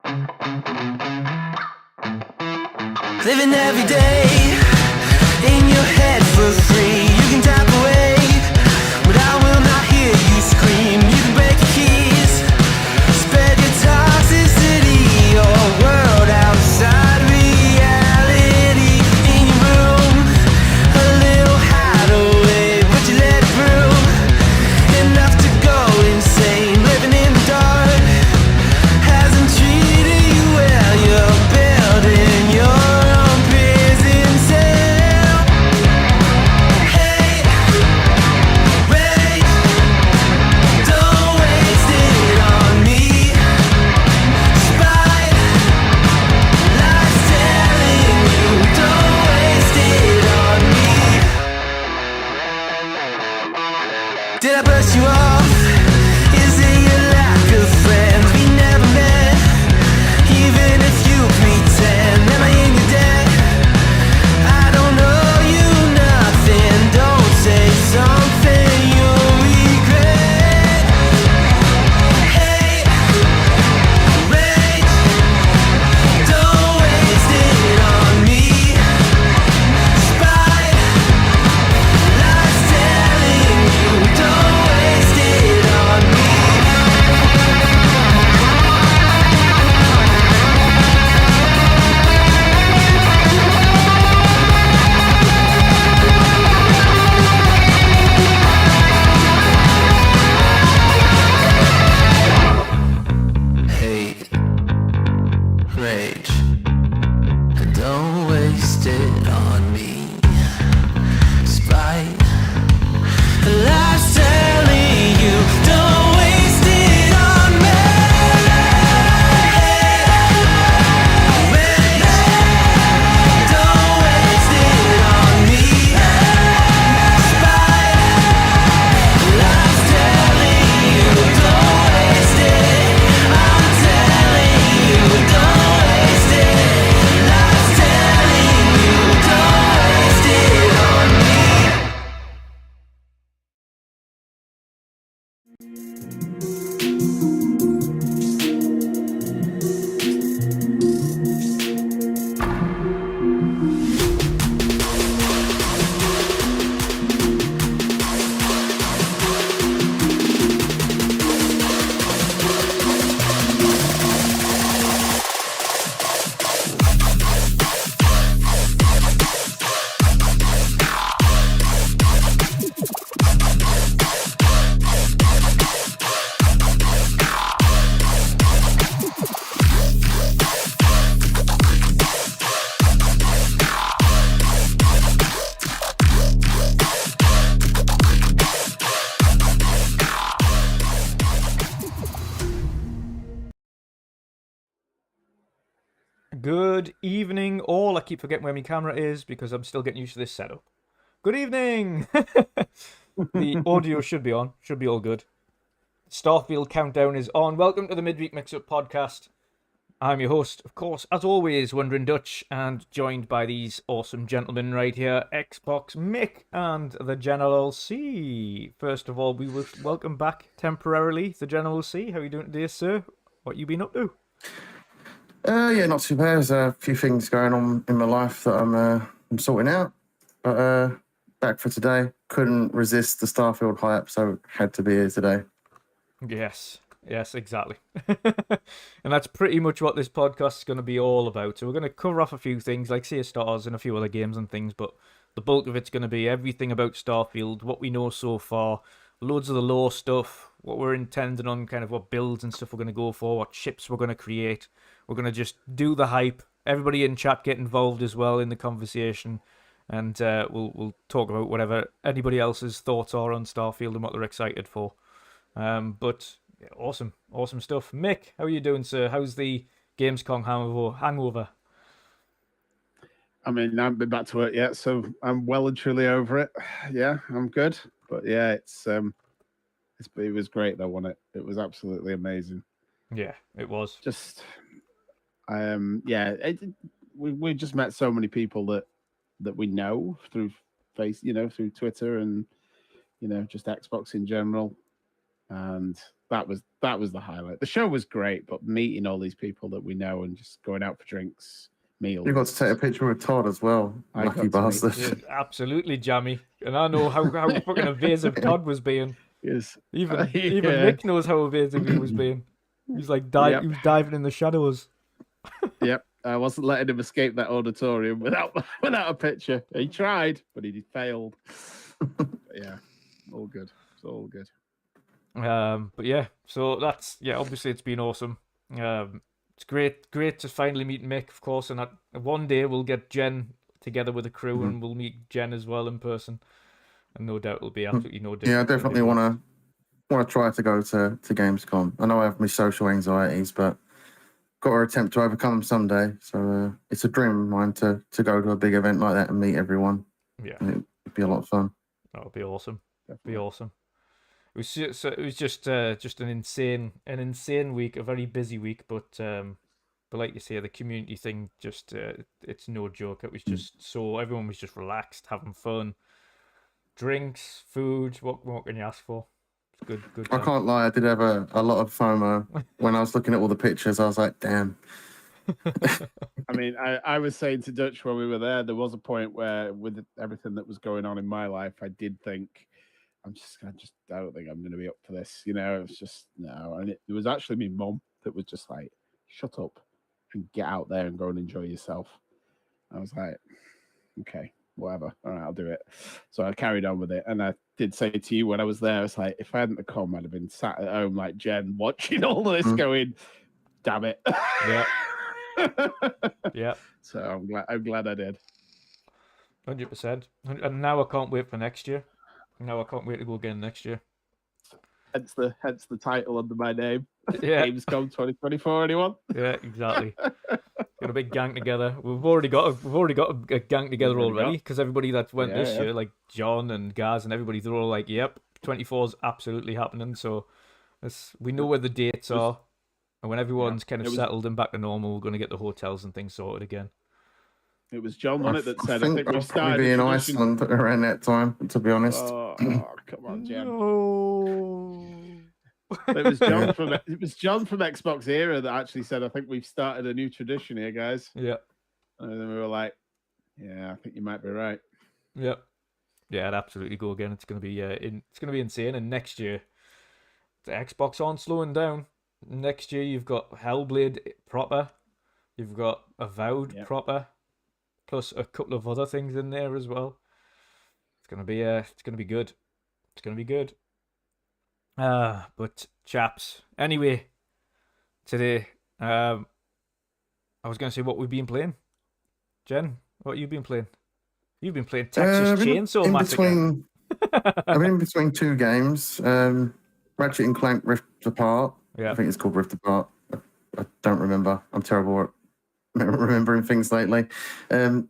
Living every day in your head for free. You can tap away, but I will not hear you scream. You can break your keys, spread your toxicity, your world outside reality. In your room, a little hideaway, but you let it through. Enough to go insane, living in the dark hasn't treated you well. You're building your own prison cell. Hate, rage, don't waste it on me. Spite, lies telling you, don't waste it on me. Did I brush you off? Is it your lack of friends? We never met, even if you pretend. Am I in your debt? I don't owe you nothing. Don't say something you'll regret. Hate, rage, don't waste it on me. Spite, lies telling you, don't waste it on me. Hate, rage, don't waste it on me. Spite, lies telling you, don't waste it on me. Rage, don't waste it on me. Spite, lies telling you, don't waste it. I'm telling you, don't waste it. Lies telling you, don't waste it on me. Good evening, all. I keep forgetting where my camera is because I'm still getting used to this setup. Good evening! The audio should be on, should be all good. Starfield Countdown is on. Welcome to the Midweek Mix-Up Podcast. I'm your host, of course, as always, WandrinDutch, and joined by these awesome gentlemen right here, Xbox Mick and the General C. First of all, we will welcome back temporarily the General C. How are you doing today, sir? What you been up to? Yeah, not too bad. There's a few things going on in my life that I'm sorting out. But back for today. Couldn't resist the Starfield hype, so had to be here today. Yes, exactly. And that's pretty much what this podcast is going to be all about. So we're going to cover off a few things like Sea of Stars and a few other games and things, but the bulk of it's going to be everything about Starfield, what we know so far, loads of the lore stuff, what we're intending on, kind of what builds and stuff we're going to go for, what ships we're going to create. We're going to just do the hype. Everybody in chat get involved as well in the conversation. And we'll talk about whatever anybody else's thoughts are on Starfield and what they're excited for. But yeah, awesome stuff. Mick, how are you doing, sir? How's the Gamescom hangover? I mean, I haven't been back to work yet, so I'm well and truly over it. Yeah, I'm good. But yeah, it was great though, wasn't it? It was absolutely amazing. Yeah, it was. Just, we just met so many people that we know through through Twitter and just Xbox in general, and that was the highlight. The show was great, but meeting all these people that we know and just going out for drinks, meals. You got to take a picture with Todd as well. I got Lucky to meet bastard. Yeah, absolutely jammy. And I know how fucking evasive Todd was being. Yes. Even Yeah. Nick knows how evasive he was being. He's like Yep. he was diving in the shadows. Yep. I wasn't letting him escape that auditorium without a picture. He tried, but he failed. But yeah, all good. It's all good. But yeah, so that's obviously it's been awesome. It's great to finally meet Mick, of course, and one day we'll get Jen together with the crew and we'll meet Jen as well in person. And no doubt it'll be absolutely no different. Yeah, I definitely want to try to go to Gamescom. I know I have my social anxieties, but got to attempt to overcome them someday. So it's a dream of mine to go to a big event like that and meet everyone. Yeah, It'd be a lot of fun. that'll be awesome. Definitely. Be awesome. It was just an insane week, a very busy week, but like you say, the community thing just it's no joke. It was just so everyone was just relaxed, having fun, drinks, food. What can you ask for? It's good. I time. can't lie, I did have a lot of FOMO when I was looking at all the pictures. I was like, damn. I mean, I was saying to Dutch when we were there was a point where, with everything that was going on in my life, I did think, I don't think I'm going to be up for this. You know, it was just, no. And it was actually my mum that was just like, shut up and get out there and go and enjoy yourself. I was like, okay, whatever. All right, I'll do it. So I carried on with it. And I did say to you when I was there, I was like, if I hadn't come, I'd have been sat at home like Jen watching all this going, damn it. Yeah. Yeah. So I'm glad I did. 100%. And now I can't wait for next year. Now I can't wait to go again next year. Hence the title under my name. Yeah. Gamescom 2024. Anyone? Yeah, exactly. Got a big gang together. We've already got a gang together already because everybody that went this year, like John and Gaz and everybody, they're all like, "Yep, 24 is absolutely happening." So we know where the dates are, and when everyone's kind of settled and back to normal, we're going to get the hotels and things sorted again. It was John on it that said, I think we I'll started probably be a in tradition. Iceland around that time, to be honest. Oh, come on, Jen. No. It was John from Xbox Era that actually said, I think we've started a new tradition here, guys. Yeah. And then we were like, yeah, I think you might be right. Yeah. Yeah, I'd absolutely go again. It's gonna be it's gonna be insane. And next year, the Xbox aren't slowing down. Next year you've got Hellblade proper, you've got Avowed proper, plus a couple of other things in there as well. It's gonna be good. It's gonna be good. But chaps, anyway, today I was gonna say what we've been playing. Jen, what you been playing? You've been playing Texas Chainsaw Massacre. I'm in between two games. Ratchet and Clank Rift Apart. Yeah. I think it's called Rift Apart. I don't remember. I'm terrible at remembering things lately. Been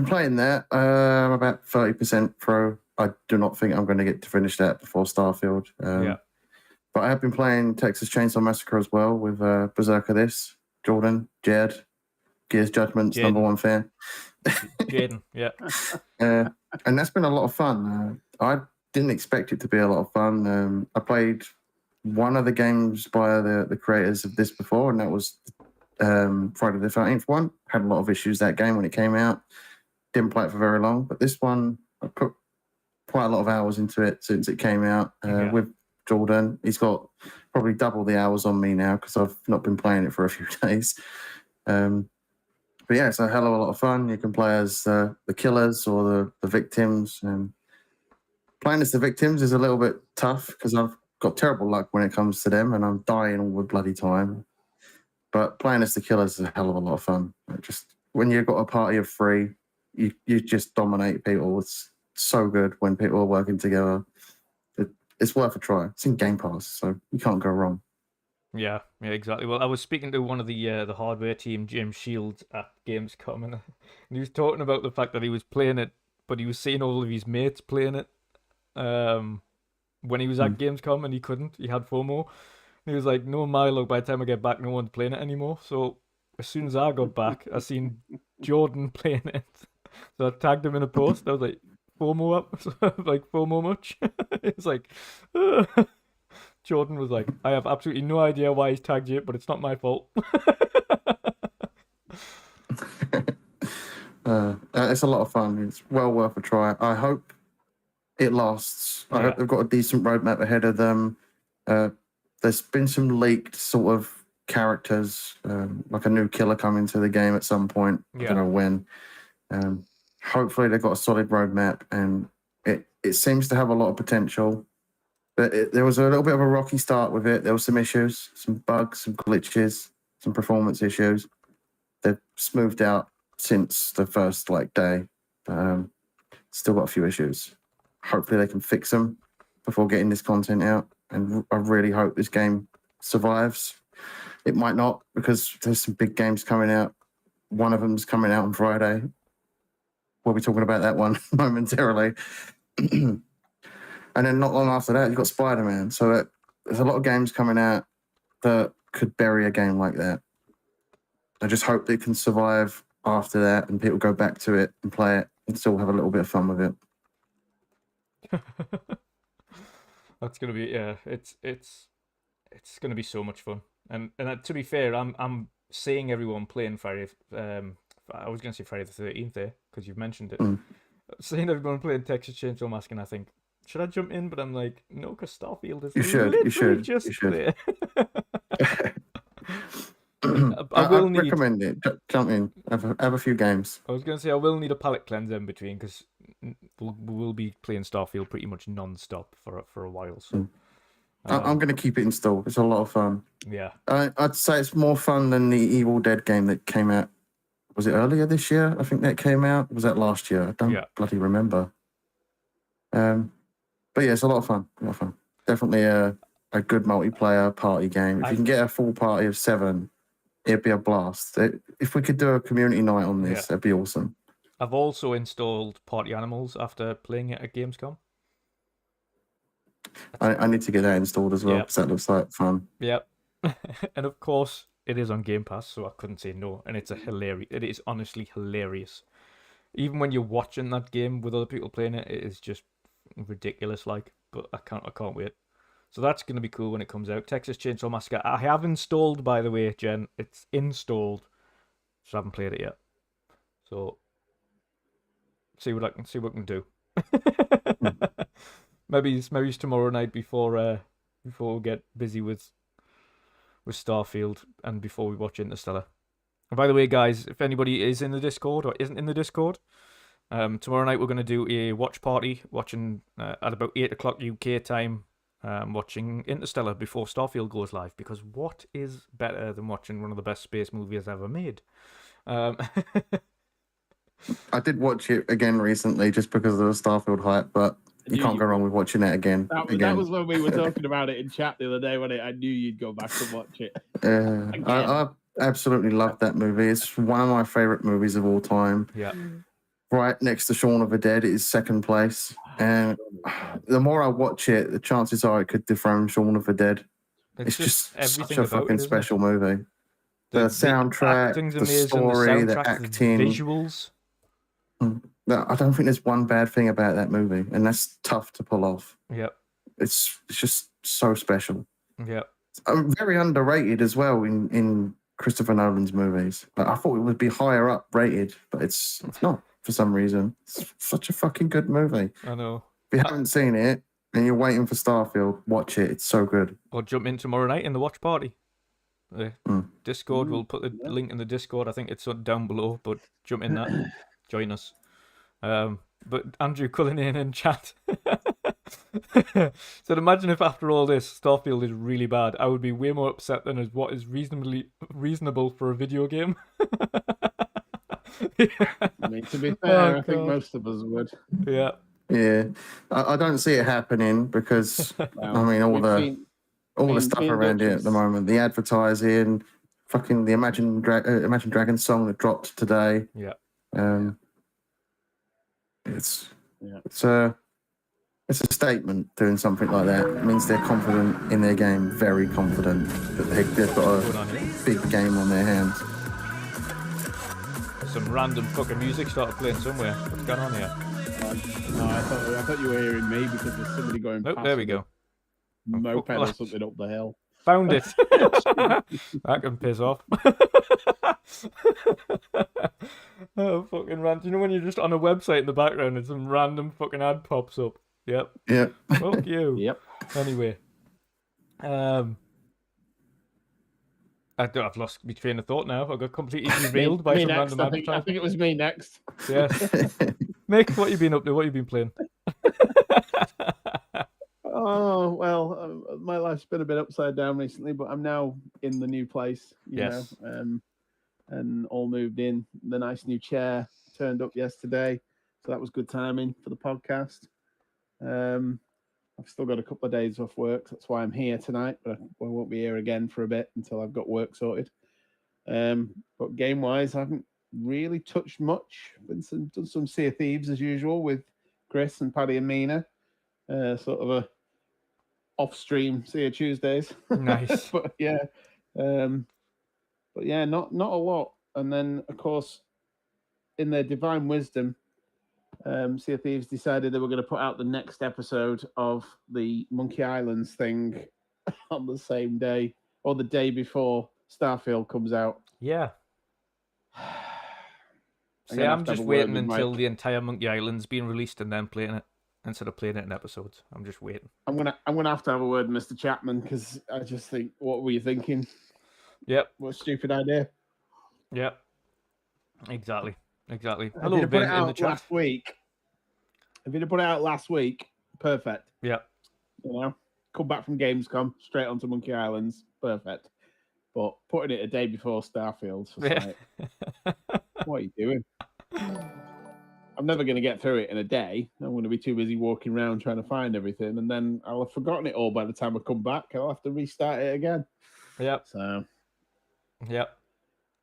playing that. I'm about 30% through. I do not think I'm going to get to finish that before Starfield. But I have been playing Texas Chainsaw Massacre as well with Berserker this, Jordan, Jed, Gears Judgment's number one fan. Jaden, yeah. And that's been a lot of fun. I didn't expect it to be a lot of fun. I played one of the games by the creators of this before, and that was Friday the 13th one. Had a lot of issues that game when it came out. Didn't play it for very long, but this one, I put quite a lot of hours into it since it came out with Jordan. He's got probably double the hours on me now because I've not been playing it for a few days. But yeah, it's a hell of a lot of fun. You can play as the killers or the victims. Playing as the victims is a little bit tough because I've got terrible luck when it comes to them and I'm dying all the bloody time. But playing as the killers is a hell of a lot of fun. Just when you've got a party of three, you just dominate people. It's so good when people are working together. It's worth a try. It's in Gamepass, so you can't go wrong. Yeah, exactly. Well, I was speaking to one of the hardware team, James Shields, at Gamescom, and he was talking about the fact that he was playing it, but he was seeing all of his mates playing it when he was at Gamescom, and he couldn't. He had FOMO. And he was like, no, my luck, by the time I get back, no one's playing it anymore. So as soon as I got back, I seen Jordan playing it. So I tagged him in a post. I was like, FOMO up? Like, FOMO much? It's like... Jordan was like, I have absolutely no idea why he's tagged you, but it's not my fault. It's a lot of fun. It's well worth a try. I hope it lasts. I hope they've got a decent roadmap ahead of them. There's been some leaked sort of characters, like a new killer coming to the game at some point. I don't know when. Hopefully they've got a solid roadmap, and it seems to have a lot of potential. But there was a little bit of a rocky start with it. There were some issues, some bugs, some glitches, some performance issues. They've smoothed out since the first day. Still got a few issues. Hopefully they can fix them before getting this content out. And I really hope this game survives. It might not, because there's some big games coming out. One of them's coming out on Friday. We'll be talking about that one momentarily. And then not long after that, you've got Spider-Man. So there's a lot of games coming out that could bury a game like that. I just hope they can survive after that and people go back to it and play it and still have a little bit of fun with it. That's gonna be it's gonna be so much fun. And to be fair, I'm seeing everyone playing Friday. I was gonna say Friday the 13th there because you've mentioned it. Seeing everyone playing Texas Chainsaw Massacre, and I think, should I jump in? But I'm like, no, because Starfield is you should just there. I will recommend it. Jump in. Have a few games. I was going to say I will need a palate cleanser in between because we'll be playing Starfield pretty much non-stop for a while. So I'm going to keep it installed. It's a lot of fun. Yeah. I'd say it's more fun than the Evil Dead game that came out. Was it earlier this year? I think that came out. Was that last year? I don't bloody remember. But yeah, it's a lot of fun. A lot of fun. Definitely a good multiplayer party game. If you can get a full party of 7, it'd be a blast. If we could do a community night on this, that'd be awesome. I've also installed Party Animals after playing it at Gamescom. I need to get that installed as well because that looks like fun. Yep. And of course, it is on Gamepass, so I couldn't say no. And it's it is honestly hilarious. Even when you're watching that game with other people playing it, it is just ridiculous. But I can't wait. So that's going to be cool when it comes out. Texas Chainsaw Massacre. I have installed, by the way, Jen. It's installed. Just haven't played it yet. So see what I can do. maybe it's tomorrow night before we get busy with Starfield and before we watch Interstellar. And by the way, guys, if anybody is in the Discord or isn't in the Discord, tomorrow night we're going to do a watch party, watching at about 8 o'clock UK time. Watching Interstellar before Starfield goes live, because what is better than watching one of the best space movies ever made? I did watch it again recently just because of the Starfield hype, but you can't go wrong with watching it again. That was when we were talking about it in chat the other day, when I knew you'd go back and watch it. I absolutely love that movie. It's one of my favourite movies of all time. Yeah. Right next to Shaun of the Dead, it is second place. And the more I watch it, the chances are it could dethrone Shaun of the Dead. It's just such a fucking special movie. The soundtrack, the story, the acting, the visuals. I don't think there's one bad thing about that movie, and that's tough to pull off. Yep. It's just so special. Yep. Very underrated as well in Christopher Nolan's movies. I thought it would be higher up rated, but it's not. For some reason, it's such a fucking good movie. I know. If you haven't seen it and you're waiting for Starfield, watch it. It's so good. Or jump in tomorrow night in the watch party. Discord, we'll put the link in the Discord. I think it's down below, but jump in that. Join us. But Andrew Cullinane in chat said, imagine if after all this, Starfield is really bad. I would be way more upset than what is reasonable for a video game. I mean, to be fair, I think most of us would. Yeah. Yeah. I don't see it happening because, I mean, all the stuff around it at the moment, the advertising, fucking the Imagine Dragons song that dropped today. Yeah. It's a statement doing something like that. It means they're confident in their game, very confident that they've got a big game on their hands. Some random fucking music started playing somewhere. What's going on here? No, I thought you were hearing me because there's somebody going past. There we go. moped or something up the hill. Found it. I can piss off. Oh, fucking rant. You know when you're just on a website in the background and some random fucking ad pops up? Yep. Yeah. Fuck you. Yep. Anyway. I've lost my train of thought now. I got completely derailed by Me some next. random I think advertisement. it was me next. Yes. Nick, what you been up to? What you been playing? Oh well, my life's been a bit upside down recently, but I'm now in the new place, you Yes. know, and all moved in. The nice new chair turned up yesterday, so that was good timing for the podcast. I've still got a couple of days off work, so that's why I'm here tonight. But I won't be here again for a bit until I've got work sorted. But game-wise, I haven't really touched much. Done some Sea of Thieves as usual with Chris and Paddy and Mina. Sort of a off-stream Sea of Tuesdays. Nice. But yeah, not a lot. And then of course, in their divine wisdom, Sea of Thieves decided they were going to put out the next episode of the Monkey Islands thing on the same day or the day before Starfield comes out. Yeah. See, gonna have I'm to have just a word waiting with until Mike. the entire Monkey Island's been released and then playing it instead of playing it in episodes. I'm just waiting. I'm gonna have to have a word with Mr. Chapman because I just think, what were you thinking? Yep. What a stupid idea. Yep. Exactly. Exactly. If Hello, you'd have put Vin, it in the out chat. last week, perfect. Yep. You know, come back from Gamescom straight onto Monkey Islands, perfect. But putting it a day before Starfield's just Yeah. like, what are you doing? I'm never going to get through it in a day. I'm going to be too busy walking around trying to find everything, and then I'll have forgotten it all by the time I come back. I'll have to restart it again. Yep. So, Yep.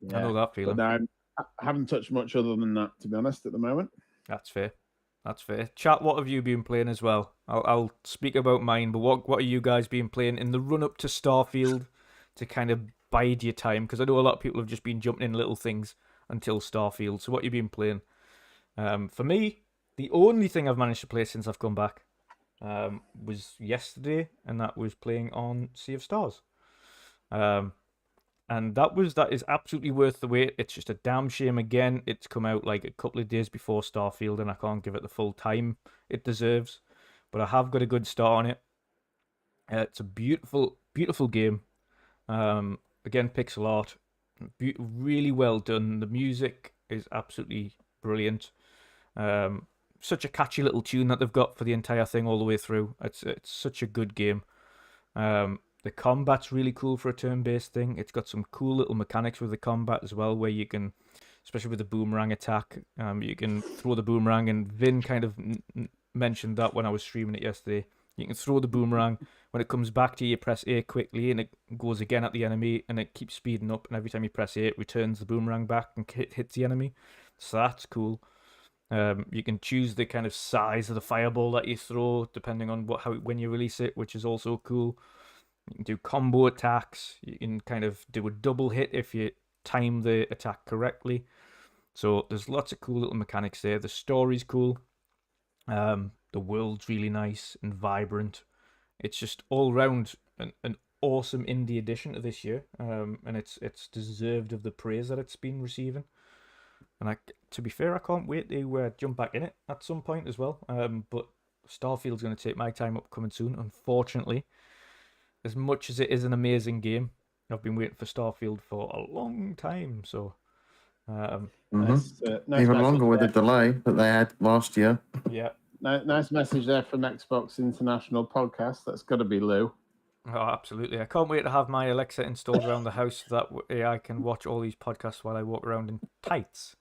yeah. I know that feeling. But I haven't touched much other than that, to be honest, at the moment. That's fair. That's fair. Chat, what have you been playing as well? I'll speak about mine, but what are you guys been playing in the run up to Starfield to kind of bide your time? Because I know a lot of people have just been jumping in little things until Starfield. So what you been playing? For me, the only thing I've managed to play since I've come back was yesterday, and that was playing on Sea of Stars. And that is absolutely worth the wait. It's just a damn shame again. It's come out like a couple of days before Starfield, and I can't give it the full time it deserves. But I have got a good start on it. It's a beautiful, beautiful game. Again, pixel art, really well done. The music is absolutely brilliant. Such a catchy little tune that they've got for the entire thing all the way through. It's such a good game. The combat's really cool for a turn-based thing. It's got some cool little mechanics with the combat as well, where you can, especially with the boomerang attack, you can throw the boomerang, and Vin kind of mentioned that when I was streaming it yesterday. You can throw the boomerang. When it comes back to you, you press A quickly, and it goes again at the enemy, and it keeps speeding up, and every time you press A, it returns the boomerang back and hits the enemy. So that's cool. You can choose the kind of size of the fireball that you throw, depending on when you release it, which is also cool. You can do combo attacks. You can kind of do a double hit if you time the attack correctly. So there's lots of cool little mechanics there. The story's cool. The world's really nice and vibrant. It's just all round an awesome indie addition to this year, and it's deserved of the praise that it's been receiving. And to be fair, I can't wait to jump back in it at some point as well. But Starfield's going to take my time up coming soon, unfortunately. As much as it is an amazing game, I've been waiting for Starfield for a long time. So, Nice Even message longer with the there. delay that they had last year. yeah. Nice message there from Xbox International Podcast. That's got to be Lou. Oh, absolutely. I can't wait to have my Alexa installed around the house so that I can watch all these podcasts while I walk around in tights.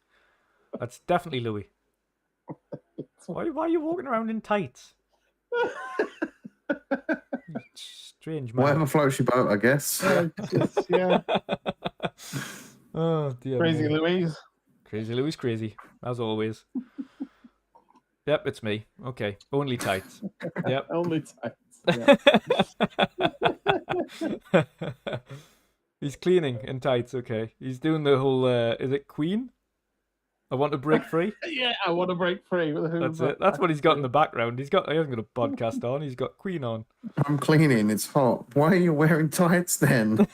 That's definitely Louis. Why are you walking around in tights? Strange man. Whatever floats your boat, I guess. Yeah. Oh, dear. Crazy me. Louise. Crazy Louis crazy, as always. Yep, it's me. Okay, only tights. Yep. Only tights. Yeah. He's cleaning in tights, okay. He's doing the whole, is it Queen? I want to break free. Yeah, I want to break free. That's it. That's what he's got in the background. He hasn't got a podcast on. He's got Queen on. I'm cleaning. It's hot. Why are you wearing tights then?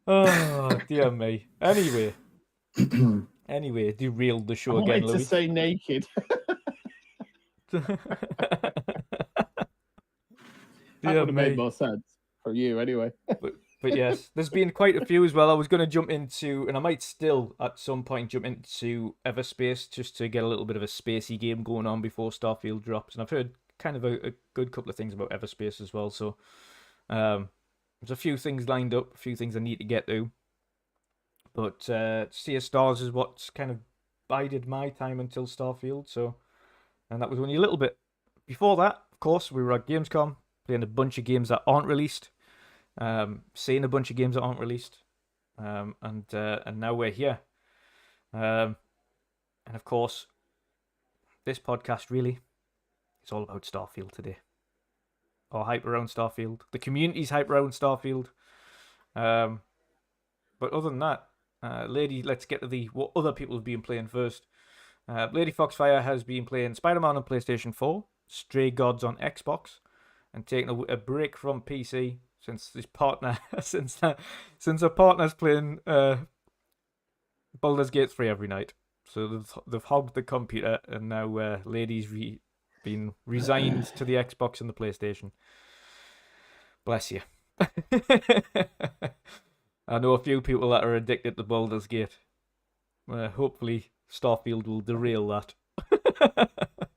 Oh dear me. Anyway, derailed the show I again, wanted to Louis. say naked. Dear That would have me. made more sense for you anyway. But yes, there's been quite a few as well. I was going to jump into, and I might still at some point jump into Everspace just to get a little bit of a spacey game going on before Starfield drops. And I've heard kind of a good couple of things about Everspace as well. So there's a few things lined up, a few things I need to get to. But Sea of Stars is what's kind of bided my time until Starfield. So, and that was only a little bit. Before that, of course, we were at Gamescom playing a bunch of games that aren't released. Seeing a bunch of games that aren't released, and now we're here, and of course, this podcast really is all about Starfield today, or hype around Starfield. The community's hype around Starfield, but other than that, Lady, let's get to what other people have been playing first. Lady Foxfire has been playing Spider-Man on PlayStation 4, Stray Gods on Xbox, and taking a break from PC. Since his partner, since her partner's playing Baldur's Gate 3 every night, so they've hogged the computer, and now Lady's been resigned to the Xbox and the PlayStation. Bless you. I know a few people that are addicted to Baldur's Gate. Hopefully, Starfield will derail that.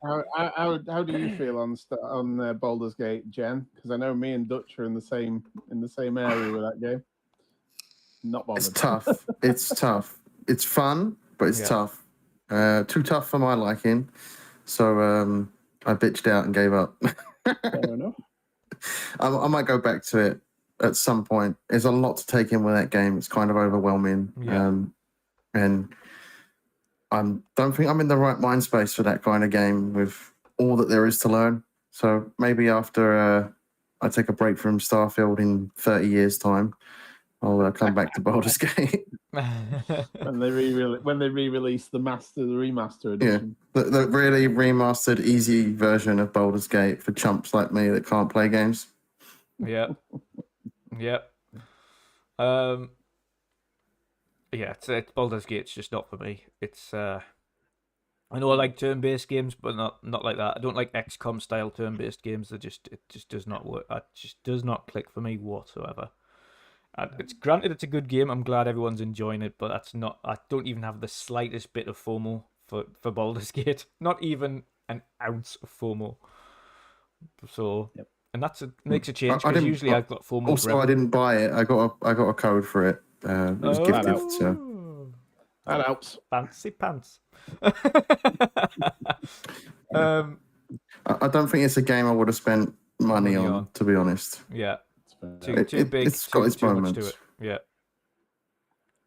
How do you feel on Baldur's Gate, Jen? Because I know me and Dutch are in the same area with that game. Not bothered. It's tough. It's tough. It's fun, but it's tough. Too tough for my liking. So I bitched out and gave up. Fair enough. I might go back to it at some point. There's a lot to take in with that game. It's kind of overwhelming. Yeah. And I don't think I'm in the right mind space for that kind of game with all that there is to learn. So maybe after I take a break from Starfield in 30 years' time, I'll come back to Baldur's Gate. when they re-release the remaster edition. Yeah, the really remastered, easy version of Baldur's Gate for chumps like me that can't play games. Yeah. Yeah, it's Baldur's Gate's just not for me. It's I know I like turn-based games, but not like that. I don't like XCOM style turn-based games. It just does not work. It just does not click for me whatsoever. It's granted it's a good game. I'm glad everyone's enjoying it, but that's not. I don't even have the slightest bit of FOMO for Baldur's Gate. Not even an ounce of FOMO. So. Yep. And makes a change because usually I've got FOMO. Also, I didn't buy it. I got a code for it. It was gifted. So that helps. Fancy pants. I don't think it's a game I would have spent money on, to be honest. Yeah, too big. It's got its moments. Much to it.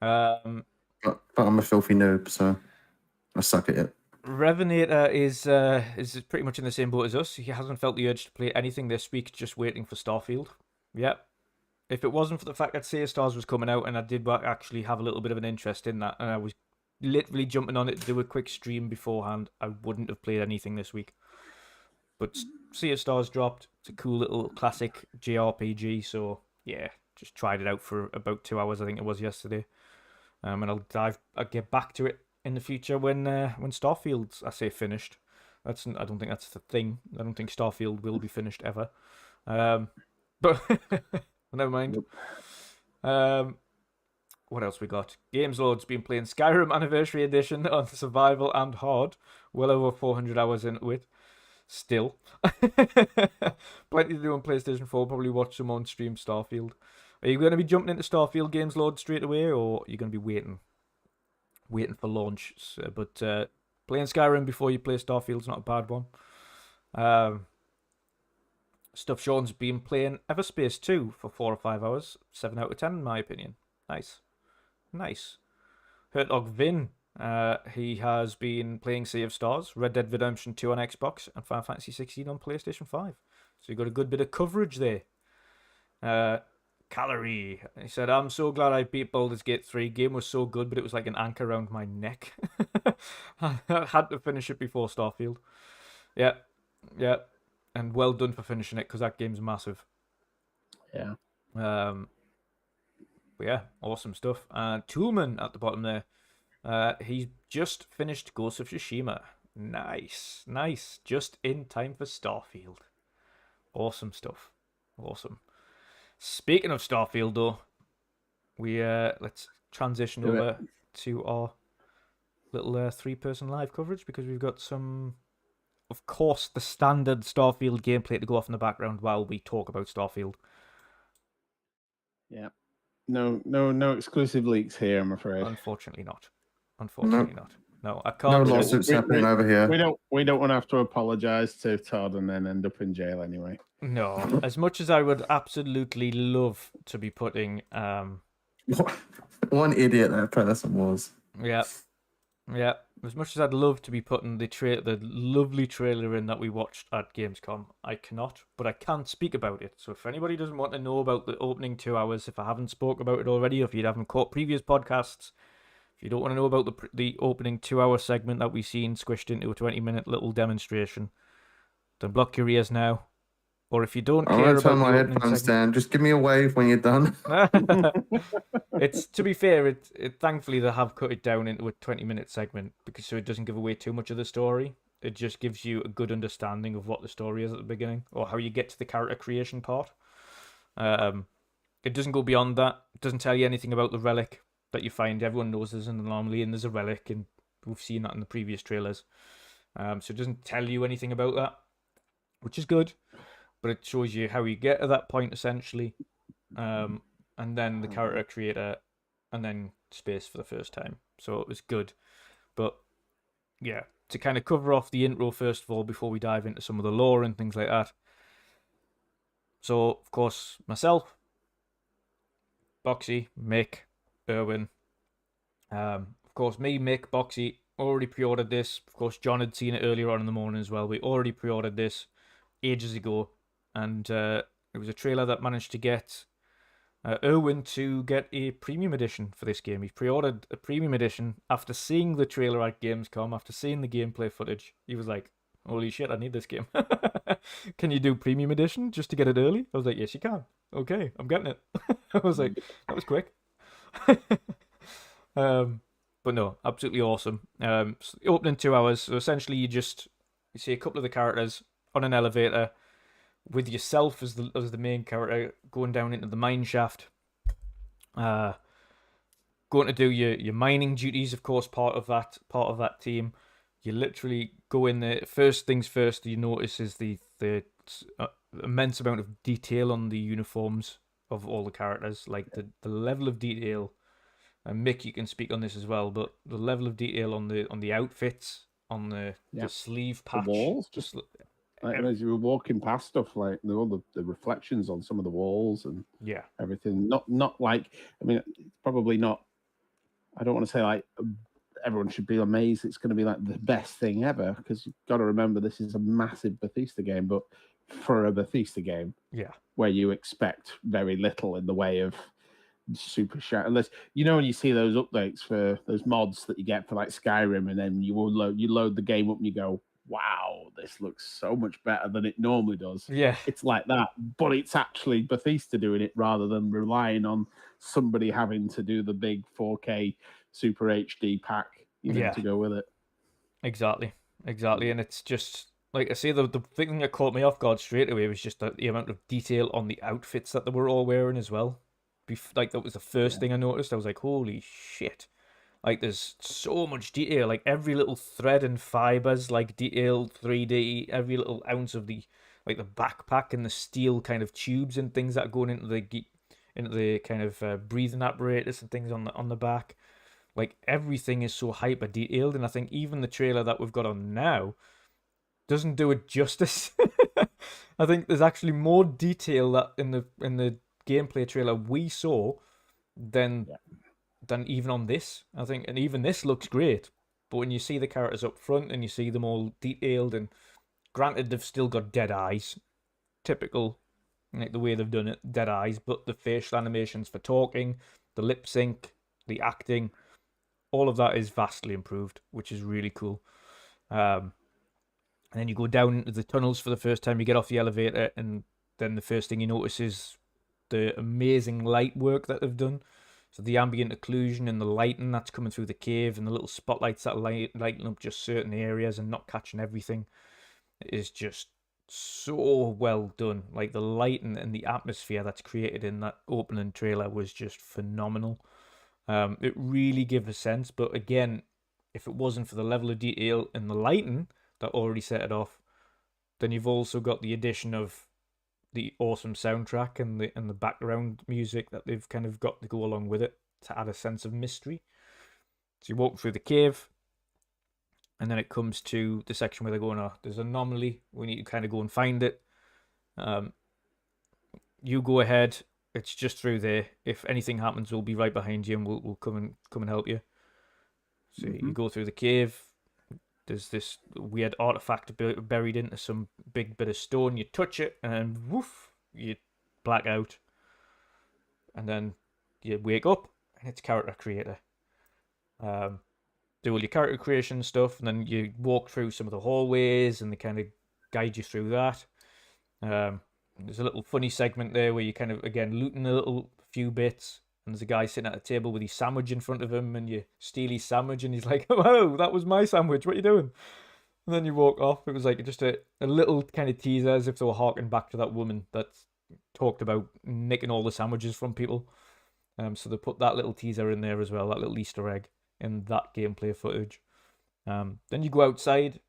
Yeah. But I'm a filthy noob, so I suck at it. Revenator is pretty much in the same boat as us. He hasn't felt the urge to play anything this week, just waiting for Starfield. Yep. If it wasn't for the fact that Sea of Stars was coming out, and I did actually have a little bit of an interest in that, and I was literally jumping on it to do a quick stream beforehand, I wouldn't have played anything this week. But Sea of Stars dropped. It's a cool little classic JRPG, so yeah, just tried it out for about 2 hours, I think it was yesterday. And I'll get back to it in the future when Starfield's, I say, finished. I don't think that's the thing. I don't think Starfield will be finished ever. But never mind. What else we got? Gameslord's been playing Skyrim Anniversary Edition on Survival and Hard. Well over 400 hours into it. Still. Plenty to do on PlayStation 4. Probably watch some on stream Starfield. Are you going to be jumping into Starfield Gameslord straight away, or are you going to be waiting for launch? But playing Skyrim before you play Starfield's not a bad one. Stuff Sean's been playing Everspace 2 for 4 or 5 hours. 7 out of 10 in my opinion. Nice. Hertog Vin, he has been playing Sea of Stars, Red Dead Redemption 2 on Xbox, and Final Fantasy 16 on PlayStation 5. So you got a good bit of coverage there. Calorie. He said, I'm so glad I beat Baldur's Gate 3. Game was so good, but it was like an anchor around my neck. I had to finish it before Starfield. Yeah, yeah. And well done for finishing it, because that game's massive. Yeah. But yeah, awesome stuff. Toolman at the bottom there. He's just finished Ghost of Tsushima. Nice, nice. Just in time for Starfield. Awesome stuff. Awesome. Speaking of Starfield, though, we let's transition over to our little 3-person live coverage, because we've got some, of course, the standard Starfield gameplay to go off in the background while we talk about Starfield. Yeah. No exclusive leaks here, I'm afraid. Unfortunately not. Unfortunately not. No, I No can't. lawsuits happening over here. We don't want to have to apologise to Todd and then end up in jail anyway. No, as much as I would absolutely love to be putting, One idiot that person was. yeah, as much as I'd love to be putting the lovely trailer in that we watched at Gamescom, I cannot, but I can't speak about it. So if anybody doesn't want to know about the opening 2 hours, if I haven't spoke about it already, if you haven't caught previous podcasts, if you don't want to know about the opening 2-hour segment that we've seen squished into a 20-minute little demonstration, then block your ears now. Or if you don't I care won't about turn my the opening headphones segment, down. Just give me a wave when you're done. it's, to be fair, it thankfully they have cut it down into a 20-minute segment, because so it doesn't give away too much of the story. It just gives you a good understanding of what the story is at the beginning, or how you get to the character creation part. It doesn't go beyond that. It doesn't tell you anything about the relic that you find. Everyone knows there's an anomaly and there's a relic, and we've seen that in the previous trailers. So it doesn't tell you anything about that, which is good. But it shows you how you get to that point, essentially. And then the character creator, and then space for the first time. So it was good. But yeah, to kind of cover off the intro first of all, before we dive into some of the lore and things like that. So, of course, myself, Boxy, Mick, Erwin. Of course, me, Mick, Boxy, already pre-ordered this. Of course, John had seen it earlier on in the morning as well. We already pre-ordered this ages ago. And it was a trailer that managed to get Erwin to get a premium edition for this game. He pre-ordered a premium edition after seeing the trailer at Gamescom, after seeing the gameplay footage. He was like, holy shit, I need this game. Can you do premium edition just to get it early? I was like, yes, you can. Okay, I'm getting it. I was like, that was quick. But no, absolutely awesome. Opening 2 hours. So essentially, you see a couple of the characters on an elevator, with yourself as the main character, going down into the mine shaft, going to do your mining duties. Of course, part of that team. You literally go in there. First things first, you notice is the immense amount of detail on the uniforms of all the characters, like the level of detail. And Mick, you can speak on this as well, but the level of detail on the outfits, on the sleeve patch, the walls, just like, as you were walking past stuff, like all the reflections on some of the walls and everything. Not like, I mean, it's probably not. I don't want to say like everyone should be amazed. It's going to be like the best thing ever, because you've got to remember this is a massive Bethesda game, but for a Bethesda game, where you expect very little in the way of super sharp, unless when you see those updates for those mods that you get for like Skyrim, and then you load the game up and you go, wow, this looks so much better than it normally does. Yeah, it's like that, but it's actually Bethesda doing it rather than relying on somebody having to do the big 4K Super HD pack to go with it. Exactly, and it's just like I say, the thing that caught me off guard straight away was just the amount of detail on the outfits that they were all wearing as well. Like that was the first thing I noticed. I was like, holy shit. Like, there's so much detail. Like, every little thread and fibers, like, detailed 3D. Every little ounce of the backpack and the steel kind of tubes and things that are going into the kind of breathing apparatus and things on the back. Like, everything is so hyper detailed. And I think even the trailer that we've got on now doesn't do it justice. I think there's actually more detail that in the gameplay trailer we saw than even on this, I think. And even this looks great, but when you see the characters up front and you see them all detailed, and granted they've still got dead eyes, typical like the way they've done it, dead eyes, but the facial animations for talking, the lip sync, the acting, all of that is vastly improved, which is really cool. And then you go down into the tunnels for the first time, you get off the elevator, and then the first thing you notice is the amazing light work that they've done. So the ambient occlusion and the lighting that's coming through the cave and the little spotlights that lighting up just certain areas and not catching everything is just so well done. Like the lighting and the atmosphere that's created in that opening trailer was just phenomenal. It really gives a sense, but again, if it wasn't for the level of detail and the lighting that already set it off, then you've also got the addition of the awesome soundtrack and the background music that they've kind of got to go along with it to add a sense of mystery. So you walk through the cave, and then it comes to the section where they're going, oh, there's an anomaly, we need to kind of go and find it. You go ahead, it's just through there. If anything happens, we'll be right behind you and we'll come and help you. So you go through the cave. There's this weird artifact buried into some big bit of stone. You touch it, and woof, you black out. And then you wake up, and it's character creator. Do all your character creation stuff, and then you walk through some of the hallways, and they kind of guide you through that. There's a little funny segment there where you kind of, again, looting a few bits. And there's a guy sitting at a table with his sandwich in front of him, and you steal his sandwich, and he's like, "Oh, that was my sandwich. What are you doing?" And then you walk off. It was like just a little kind of teaser, as if they were harking back to that woman that talked about nicking all the sandwiches from people. So they put that little teaser in there as well, that little Easter egg in that gameplay footage. Then you go outside,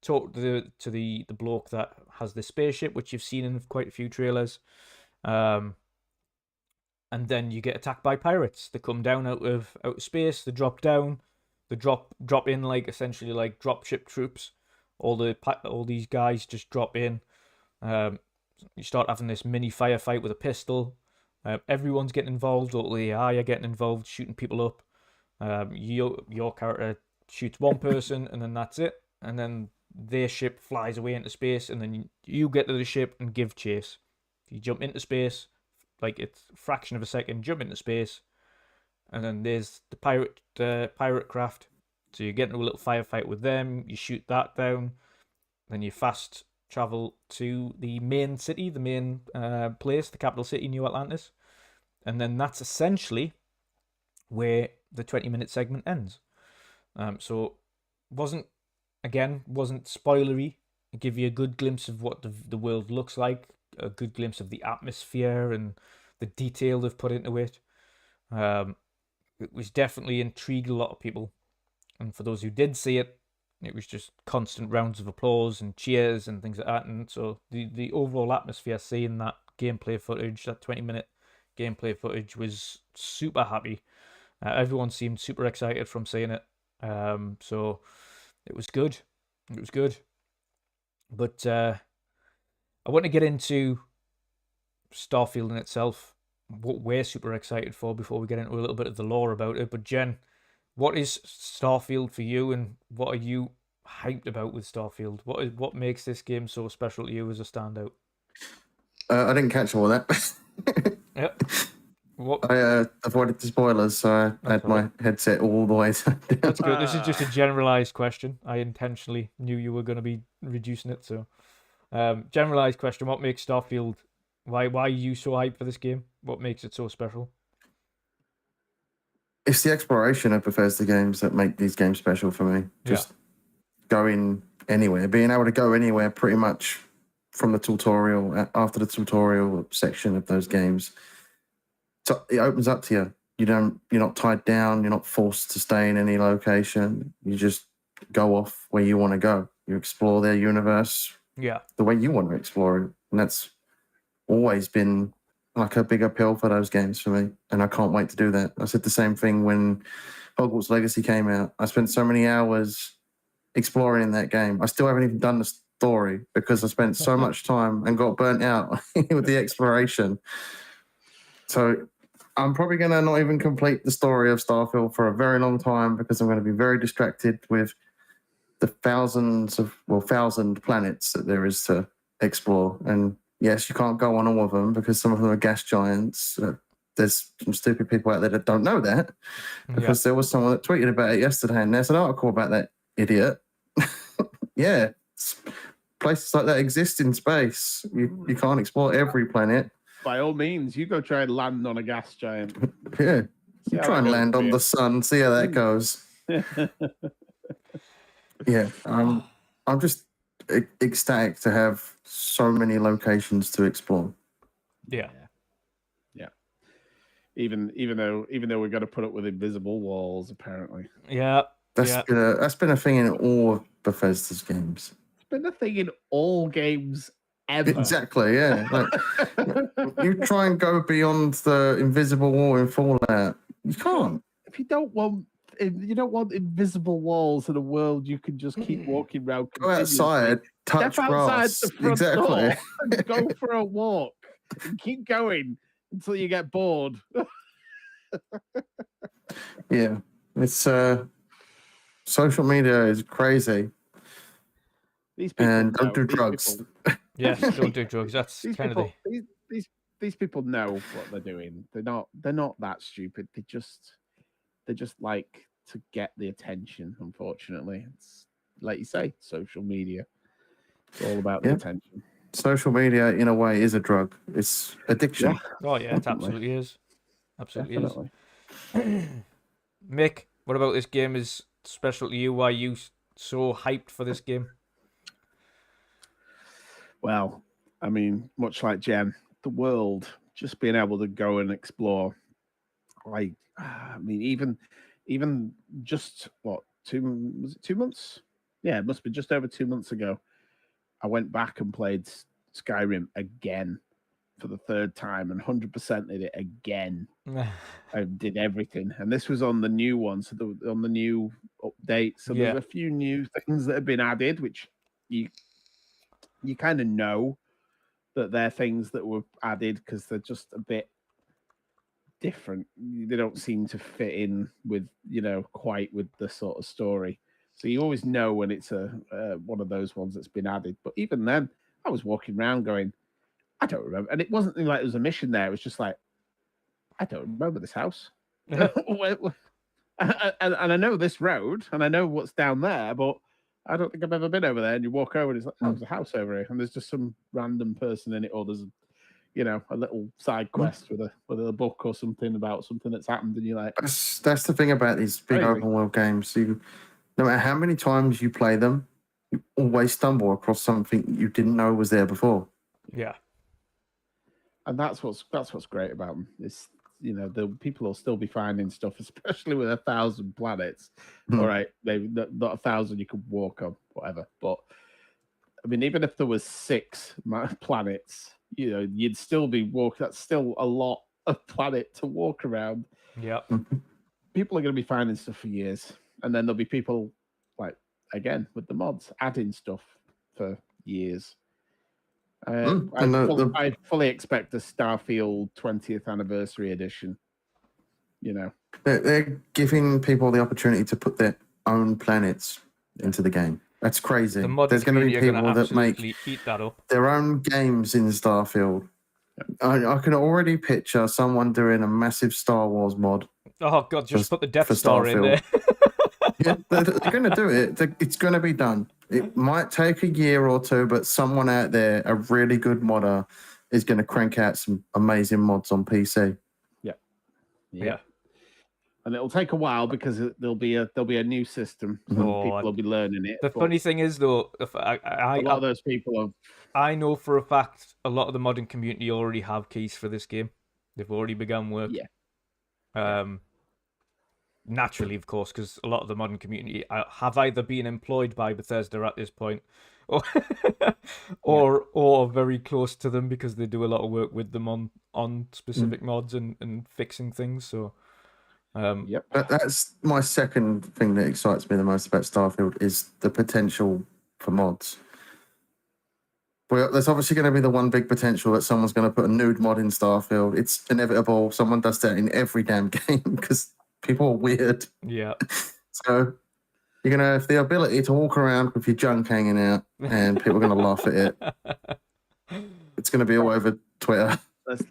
talk to the bloke that has the spaceship, which you've seen in quite a few trailers. And then you get attacked by pirates. They come down out of space. They drop down. They drop in like essentially like dropship troops. All these guys just drop in. You start having this mini firefight with a pistol. Everyone's getting involved. All the AI are getting involved, shooting people up. Your character shoots one person, and then that's it. And then their ship flies away into space, and then you get to the ship and give chase. You jump into space. Like it's a fraction of a second, jump into space, and then there's the pirate craft. So you get into a little firefight with them. You shoot that down, then you fast travel to the main city, the main place, the capital city, New Atlantis, and then that's essentially where the 20-minute segment ends. So wasn't spoilery. It give you a good glimpse of what the world looks like. A good glimpse of the atmosphere and the detail they've put into it. It was definitely intrigued a lot of people, and for those who did see it, it was just constant rounds of applause and cheers and things like that. And so the overall atmosphere, seeing that gameplay footage, that 20-minute gameplay footage, was super happy. Everyone seemed super excited from seeing it. So it was good. It was good. But I want to get into Starfield in itself, what we're super excited for, before we get into a little bit of the lore about it. But Jen, what is Starfield for you, and what are you hyped about with Starfield? What makes this game so special to you as a standout? I didn't catch all that. Yep. What? I avoided the spoilers, so I had my headset all the way down. That's good. This is just a generalized question. I intentionally knew you were going to be reducing it, so generalized question: what makes Starfield? Why are you so hyped for this game? What makes it so special? It's the exploration of Bethesda games that make these games special for me. Just going anywhere, being able to go anywhere pretty much from the tutorial, after the tutorial section of those games. So it opens up to you. You're not tied down. You're not forced to stay in any location. You just go off where you want to go. You explore their universe the way you want to explore it. And that's always been like a big appeal for those games for me. And I can't wait to do that. I said the same thing when Hogwarts Legacy came out. I spent so many hours exploring in that game. I still haven't even done the story because I spent so much time and got burnt out with the exploration. So I'm probably going to not even complete the story of Starfield for a very long time because I'm going to be very distracted with the 1,000 planets that there is to explore. And yes, you can't go on all of them because some of them are gas giants. There's some stupid people out there that don't know that because there was someone that tweeted about it yesterday, and there's an article about that idiot. Yeah, places like that exist in space. You can't explore every planet. By all means, you go try and land on a gas giant. Yeah, See you how try that and goes land for on you. the sun, see how that goes. Yeah, I'm just ecstatic to have so many locations to explore. Yeah. Even though we've got to put up with invisible walls, apparently. Yeah. That's been a thing in all of Bethesda's games. It's been a thing in all games ever. Exactly, yeah. Like, you try and go beyond the invisible wall in Fallout. You can't. If you don't want invisible walls in a world you can just keep walking around. Go outside, touch Step outside grass. the front Exactly. door and go for a walk and keep going until you get bored. Yeah, it's social media is crazy. These people And don't do these drugs. people- Yes, don't do drugs. That's These kind of people, the... these people know what they're doing. They're not that stupid. They just like to get the attention. Unfortunately, it's like you say, social media. It's all about the attention. Social media, in a way, is a drug. It's addiction. Oh, yeah, it absolutely is. Absolutely is. Mick, what about this game is special to you? Why are you so hyped for this game? Well, I mean, much like Jen, the world, just being able to go and explore. I mean, even just what, 2 months? Yeah, it must be just over 2 months ago. I went back and played Skyrim again for the third time and 100%ed it again. I did everything, and this was on the new one, so on the new update. So there's a few new things that have been added, which you kind of know that they're things that were added because they're just a bit different. They don't seem to fit in with, quite with the sort of story. So you always know when it's one of those ones that's been added. But even then, I was walking around going, I don't remember. And it wasn't like there was a mission there. It was just like, I don't remember this house. And I know this road and I know what's down there, but I don't think I've ever been over there. And you walk over and it's like, oh, there's a house over here. And there's just some random person in it, or there's, a little side quest with a book or something about something that's happened. And you're like, that's the thing about these big open world games. No matter how many times you play them, you always stumble across something you didn't know was there before. Yeah. And that's what's great about them. It's, the people will still be finding stuff, especially with 1,000 planets. All right, not 1,000 you could walk on, whatever. But I mean, even if there was 6 planets, you'd still be walking. That's still a lot of planet to walk around. Yeah. People are going to be finding stuff for years, and then there'll be people like, again with the mods, adding stuff for years. I fully expect a Starfield 20th anniversary edition. They're giving people the opportunity to put their own planets into the game. That's crazy. There's going to be people that make eat that up. their own games in Starfield. I can already picture someone doing a massive Star Wars mod. Oh God, just put the Death Star in there. Yeah, they're going to do it. It's going to be done. It might take a year or two, but someone out there, a really good modder, is going to crank out some amazing mods on PC. Yeah. And it'll take a while because there'll be a new system, so people will be learning it. The funny thing is, though, a lot of those people I know for a fact a lot of the modding community already have keys for this game. They've already begun work. Yeah. Naturally, of course, because a lot of the modern community have either been employed by Bethesda at this point, or very close to them because they do a lot of work with them on specific mods and fixing things. So, that's my second thing that excites me the most about Starfield is the potential for mods. Well, there's obviously going to be the one big potential that someone's going to put a nude mod in Starfield. It's inevitable. Someone does that in every damn game because people are weird. Yeah. So you're going to have the ability to walk around with your junk hanging out and people are going to laugh at it. It's going to be all over Twitter.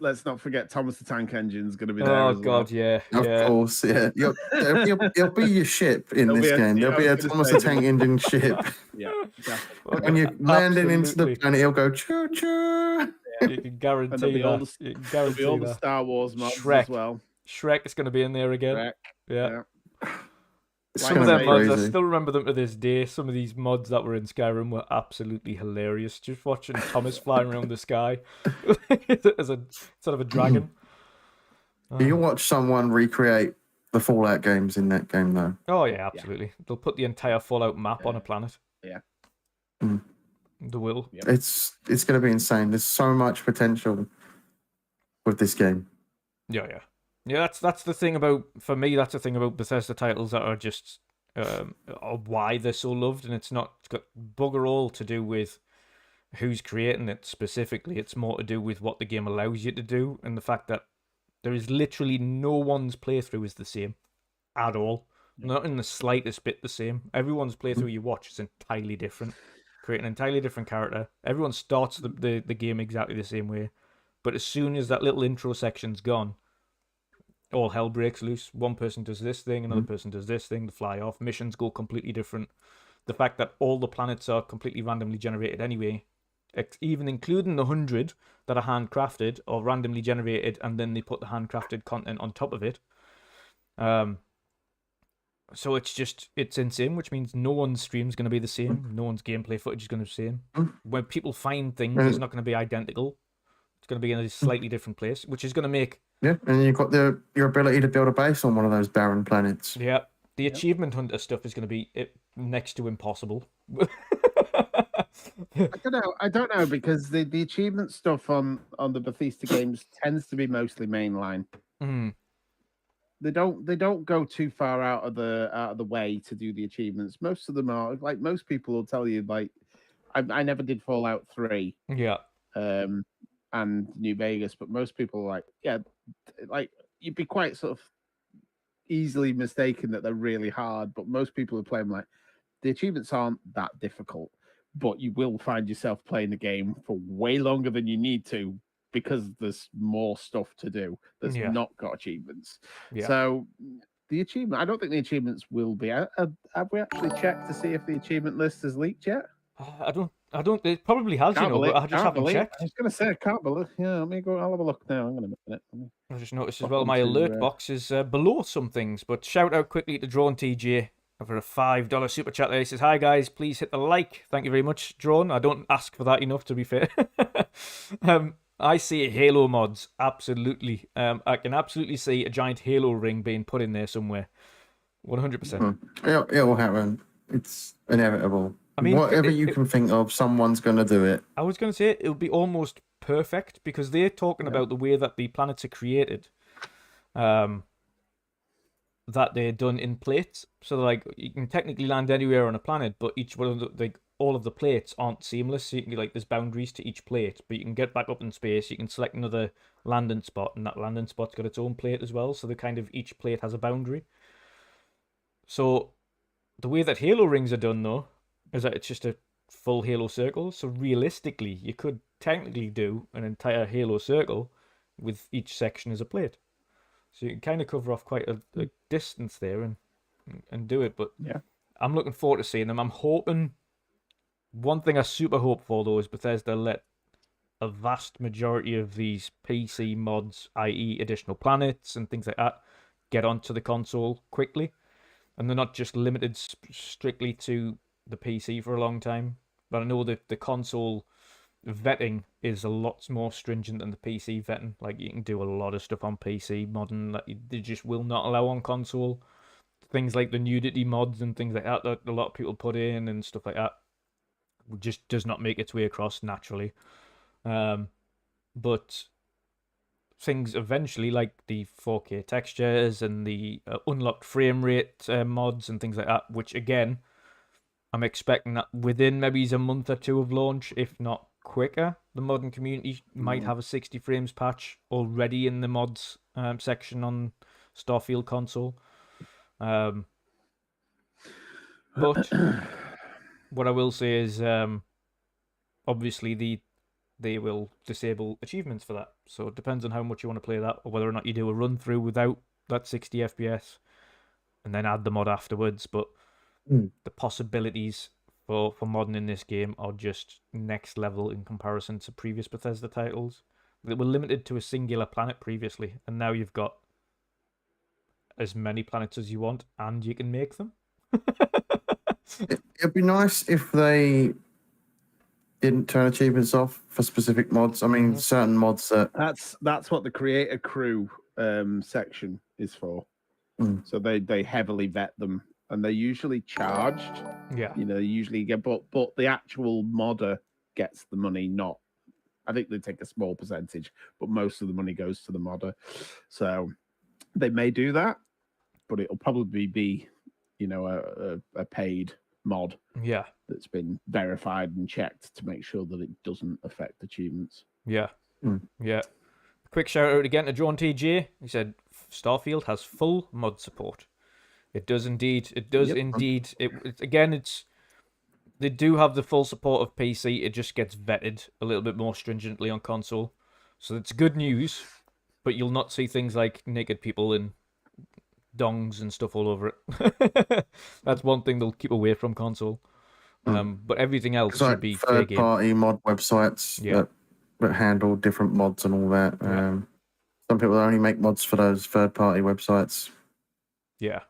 Let's not forget Thomas the Tank Engine's going to be there Oh as well. god, yeah, Of yeah. course, yeah. He'll be your ship in There'll this be a- game. yeah, There'll I be a was gonna Thomas say, the Tank Engine ship. Yeah, definitely. When you're landing into the Absolutely. planet, he'll go choo choo. You can guarantee And there'll be all that. the- You can There'll be guarantee all the that. Star Wars mods Shrek. as well. Shrek is going to be in there again. Shrek, Yeah. It's Some of gonna them be mods, I crazy. still remember them to this day. Some of these mods that were in Skyrim were absolutely hilarious. Just watching Thomas flying around the sky as a sort of a dragon. You watch someone recreate the Fallout games in that game, though. Oh yeah, absolutely. They'll put the entire Fallout map on a planet. Yeah. Mm. They will. Yep. It's going to be insane. There's so much potential with this game. Yeah. That's the thing about, for me, that's the thing about Bethesda titles that are just are why they're so loved, and it's got bugger all to do with who's creating it specifically. It's more to do with what the game allows you to do, and the fact that there is literally no one's playthrough is the same at all. Not in the slightest bit the same. Everyone's playthrough you watch is entirely different. Create an entirely different character. Everyone starts the game exactly the same way. But as soon as that little intro section's gone, all hell breaks loose. One person does this thing, another person does this thing, they fly off. Missions go completely different. The fact that all the planets are completely randomly generated anyway, even including the 100 that are handcrafted or randomly generated, and then they put the handcrafted content on top of it. So it's insane, which means no one's stream is going to be the same. No one's gameplay footage is going to be the same. When people find things, it's not going to be identical. It's going to be in a slightly different place, which is going to make... Yeah, and you've got your ability to build a base on one of those barren planets. Yeah, the achievement hunter stuff is going to be next to impossible. I don't know because the achievement stuff on the Bethesda games tends to be mostly mainline. Mm. They don't go too far out of the way to do the achievements. Most of them are like most people will tell you like I never did Fallout 3. Yeah. And New Vegas, but most people are like, yeah, like you'd be quite sort of easily mistaken that they're really hard, but most people who play them like the achievements aren't that difficult, but you will find yourself playing the game for way longer than you need to because there's more stuff to do that's not got achievements. Yeah. So the achievement, I don't think the achievements will be. Have we actually checked to see if the achievement list has leaked yet? I don't. It probably has, but I just haven't checked. I was going to say I can't believe. Yeah, let me go. I'll have a look now. Hang on a minute. I just noticed as well my alert box is below some things. But shout out quickly to Drone TJ for a $5 super chat there. He says, "Hi guys, please hit the like." Thank you very much, Drone. I don't ask for that enough, to be fair. I see Halo mods, absolutely. I can absolutely see a giant Halo ring being put in there somewhere. 100%. It will happen. It's inevitable. I mean, whatever you can think of, someone's going to do it. I was going to say it would be almost perfect because they're talking about the way that the planets are created. That they're done in plates, so like you can technically land anywhere on a planet, but each one of all of the plates aren't seamless. So you can there's boundaries to each plate, but you can get back up in space. You can select another landing spot, and that landing spot's got its own plate as well. So the kind of each plate has a boundary. So the way that Halo rings are done though is that it's just a full Halo circle. So realistically, you could technically do an entire Halo circle with each section as a plate. So you can kind of cover off quite a distance there and do it. But yeah, I'm looking forward to seeing them. I'm hoping... One thing I super hope for, though, is Bethesda let a vast majority of these PC mods, i.e. additional planets and things like that, get onto the console quickly. And they're not just limited strictly to the PC for a long time. But I know that the console vetting is a lot more stringent than the PC vetting. Like, you can do a lot of stuff on PC modding that they just will not allow on console. Things like the nudity mods and things like that a lot of people put in and stuff like that just does not make its way across naturally. But things eventually like the 4K textures and the unlocked frame rate mods and things like that, which again, I'm expecting that within maybe a month or two of launch, if not quicker, the modding community might have a 60 frames patch already in the mods section on Starfield console. But what I will say is, obviously the they will disable achievements for that. So it depends on how much you want to play that, or whether or not you do a run through without that 60 FPS and then add the mod afterwards. But the possibilities for modding in this game are just next level in comparison to previous Bethesda titles. They were limited to a singular planet previously, and now you've got as many planets as you want, and you can make them. It'd be nice if they didn't turn achievements off for specific mods. I mean, certain mods that... That's what the creator crew section is for. So they heavily vet them, and they're usually charged. Yeah. You know, they usually get, but the actual modder gets the money, not... I think they take a small percentage, but most of the money goes to the modder. So they may do that, but it'll probably be, you know, a paid mod. Yeah. That's been verified and checked to make sure that it doesn't affect achievements. Yeah. Yeah. Quick shout out again to John TJ. He said Starfield has full mod support. It does indeed. It does indeed. They do have the full support of PC. It just gets vetted a little bit more stringently on console. So it's good news, but you'll not see things like naked people and dongs and stuff all over it. That's one thing they'll keep away from console. But everything else should like be fair game. third-party mod websites that handle different mods and all that. Some people only make mods for those third-party websites. Yeah.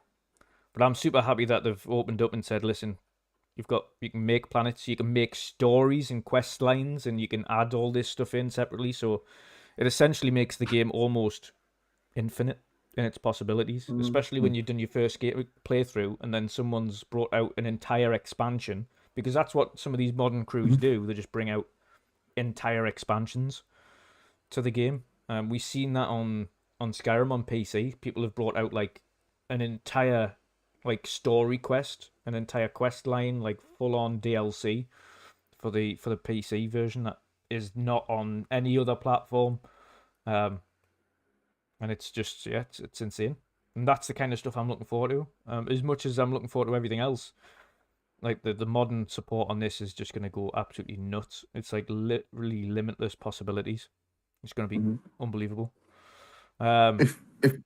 But I'm super happy that they've opened up and said, listen, you can make planets, you can make stories and quest lines, and you can add all this stuff in separately. So it essentially makes the game almost infinite in its possibilities, especially when you've done your first playthrough and then someone's brought out an entire expansion, because that's what some of these modern crews do. They just bring out entire expansions to the game. We've seen that on Skyrim on PC. People have brought out like an entire like story quest, an entire quest line, like full on DLC for the PC version that is not on any other platform. And it's just it's insane. And that's the kind of stuff I'm looking forward to. As much as I'm looking forward to everything else. Like the modern support on this is just going to go absolutely nuts. It's like literally limitless possibilities. It's going to be unbelievable. If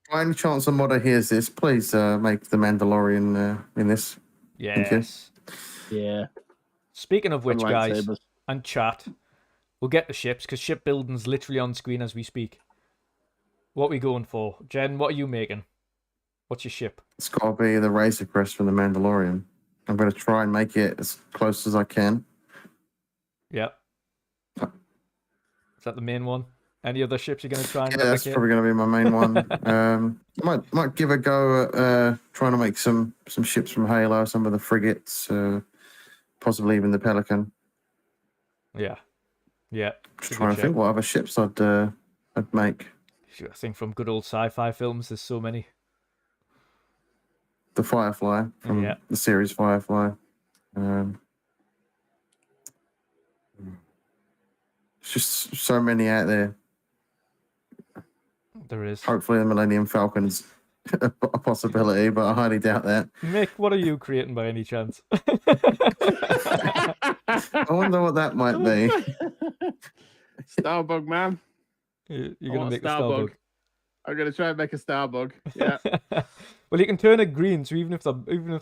by any chance a modder hears this, please make the Mandalorian in this. Yes. Yeah. Speaking of which, guys, lightsabers. and chat, we'll get to ships because shipbuilding's literally on screen as we speak. What are we going for? Jen, what are you making? What's your ship? It's got to be the Razor Crest from the Mandalorian. I'm going to try and make it as close as I can. Yeah. Is that the main one? Any other ships you're going to try and replicate? That's probably going to be my main one. Might give a go at trying to make some ships from Halo, some of the frigates, possibly even the Pelican. Yeah. Yeah. Just trying to think what other ships I'd make. I think from good old sci-fi films, there's so many. The Firefly from the series Firefly. It's just so many out there. There is. Hopefully the Millennium Falcon's a possibility, but I highly doubt that. Mick, what are you creating by any chance? I wonder what that might be. Starbug, man. You're going to make a Starbug. I'm going to try and make a Starbug. Yeah. Well, you can turn it green, so even if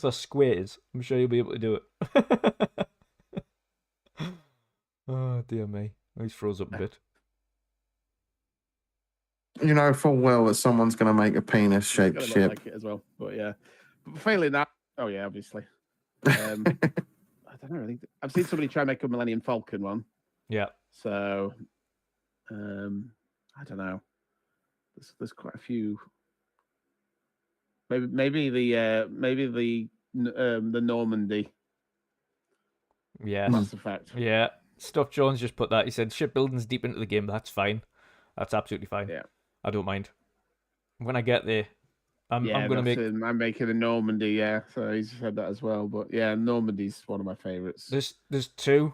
they're squares, I'm sure you'll be able to do it. Oh, dear me. He's froze up a bit. You know full well that someone's going to make a penis-shaped ship. Like it as well, but yeah. But failing that, oh yeah, obviously. I don't know. I think I've seen somebody try and make a Millennium Falcon one. Yeah. So, I don't know. There's quite a few. Maybe the Normandy. Yeah. Mass Effect. Yeah. Stuff Jones just put that. He said shipbuilding's deep into the game. That's fine. That's absolutely fine. Yeah. I don't mind. When I get there, I'm making a Normandy. Yeah. So he's said that as well. But yeah, Normandy's one of my favorites. There's two.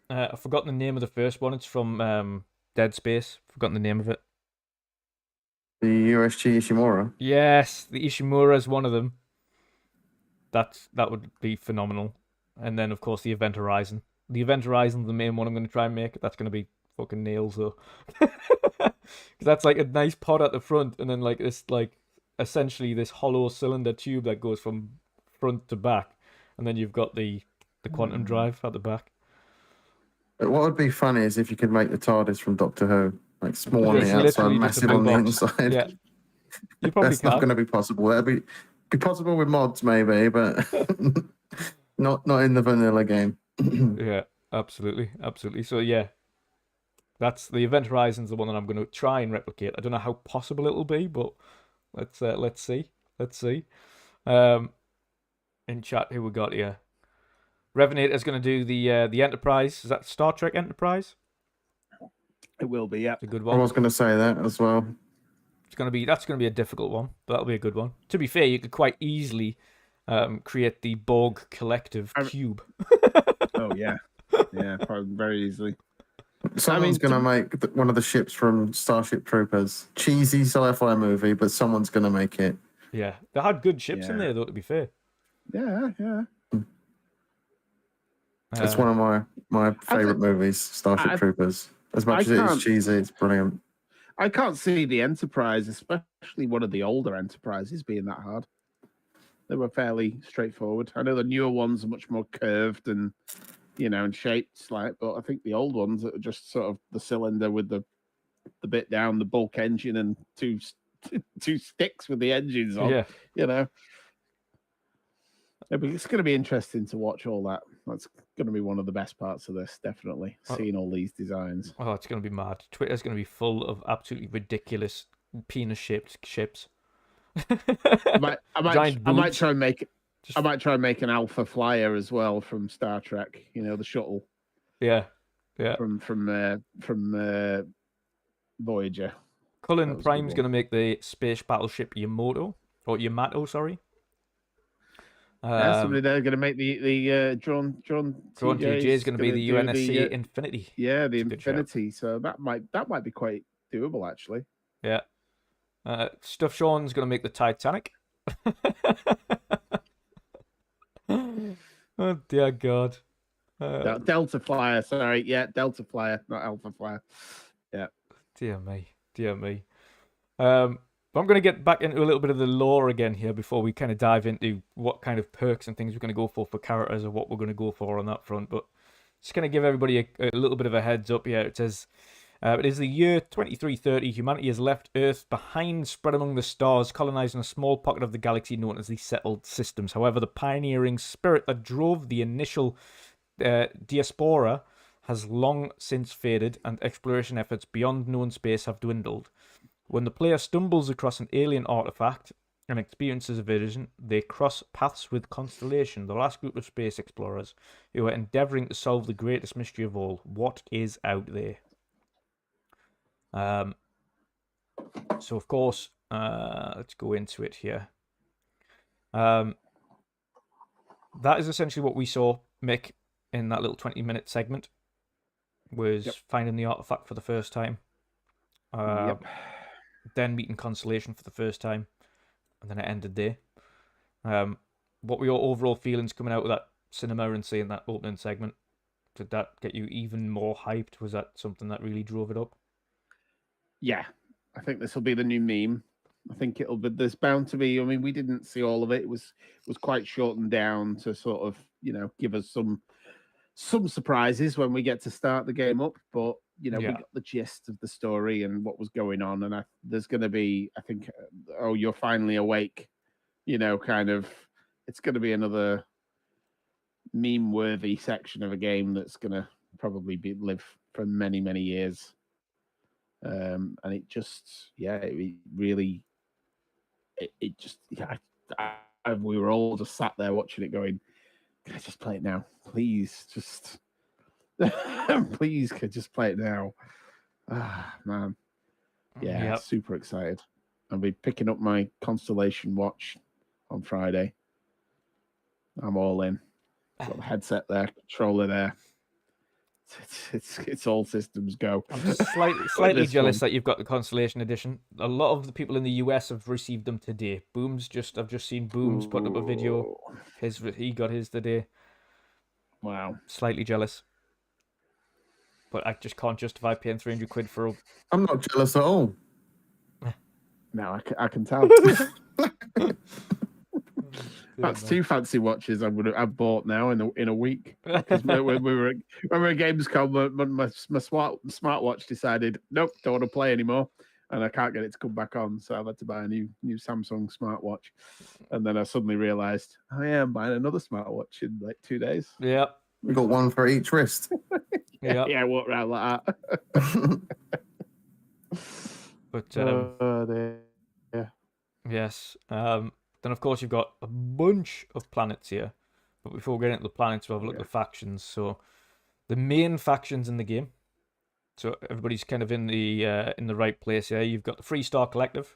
I've forgotten the name of the first one. It's from Dead Space. Forgotten the name of it. The USG Ishimura. Yes, the Ishimura is one of them. That would be phenomenal. And then of course the Event Horizon. The Event Horizon, the main one I'm going to try and make. That's going to be fucking nails though. Because that's like a nice pod at the front, and then like this like essentially this hollow cylinder tube that goes from front to back, and then you've got the quantum drive at the back. But what would be funny is if you could make the TARDIS from Doctor Who, like small on It's the outside, literally just a massive on the blue box. inside. Yeah, you probably That's not can. going to be possible. That'd be possible with mods maybe, but not in the vanilla game. Yeah, absolutely. So yeah, that's the Event Horizon's the one that I'm going to try and replicate. I don't know how possible it'll be, but let's see. In chat, who we got here? Revenator's going to do the Enterprise. Is that Star Trek Enterprise? It will be, yeah. It's a good I one. was going to say that as well. That's gonna be a difficult one, but that'll be a good one. To be fair, you could quite easily create the Borg Collective cube. Oh yeah, probably very easily. Someone's going to make one of the ships from Starship Troopers. Cheesy sci-fi movie, but someone's going to make it. Yeah, they had good ships in there, though. To be fair, Yeah. It's one of my favorite movies, Starship Troopers. As much as it is cheesy, it's brilliant. I can't see the Enterprise, especially one of the older Enterprises, being that hard. They were fairly straightforward. I know the newer ones are much more curved and, and shaped, but I think the old ones that are just sort of the cylinder with the bit down, the bulk engine, and two sticks with the engines on. Yeah. It's going to be interesting to watch all that. That's going to be one of the best parts of this, definitely, seeing all these designs. Oh, it's going to be mad. Twitter's going to be full of absolutely ridiculous penis-shaped ships. I might try and make an Alpha Flyer as well from Star Trek. The shuttle. Yeah. From Voyager. Cullen Prime's going to make the space battleship Yamato, sorry. Somebody there going to make the John TJ is going to be the UNSC Infinity. Yeah, the Infinity. So that might be quite doable, actually. Yeah. Stuff Sean's going to make the Titanic. Oh dear God. Delta Flyer. Sorry, yeah, Delta Flyer, not Alpha Flyer. Yeah. Dear me. But I'm going to get back into a little bit of the lore again here before we kind of dive into what kind of perks and things we're going to go for characters or what we're going to go for on that front. But just going to give everybody a little bit of a heads up here. It says, it is the year 2330. Humanity has left Earth behind, spread among the stars, colonizing a small pocket of the galaxy known as the Settled Systems. However, the pioneering spirit that drove the initial diaspora has long since faded, and exploration efforts beyond known space have dwindled. When the player stumbles across an alien artifact and experiences a vision, they cross paths with Constellation, the last group of space explorers who are endeavoring to solve the greatest mystery of all. What is out there? So, of course, let's go into it here. That is essentially what we saw Mick in that little 20-minute segment, was finding the artifact for the first time. Then meeting Constellation for the first time, and then it ended there. What were your overall feelings coming out of that cinema and seeing that opening segment? Did that get you even more hyped? Was that something that really drove it up? Yeah, I think this will be the new meme. I think it'll be. There's bound to be. I mean, we didn't see all of it. It was quite shortened down to sort of give us some surprises when we get to start the game up, but. We got the gist of the story and what was going on, and there's going to be, I think, you're finally awake, kind of. It's going to be another meme-worthy section of a game that's going to probably live for many, many years. And it just, it really, we were all just sat there watching it, going, "Can I just play it now, please? Just." Please, could just play it now. Ah, man. Yeah, super excited. I'll be picking up my Constellation watch on Friday. I'm all in. Got the headset there, controller there. It's all systems go. I'm just slightly jealous that you've got the Constellation edition. A lot of the people in the US have received them today. I've just seen Booms put up a video. He got his today. Wow. Slightly jealous. but I just can't justify paying 300 quid for a... I'm not jealous at all. No, I can tell. That's two fancy watches I've bought now in a week. Because when we were at Gamescom, my smartwatch decided, nope, don't want to play anymore, and I can't get it to come back on. So I've had to buy a new Samsung smartwatch, and then I suddenly realised, oh yeah, I'm buying another smartwatch in like 2 days. Yeah. We got one for each wrist. Yeah. Yeah, I walk around like that. But yeah. yes. Then of course you've got a bunch of planets here. But before we get into the planets, we'll have a look at the factions. So the main factions in the game. So everybody's kind of in the right place here. You've got the Freestar Collective,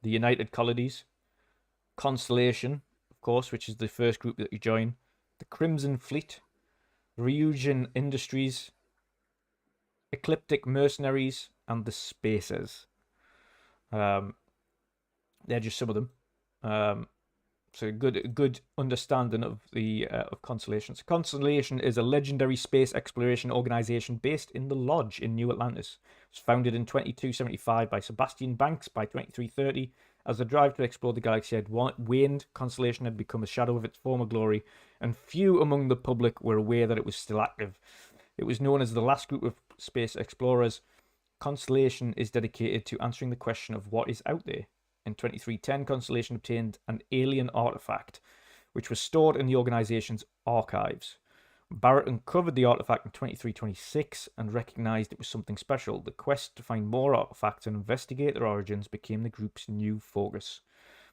the United Colonies, Constellation, of course, which is the first group that you join, the Crimson Fleet, Ryujin Industries, Ecliptic Mercenaries, and the Spacers. They're just some of them. So good understanding of the of Constellation. So Constellation is a legendary space exploration organization based in the Lodge in New Atlantis. It was founded in 2275 by Sebastian Banks. By 2330, as the drive to explore the galaxy had waned, Constellation had become a shadow of its former glory, and few among the public were aware that it was still active. It was known as the last group of space explorers. Constellation is dedicated to answering the question of what is out there. In 2310, Constellation obtained an alien artifact, which was stored in the organization's archives. Barrett uncovered the artifact in 2326 and recognized it was something special. The quest to find more artifacts and investigate their origins became the group's new focus.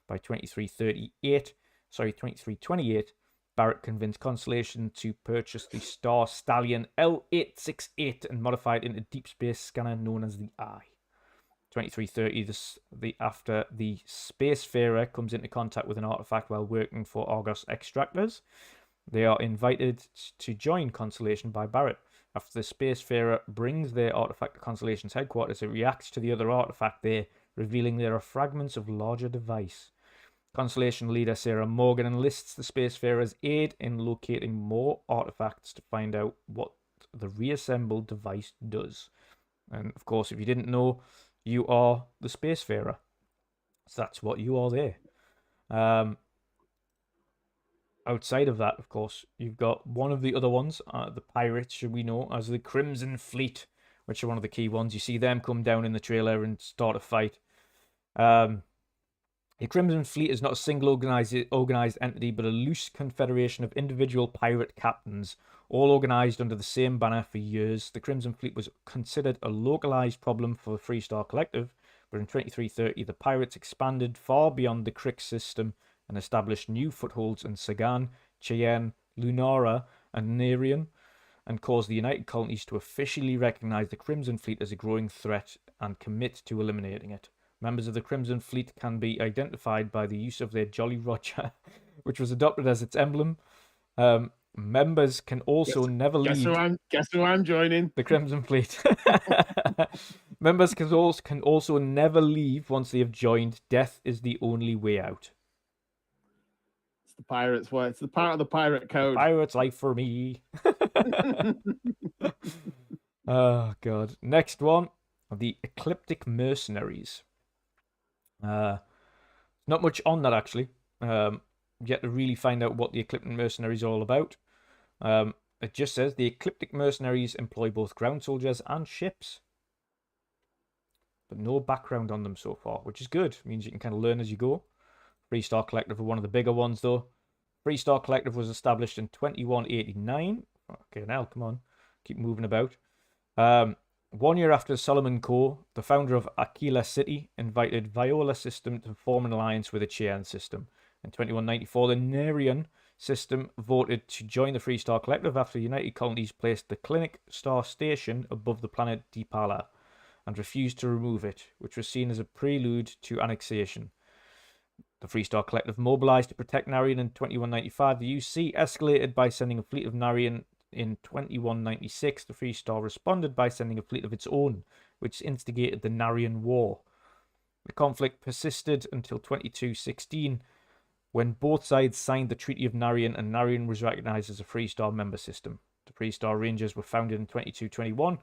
By 2328, Barrett convinced Constellation to purchase the Star Stallion L868 and modify it into a deep space scanner known as the Eye. 2330, after the Spacefarer comes into contact with an artifact while working for Argos Extractors, they are invited to join Constellation by Barrett. After the Spacefarer brings their artifact to Constellation's headquarters, it reacts to the other artifact there, revealing there are fragments of larger device. Constellation leader Sarah Morgan enlists the Spacefarer's aid in locating more artifacts to find out what the reassembled device does. And of course, if you didn't know, you are the Spacefarer. So that's what you are there. Outside of that, of course, you've got one of the other ones, the pirates, should we know, as the Crimson Fleet, which are one of the key ones. You see them come down in the trailer and start a fight. The Crimson Fleet is not a single organized entity, but a loose confederation of individual pirate captains, all organized under the same banner for years. The Crimson Fleet was considered a localized problem for the Freestar Collective, but in 2330 the pirates expanded far beyond the Crick system and established new footholds in Sagan, Cheyenne, Lunara, and Nerian, and caused the United Colonies to officially recognize the Crimson Fleet as a growing threat and commit to eliminating it. Members of the Crimson Fleet can be identified by the use of their Jolly Roger, which was adopted as its emblem. Members can also never leave. Guess who I'm joining? The Crimson Fleet. Members can also never leave once they have joined. Death is the only way out. It's the pirates' way. It's the part of the pirate code. Pirate's life for me. Oh, God. Next one. The Ecliptic Mercenaries. Not much on that, actually. Yet to really find out what the Ecliptic Mercenaries are all about. It just says the Ecliptic Mercenaries employ both ground soldiers and ships. But no background on them so far, which is good. It means you can kind of learn as you go. Freestar Collective are one of the bigger ones, though. Freestar Collective was established in 2189. Okay, now, come on. Keep moving about. 1 year after Solomon Coe, the founder of Aquila City, invited Viola System to form an alliance with the Cheyenne System. In 2194, the Nerian System voted to join the Freestar Collective after the United Colonies placed the Clinic Star Station above the planet Deepala and refused to remove it, which was seen as a prelude to annexation. The Freestar Collective mobilized to protect Narian in 2195. The UC escalated by sending a fleet of Narian in 2196. The Freestar responded by sending a fleet of its own, which instigated the Narian War. The conflict persisted until 2216, when both sides signed the Treaty of Narian and Narian was recognized as a Freestar member system. The Pre-Star Rangers were founded in 2221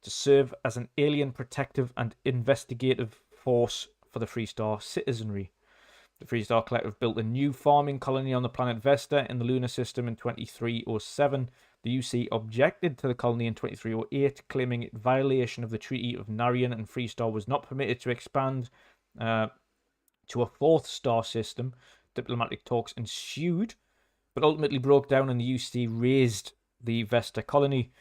to serve as an alien protective and investigative force for the Freestar citizenry. The Freestar Collective built a new farming colony on the planet Vesta in the lunar system in 2307. The UC objected to the colony in 2308, claiming it violation of the Treaty of Narian, and Freestar was not permitted to expand to a fourth star system. Diplomatic talks ensued, but ultimately broke down, and the UC razed the Vesta colony.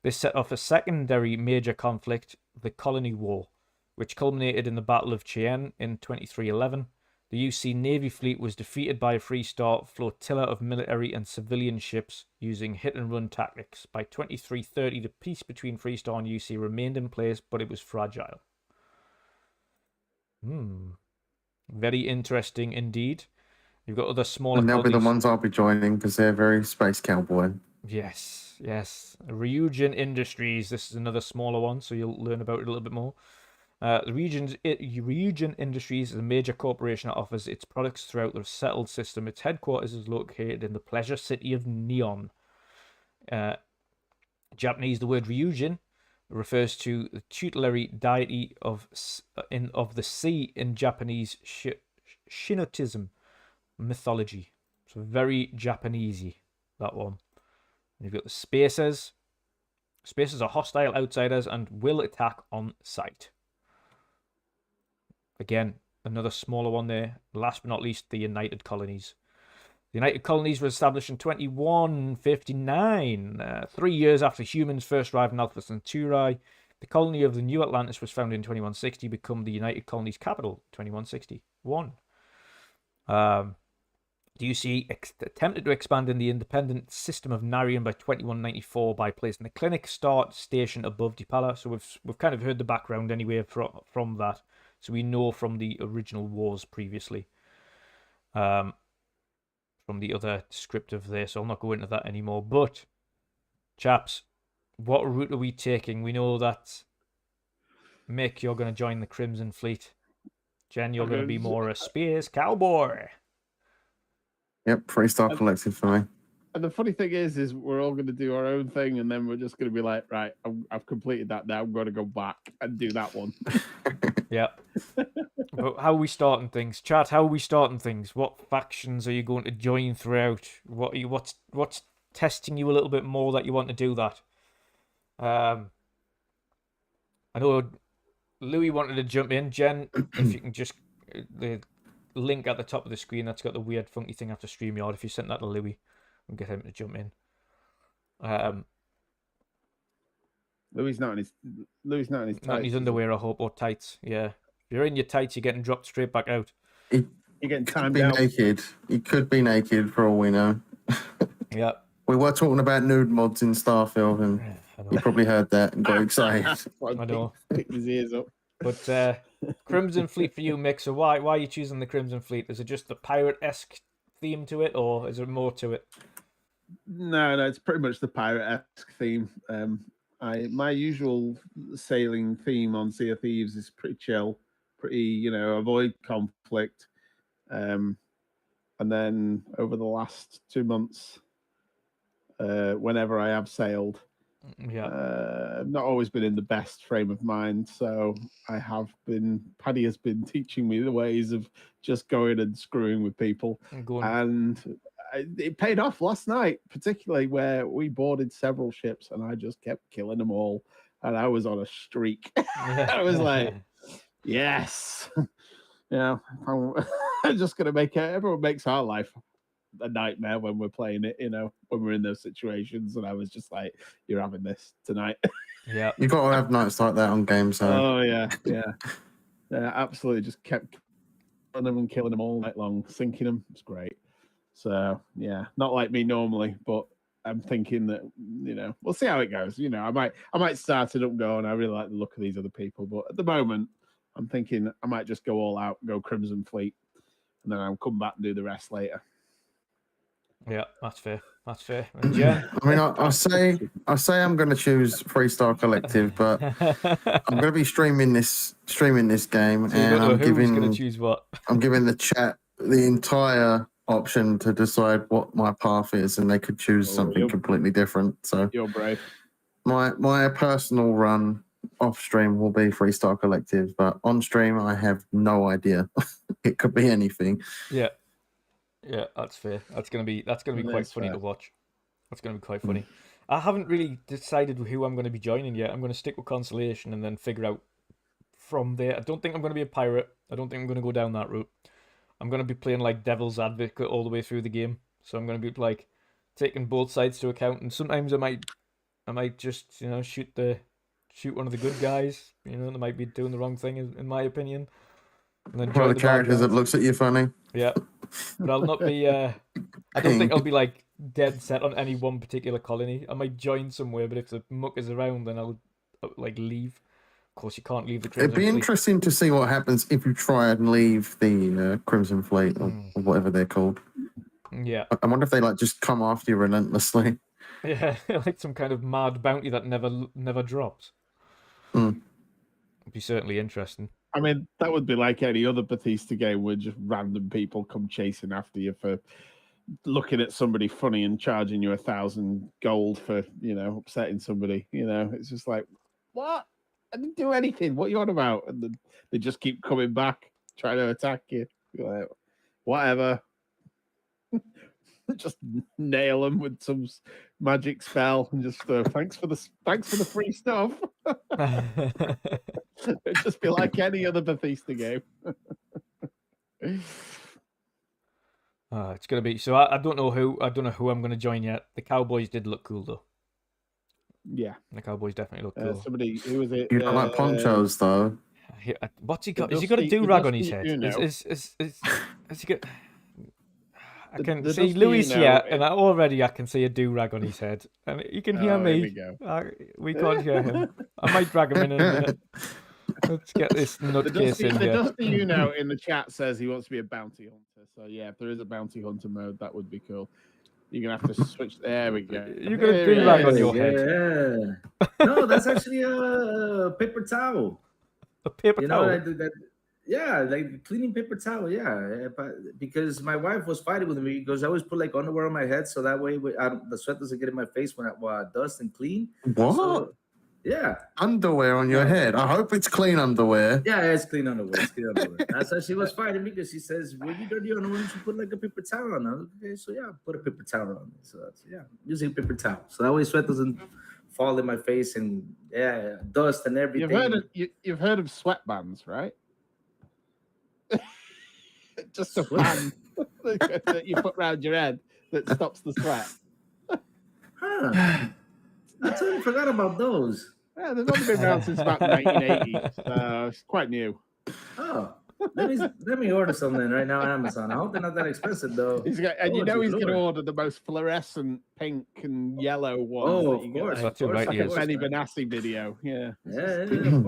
This set off a secondary major conflict, the Colony War, which culminated in the Battle of Cheyenne in 2311. The UC Navy fleet was defeated by a Freestar flotilla of military and civilian ships using hit-and-run tactics. By 2330, the peace between Freestar and UC remained in place, but it was fragile. Very interesting indeed. You've got other smaller And they'll be the colonies. ones I'll be joining because they're very space cowboy. Yes. Ryujin Industries. This is another smaller one, so you'll learn about it a little bit more. Ryujin Industries is a major corporation that offers its products throughout the settled system. Its headquarters is located in the pleasure city of Neon. Japanese, the word Ryujin refers to the tutelary deity of the sea in Japanese Shintoism mythology. So very Japanesey, that one. And you've got the Spacers. Spacers are hostile outsiders and will attack on sight. Again, another smaller one there. Last but not least, the United Colonies. The United Colonies were established in 2159, 3 years after humans first arrived in Alpha Centauri. The colony of the New Atlantis was founded in 2160, become the United Colonies capital, 2161. The UC attempted to expand in the independent system of Narian by 2194 by placing the clinic start station above Dipala. So we've kind of heard the background anyway from that. So we know from the original wars previously. From the other descriptive there, so I'll not go into that anymore. But, chaps, what route are we taking? We know that, Mick, you're going to join the Crimson Fleet. Jen, you're going to be more a space cowboy. Yep, Pre-Star Collective for me. And the funny thing is we're all going to do our own thing, and then we're just going to be like, right, I've completed that now. I'm going to go back and do that one. Yeah. But how are we starting things? Chat, how are we starting things? What factions are you going to join throughout? What's testing you a little bit more that you want to do that? I know Louis wanted to jump in. Jen, if you can just... the link at the top of the screen that's got the weird funky thing after StreamYard, if you sent that to Louis, we'll get him to jump in. Louis not in his tights. Not in his underwear, I hope, or tights. Yeah. If you're in your tights, you're getting dropped straight back out. You're getting timed Be out. naked. He could be naked for all we know. Yeah. We were talking about nude mods in Starfield, and you probably heard that and got excited. I know. Picked his ears up. But Crimson Fleet for you, Mick. So why are you choosing the Crimson Fleet? Is it just the pirate-esque theme to it, or is there more to it? No, it's pretty much the pirate-esque theme. My usual sailing theme on Sea of Thieves is pretty chill, pretty, avoid conflict. And then over the last 2 months, whenever I have sailed, I've not always been in the best frame of mind. So Paddy has been teaching me the ways of just going and screwing with people. And it paid off last night, particularly where we boarded several ships and I just kept killing them all. And I was on a streak. I was like, yes. I'm just going to make it. Everyone makes our life a nightmare when we're playing it, when we're in those situations. And I was just like, you're having this tonight. Yeah. You got to have nights like that on games. Oh, yeah. Absolutely. Just kept killing them and killing them all night long, sinking them. It's great. So, yeah, not like me normally, but I'm thinking that, we'll see how it goes. I might start it up going, I really like the look of these other people. But at the moment, I'm thinking I might just go all out, go Crimson Fleet, and then I'll come back and do the rest later. Yeah, that's fair. And Jen? I mean, I say I'm going to choose Pre-Star Collective, but I'm going to be streaming this game, So and I'm who's going to choose what? I'm giving the chat the entire option to decide what my path is, and they could choose something you're- completely different. So You're brave. my personal run off stream will be Freestyle Collective, but on stream I have no idea. It could be anything. Yeah, that's fair. That's gonna be quite That's funny to fair. watch. That's gonna be quite funny. I haven't really decided who I'm gonna be joining yet. I'm gonna stick with Constellation and then figure out from there. I don't think I'm gonna be a pirate. I don't think I'm gonna go down that route. I'm gonna be playing like devil's advocate all the way through the game. So I'm gonna be like taking both sides to account, and sometimes I might just shoot one of the good guys. They might be doing the wrong thing in my opinion. And then One join of the bad characters that guys. looks at you funny. Yeah, but I'll not be. I don't think I'll be like dead set on any one particular colony. I might join somewhere, but if the muck is around, then I'll like leave. Of course, you can't leave the Crimson It'd be Fleet. interesting to see what happens if you try and leave the Crimson Fleet or whatever they're called. Yeah, I wonder if they like just come after you relentlessly. yeah, like some kind of mad bounty that never drops. Mm. It'd be certainly interesting. I mean, that would be like any other Bethesda game where just random people come chasing after you for looking at somebody funny and charging you 1,000 gold for, upsetting somebody. It's just like, what? I didn't do anything. What are you on about? And then they just keep coming back, trying to attack you. You're like, whatever. Just nail them with some magic spell and just thanks for the free stuff. It'd just be like any other Bethesda game. It's gonna be so. I don't know who I'm gonna join yet. The Cowboys did look cool though. Yeah, The Cowboys definitely look cool. somebody who was it? You don't like ponchos though. What's he got? the Has he got a dusty- do the rag on dusty his head? Uno. Has he got? I The- can the see dusty Louis Uno, here, and I can see a do rag on his head, and you can hear Oh, here we me. go. We can't hear him. I might drag him in a minute. Let's get this The nutcase in here. Dusty in the chat says he wants to be a bounty hunter. So yeah, if there is a bounty hunter mode, that would be cool. You're gonna have to switch. There we go. You got a There do it rag on is. your head. Yeah. No, that's actually a paper towel. A paper You know, towel. yeah, like cleaning paper towel. Yeah, because my wife was fighting with me because I always put like underwear on my head so that way the sweat doesn't get in my face when I dust and clean. What? So, yeah. Underwear on your head? I hope it's clean underwear. Yeah, it's clean underwear. It's clean underwear. That's why she was fighting me because she says, "When you dirty underwear, you should put like a paper towel on." I was, okay, so yeah, put a paper towel on me. So that's using a paper towel. So that way sweat doesn't fall in my face and dust and everything. You've heard of sweatbands, right? Just a Sweat- band that you put around your head that stops the sweat. Huh. I totally forgot about those. Yeah, they've only been around since about the 1980s. So it's quite new. Oh, let me order some then right now on Amazon. I hope they're not that expensive though. He's got, and Oh, you know good he's going to Lord. order the most fluorescent pink and yellow ones. Oh, that of you get. course, That's right, Like he a is. Benny Benassi video. Yeah. Yeah, of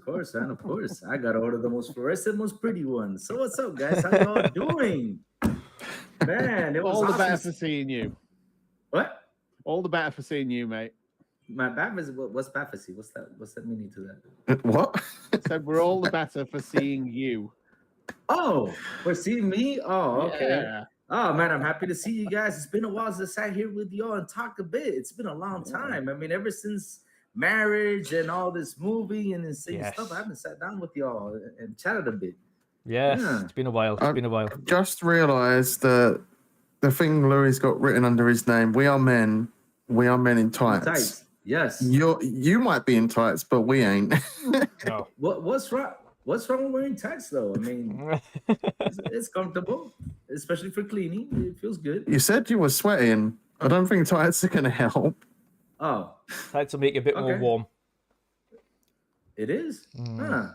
course, man, of course. I gotta order the most fluorescent, most pretty ones. So what's up, guys? How y'all doing? Man, it was All the better awesome. for seeing you. What? All the better for seeing you, mate. My baphacy. What's baphacy? What's that meaning to that? What? Said we're all the better for seeing you. Oh, for seeing me? Oh, okay. Yeah. Oh man, I'm happy to see you guys. It's been a while since I sat here with y'all and talked a bit. It's been a long time. I mean, ever since marriage and all this movie and insane Yes. stuff, I haven't sat down with y'all and chatted a bit. Yes, Yeah. it's been a while. It's been a while. Just realised that the thing Louis got written under his name, we are men in tights. Tights. Yes. You might be in tights, but we ain't. No. What's wrong? What's wrong with wearing tights though? I mean, it's comfortable, especially for cleaning. It feels good. You said you were sweating. I don't think tights are going to help. Oh, Tried to make it a bit more Okay. warm. it is. Huh.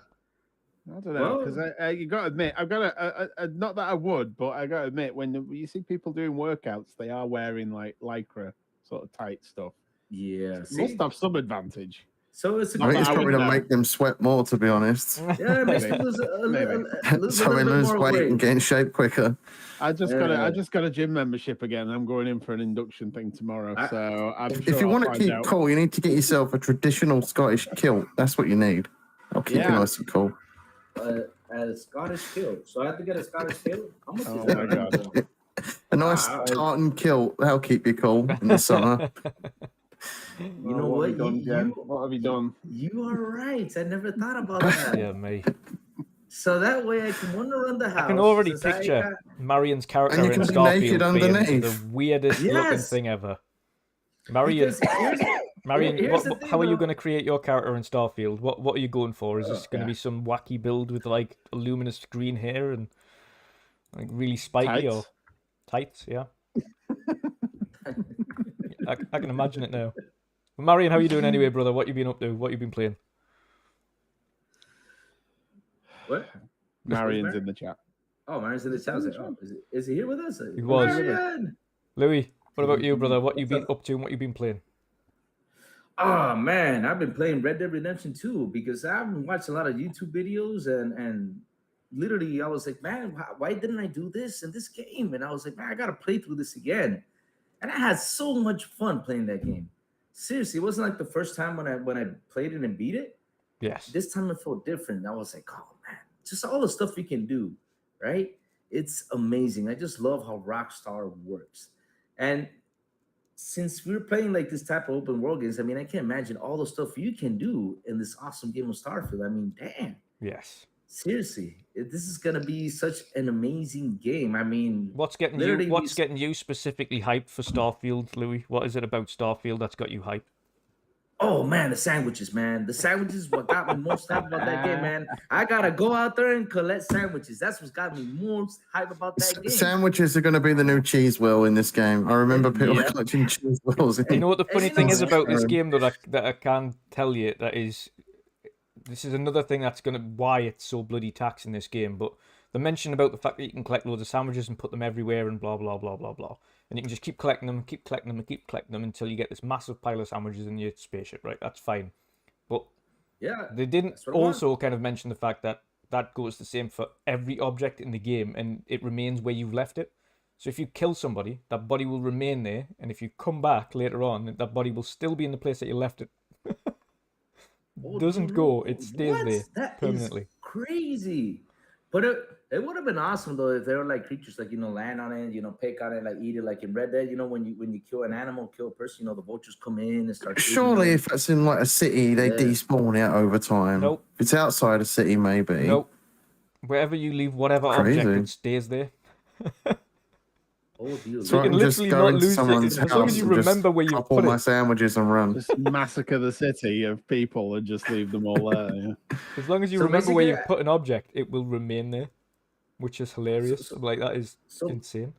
I don't know, Well- because you got to admit, I've got to, not that I would, but I got to admit, when you see people doing workouts, they are wearing like lycra sort of tight stuff. Yeah. It See? must have some advantage. So it's a I think good. it's I probably wouldn't to know. make them sweat more, to be honest. Yeah, it makes me Maybe. lose a Maybe. little So they bit lose more weight and get in shape quicker. I just Yeah. got a gym membership again. I'm going in for an induction thing tomorrow, I- so I'm If sure you I'll want to find keep out. cool, you need to get yourself a traditional Scottish kilt. That's what you need. I'll keep you Yeah. nice and cool. A Scottish kilt. So I have to get a Scottish kilt. How much Oh is that? my God. A nice tartan kilt. That'll keep you cool in the summer. You know what what? have you done, Jen? What have you done? You are right. I never thought about that. Yeah, me. So that way I can wander around the house. I can already since I picture got- Marion's character And you in can be naked Starfield being underneath. the weirdest looking Yes. thing ever. Marion, Because Marion, here's the thing, how are you though. going to create your character in Starfield? What are you going for? Is this going to yeah. be some wacky build with like luminous green hair and like really spiky or tights? Yeah, I can imagine it now. Well, Marion, how you doing anyway, brother? What you been up to? What you been playing? What? Marion's in the chat. Oh, Marion's in the chat. I was like, oh, is he here with us? He was. Marion! Louis, what about you, brother? What you been up to and what you been playing? Oh man, I've been playing Red Dead Redemption 2 because I've been watching a lot of YouTube videos and literally I was like, man, why didn't I do this in this game? And I was like, man, I gotta play through this again. And I had so much fun playing that game. Seriously, it wasn't like the first time when I played it and beat it. Yes. This time it felt different. I was like, oh man, just all the stuff we can do, right? It's amazing. I just love how Rockstar works. And since we're playing like this type of open world games, I mean, I can't imagine all the stuff you can do in this awesome game of Starfield. I mean, damn. Yes. Seriously, this is gonna be such an amazing game. I mean, What's getting literally you? What's getting you specifically hyped for Starfield, Louis? What is it about Starfield that's got you hyped? oh man, the sandwiches, man. The sandwiches is what got me most hyped about that game, man. I gotta go out there and collect sandwiches. That's what's got me most hyped about that game. Sandwiches are going to be the new cheese wheel in this game. I remember people Yeah. collecting cheese wheels. You know what the funny you thing know is what? about this game that I can tell you that is, this is another thing that's gonna why it's so bloody taxing this game. But the mention about the fact that you can collect loads of sandwiches and put them everywhere and blah blah blah blah blah, and you can just keep collecting them, keep collecting them, and keep collecting them until you get this massive pile of sandwiches in your spaceship. Right, that's fine. But Yeah, they didn't That's what I want. also kind of mention the fact that that goes the same for every object in the game, and it remains where you've left it. So if you kill somebody, that body will remain there, and if you come back later on, that body will still be in the place that you left it. Oh, Doesn't dude, go, it stays what? there That permanently. is crazy. But it would have been awesome though if there were like creatures like land on it, pick on it, like eat it, like in Red Dead. When you kill an animal, kill a person, the vultures come in and start. shooting Surely, them. if it's in like a city, they Yeah. despawn it over time. Nope. If it's outside a city, maybe. Nope. Wherever you leave whatever Crazy. object, it stays there. Oh, dear. So I can can just literally go not into lose it, someone's as long house as you and just remember where you drop all put my it. sandwiches and run. Just massacre the city of people and just leave them all there. Yeah. As long as you So remember where you basically- put an object, it will remain there, which is hilarious. Like that is So- insane.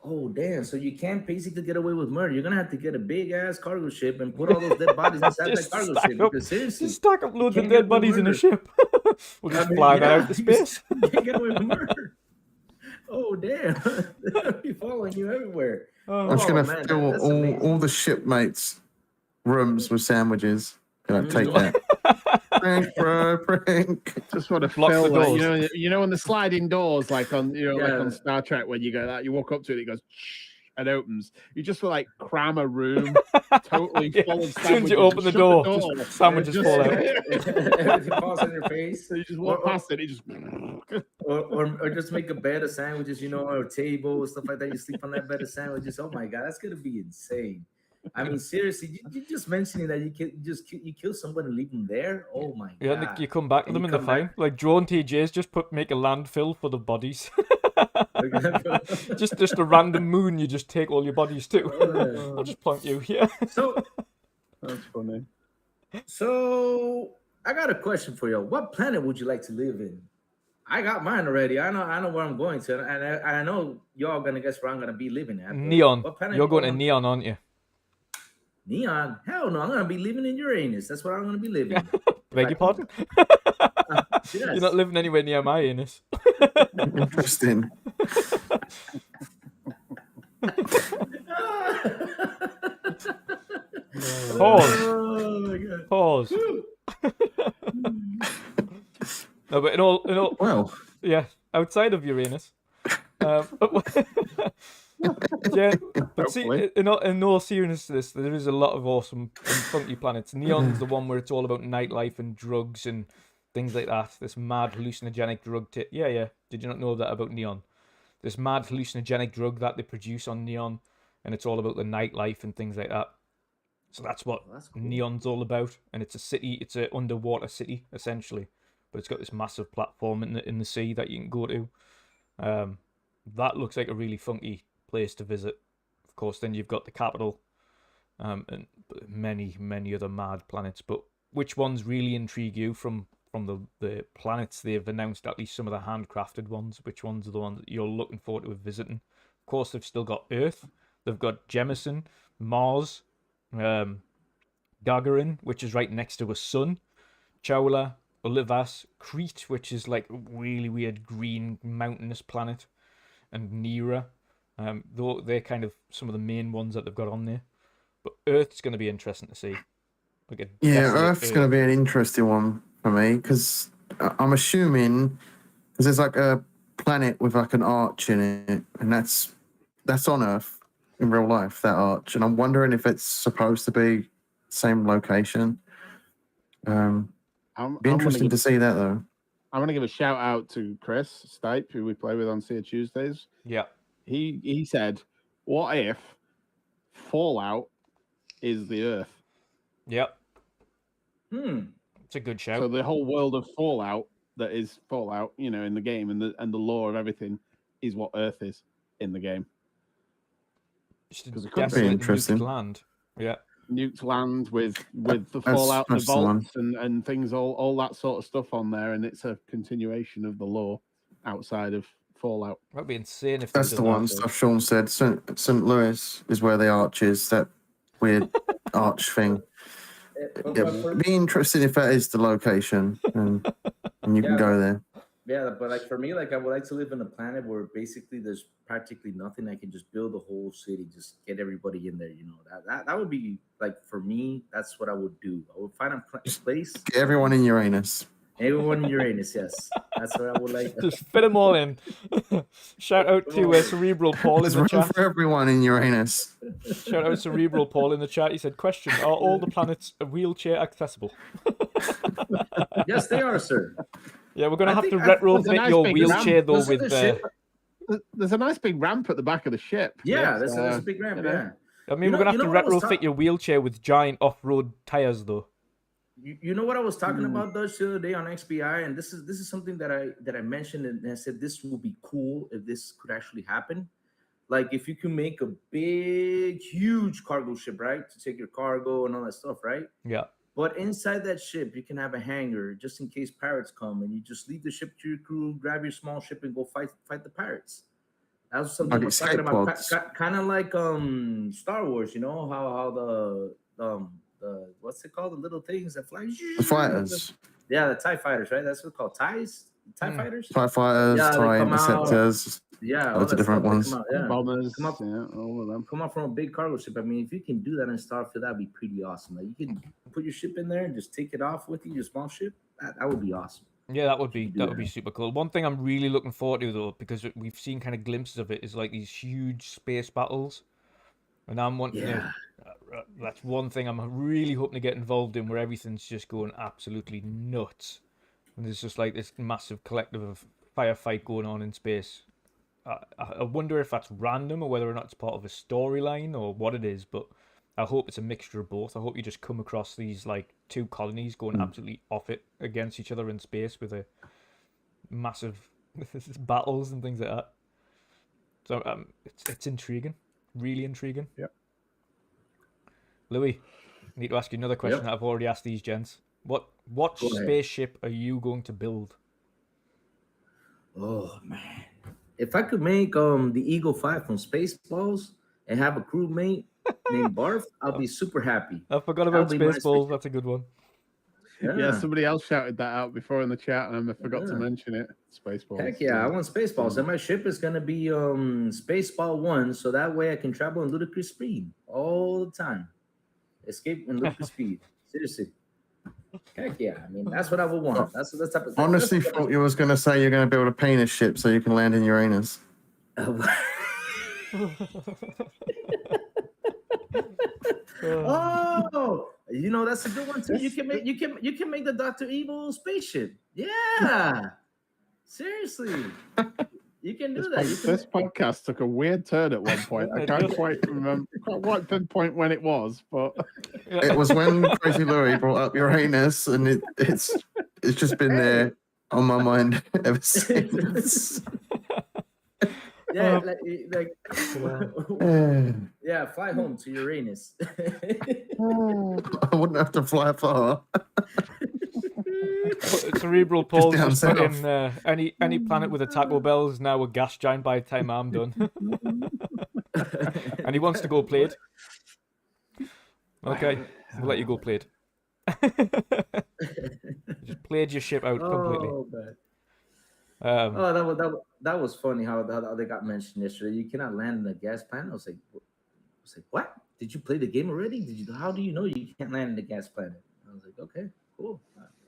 Oh, damn. So you can't basically get away with murder. You're going to have to get a big ass cargo ship and put all those dead bodies inside that Just cargo stack ship. up- Because seriously, Just stack up loads of can't get dead bodies in a murdered. ship. We'll just fly that out to you just space. can't get away with murder. Oh, damn. They'll be following you everywhere. Oh, I'm just Oh, gonna man, fill that's all amazing. the shipmates' rooms with sandwiches. Gonna take that. Prank, bro, prank. Just want to Block fill the like, doors. you know, on the sliding doors, like on like Yeah. on Star Trek, when you go that you walk up to it, it goes and opens. You just like cram a room totally Yeah. full of As sandwiches. soon as you open the shut door, just sandwiches Just- fall out. Everything falls on your face. So you just walk Or- past it, it just Or just make a bed of sandwiches, or a table, stuff like that. You sleep on that bed of sandwiches. Oh my God, that's gonna be insane. I mean, seriously, you just mentioning that you kill someone and leave them there. Oh my Yeah, and God. you come back to And them you and they're come fine. back- Like drone TJs just make a landfill for the bodies. just a random moon you just take all your bodies to. I'll just plonk you here. so that's funny. So I got a question for you. What planet would you like to live in? I got mine already. I know where I'm going to, and I know y'all gonna guess where I'm gonna be living at. but Neon. what planet You're you going to want- Neon, aren't you? Neon? Hell no! I'm gonna be living in Uranus. That's where I'm gonna be living. Beg your pardon? Yes. You're not living anywhere near my anus. Interesting. Pause. Oh my God. Pause. No, but in all, Well, yeah, outside of Uranus. Yeah, but see, Hopefully. in all seriousness, there is a lot of awesome and funky planets. Neon's the one where it's all about nightlife and drugs and things like that. This mad hallucinogenic drug tip. Yeah. Did you not know that about Neon? this mad hallucinogenic drug that they produce on Neon, and it's all about the nightlife and things like that. So that's what That's cool. Neon's all about, and it's a city. It's an underwater city essentially, but it's got this massive platform in the sea that you can go to. That looks like a really funky place to visit. Of course, then you've got the capital, and many other mad planets. But which ones really intrigue you from the planets they've announced? At least some of the handcrafted ones. Which ones are the ones that you're looking forward to visiting? Of course, they've still got Earth. They've got Jemison, Mars, Gagarin, which is right next to a sun, Chaula, Olivas, Crete, which is like a really weird green mountainous planet, and Nera. Though they're kind of some of the main ones that they've got on there. But Earth's going to be interesting to see. Like a Yeah, desolate Earth's going to be an interesting one for me because I'm assuming because there's like a planet with like an arch in it, and that's on Earth in real life, that arch, and I'm wondering if it's supposed to be same location. Be interesting to see that though. I'm gonna give a shout out to Chris Stipe, who we play with on Sea Tuesdays. Yeah. He said, "What if Fallout is the Earth?" Yep. Hmm. It's a good shout. So the whole world of Fallout that is Fallout, you know, in the game and the lore of everything is what Earth is in the game. Just a 'Cause it could be desolate interesting. nuked land. Yeah. Nuked land with the Fallout, the that's the one. vaults and things, all that sort of stuff on there, and it's a continuation of the lore outside of Fallout. That'd be insane if That's they the did one. that. Stuff Sean said. St. Louis is where the arch is. That weird arch thing. It'd be interesting if that is the location, and you can Yeah. go there. Yeah, but like for me, like I would like to live in a planet where basically there's practically nothing. I can just build a whole city, just get everybody in there. You know, that would be like for me. That's what I would do. I would find a place. Get everyone in Uranus. Everyone in Uranus, yes, that's what I would like. Just fit them all in. Shout out to Cerebral Paul in There's the room chat. for everyone in Uranus. Shout out Cerebral Paul in the chat. He said, "Question: Are all the planets wheelchair accessible?" Yes, they are, sir. Yeah, we're gonna I have to think retrofit there's a nice your big wheelchair ramp. though Listen with. to shit. There's a nice big ramp at the back of the ship. Yeah, Yes, that's a big ramp. you know. Yeah. I mean, You we're know- gonna have you know what I to was retrofit your wheelchair with giant off-road tires though. You know what I was talking about, Dutch, the other day on XBI, and this is something that I mentioned, and I said this will be cool if this could actually happen. Like if you can make a big, huge cargo ship, right, to take your cargo and all that stuff, right? Yeah. But inside that ship, you can have a hangar just in case pirates come, and you just leave the ship to your crew, grab your small ship, and go fight the pirates. That was something Like I was talking escape about, pods. kind of like Star Wars. You know how the what's it called? The little things that fly. The fighters, Yeah, the TIE fighters, right? That's what it's called. TIEs? TIE Hmm. fighters? TIE fighters, Yeah, they TIE come out. interceptors. Yeah, all Loads of that different stuff, they ones. come out, yeah. Bombers, Come up- yeah, all of them. Come out from a big cargo ship. I mean, if you can do that in Starfield, that'd be pretty awesome. Like you can put your ship in there and just take it off with you, your small ship. That would be awesome. Yeah, that would be do that would be that. super cool. One thing I'm really looking forward to though, because we've seen kind of glimpses of it, is like these huge space battles, and I'm wanting Yeah. to. That's one thing I'm really hoping to get involved in, where everything's just going absolutely nuts, and there's just like this massive collective of firefight going on in space. I wonder if that's random or whether or not it's part of a storyline or what it is, but I hope it's a mixture of both. I hope you just come across these like two colonies going absolutely off it against each other in space with a massive battles and things like that. So it's intriguing, really intriguing. Yep. Louis, I need to ask you another question Yep. that I've already asked these gents. What Go ahead. spaceship are you going to build? Oh man. If I could make the Eagle 5 from Spaceballs and have a crewmate named Barf, I'll be super happy. I forgot That'll about be my Spaceballs. spaceship. That's a good one. Yeah, somebody else shouted that out before in the chat, and I forgot to Yeah. mention it. Spaceballs. Heck yeah, I want Spaceballs. And my ship is gonna be Spaceball 1, so that way I can travel in ludicrous speed all the time. Escape in ludicrous speed. Seriously. Heck yeah. I mean, that's what I would want. That's the type of Honestly, that's the type thought you was going to say you're going to build a penis ship so you can land in Uranus. of- Oh, you know that's a good one too. You can make the Dr. Evil spaceship. Yeah. Seriously. You can do This, that. this podcast took a weird turn at one point. I can't quite remember, can't quite pinpoint when it was, but It was when Crazy Louis brought up Uranus, and it's just been there on my mind ever since. Yeah, like I yeah, fly home to Uranus. wouldn't have to fly far. Cerebral Paul down just put south. in any planet with a Taco Bell is now a gas giant by the time I'm done. And he wants to go play it. Okay, we'll let you go play it. Just played your ship out completely. Oh, man. Um, That was funny how they got mentioned yesterday. You cannot land in a gas planet. I was like, what? Did you play the game already? How do you know you can't land in a gas planet? I was like, okay, cool.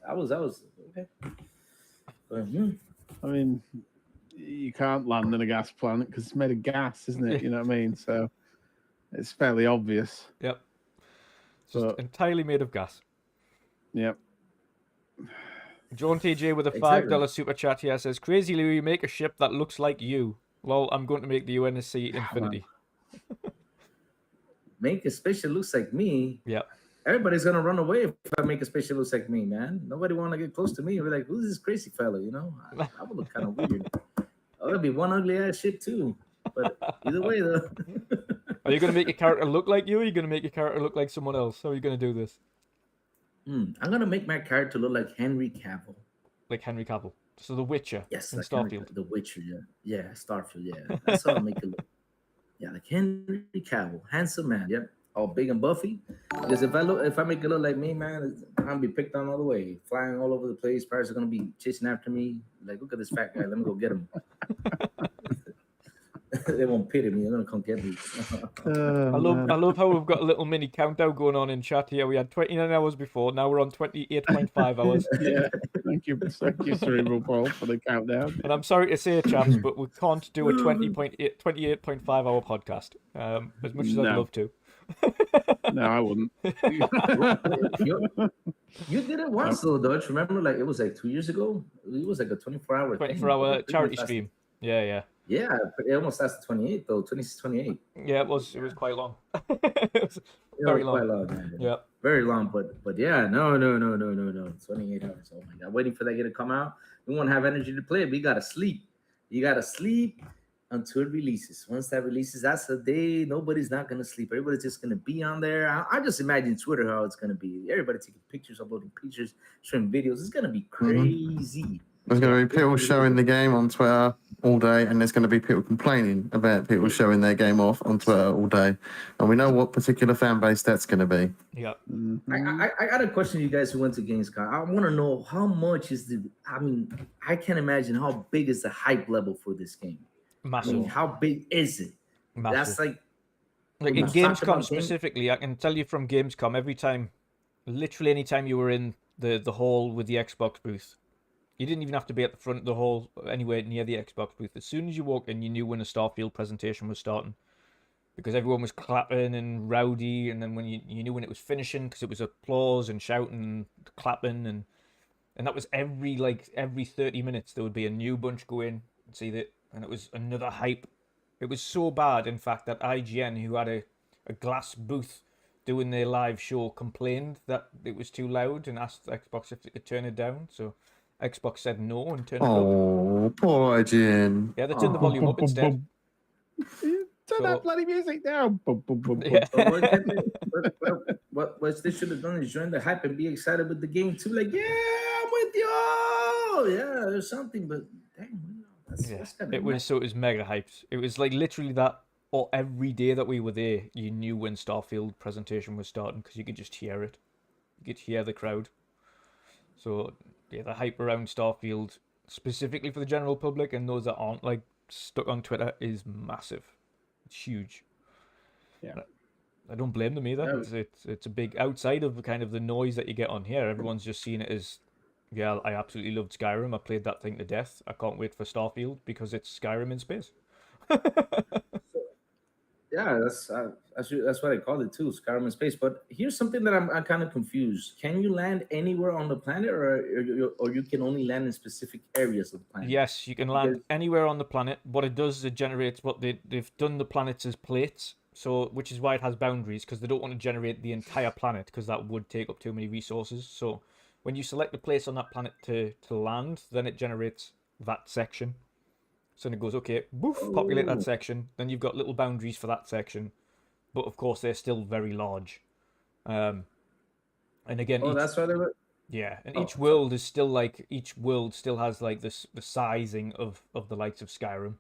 I was okay. But, I mean, you can't land in a gas planet because it's made of gas, isn't it? You know what I mean? So it's fairly obvious. Yep. It's just But- entirely made of gas. Yep. John TJ with a Exactly. $5 super chat here says, Crazy Louie, make a ship that looks like you. Well, I'm going to make the UNSC Infinity. make a spaceship that looks like me. Yep. Everybody's gonna run away if I make a spaceship that looks like me, man. Nobody want to get close to me. We're like, who's this crazy fella? You know, I would look kind of weird. Oh, it'd be one ugly ass ship too. But either way, though. Are you going to make your character look like you, or are you going to make your character look like someone else? How are you going to do this? I'm gonna make my character look like Henry Cavill. Like Henry Cavill. So The Witcher Yes, in like Starfield. The Witcher, yeah, Starfield, yeah. That's how I make it look. Yeah, like Henry Cavill, handsome man. Yep, all big and buffy. Because if I make it look like me, man, I'm gonna be picked on all the way, flying all over the place. Pirates are gonna be chasing after me. Like, look at this fat guy. Let me go get him. They won't pity me. They're gonna come get me. I love how we've got a little mini countdown going on in chat here. We had 29 hours before, now we're on 28.5 hours. Yeah. Thank you, Cerebral Paul, for the countdown. And I'm sorry to say, chaps, but we can't do a 28.5 hour podcast. As much as I'd No. love to. No, I wouldn't. You did it once though, Dutch. Remember, like it was like 2 years ago. It was like a 24-hour 24-hour charity stream. Yeah. Yeah, it almost lasted 28 though. 28. Yeah, it was quite long. It was very long. Quite long, man. Yeah. Very long, but yeah, no. 28 hours. Oh my god, waiting for that game to come out. We won't have energy to play it. We gotta sleep. You gotta sleep until it releases. Once that releases, that's the day nobody's not gonna sleep. Everybody's just gonna be on there. I just imagine Twitter how it's gonna be. Everybody taking pictures, uploading pictures, showing videos. It's gonna be crazy. There's going to be people showing the game on Twitter all day, and there's going to be people complaining about people showing their game off on Twitter all day. And we know what particular fan base that's going to be. Yeah. I got a question to you guys who went to Gamescom. I want to know how much is I can't imagine how big is the hype level for this game. I Massive. mean, how big is it? Massive. That's like Like when in you talk Gamescom about game- specifically, I can tell you from Gamescom, every time, literally any time you were in the hall with the Xbox booth, you didn't even have to be at the front of the hall, anywhere near the Xbox booth. As soon as you walked in, you knew when a Starfield presentation was starting. Because everyone was clapping and rowdy, and then when you knew when it was finishing, because it was applause and shouting and clapping, and that was every 30 minutes there would be a new bunch go in and see that, and it was another hype. It was so bad, in fact, that IGN, who had a glass booth doing their live show, complained that it was too loud and asked Xbox if they could turn it down. So Xbox said no and turned it up. Oh, poor IGN. Yeah, they turned the volume up instead. Turn So- that bloody music down. Yeah. What they should have done is join the hype and be excited with the game too. Like, yeah, I'm with you. Yeah, there's something, but dang, that's kind of It was mega hyped. It was like literally that, or every day that we were there, you knew when Starfield presentation was starting because you could just hear it. You could hear the crowd. So yeah, the hype around Starfield, specifically for the general public and those that aren't like stuck on Twitter, is massive. It's huge. Yeah. I don't blame them either. Yeah. It's a big, outside of kind of the noise that you get on here, everyone's just seen it as, yeah, I absolutely loved Skyrim. I played that thing to death. I can't wait for Starfield because it's Skyrim in space. Yeah, that's what I called it too, Skyrim in space. But here's something that I'm kind of confused. Can you land anywhere on the planet, or you can only land in specific areas of the planet? Yes, you can land Because anywhere on the planet. What it does is it generates what they've done the planets as plates, so which is why it has boundaries, because they don't want to generate the entire planet, because that would take up too many resources. So when you select a place on that planet to land, then it generates that section. So then it goes, okay, boof, populate that oh, section. Then you've got little boundaries for that section, but of course they're still very large. Um, and again, oh, each that's why they were. yeah, and Oh, each sorry. world is still like each world still has like this the sizing of the likes of Skyrim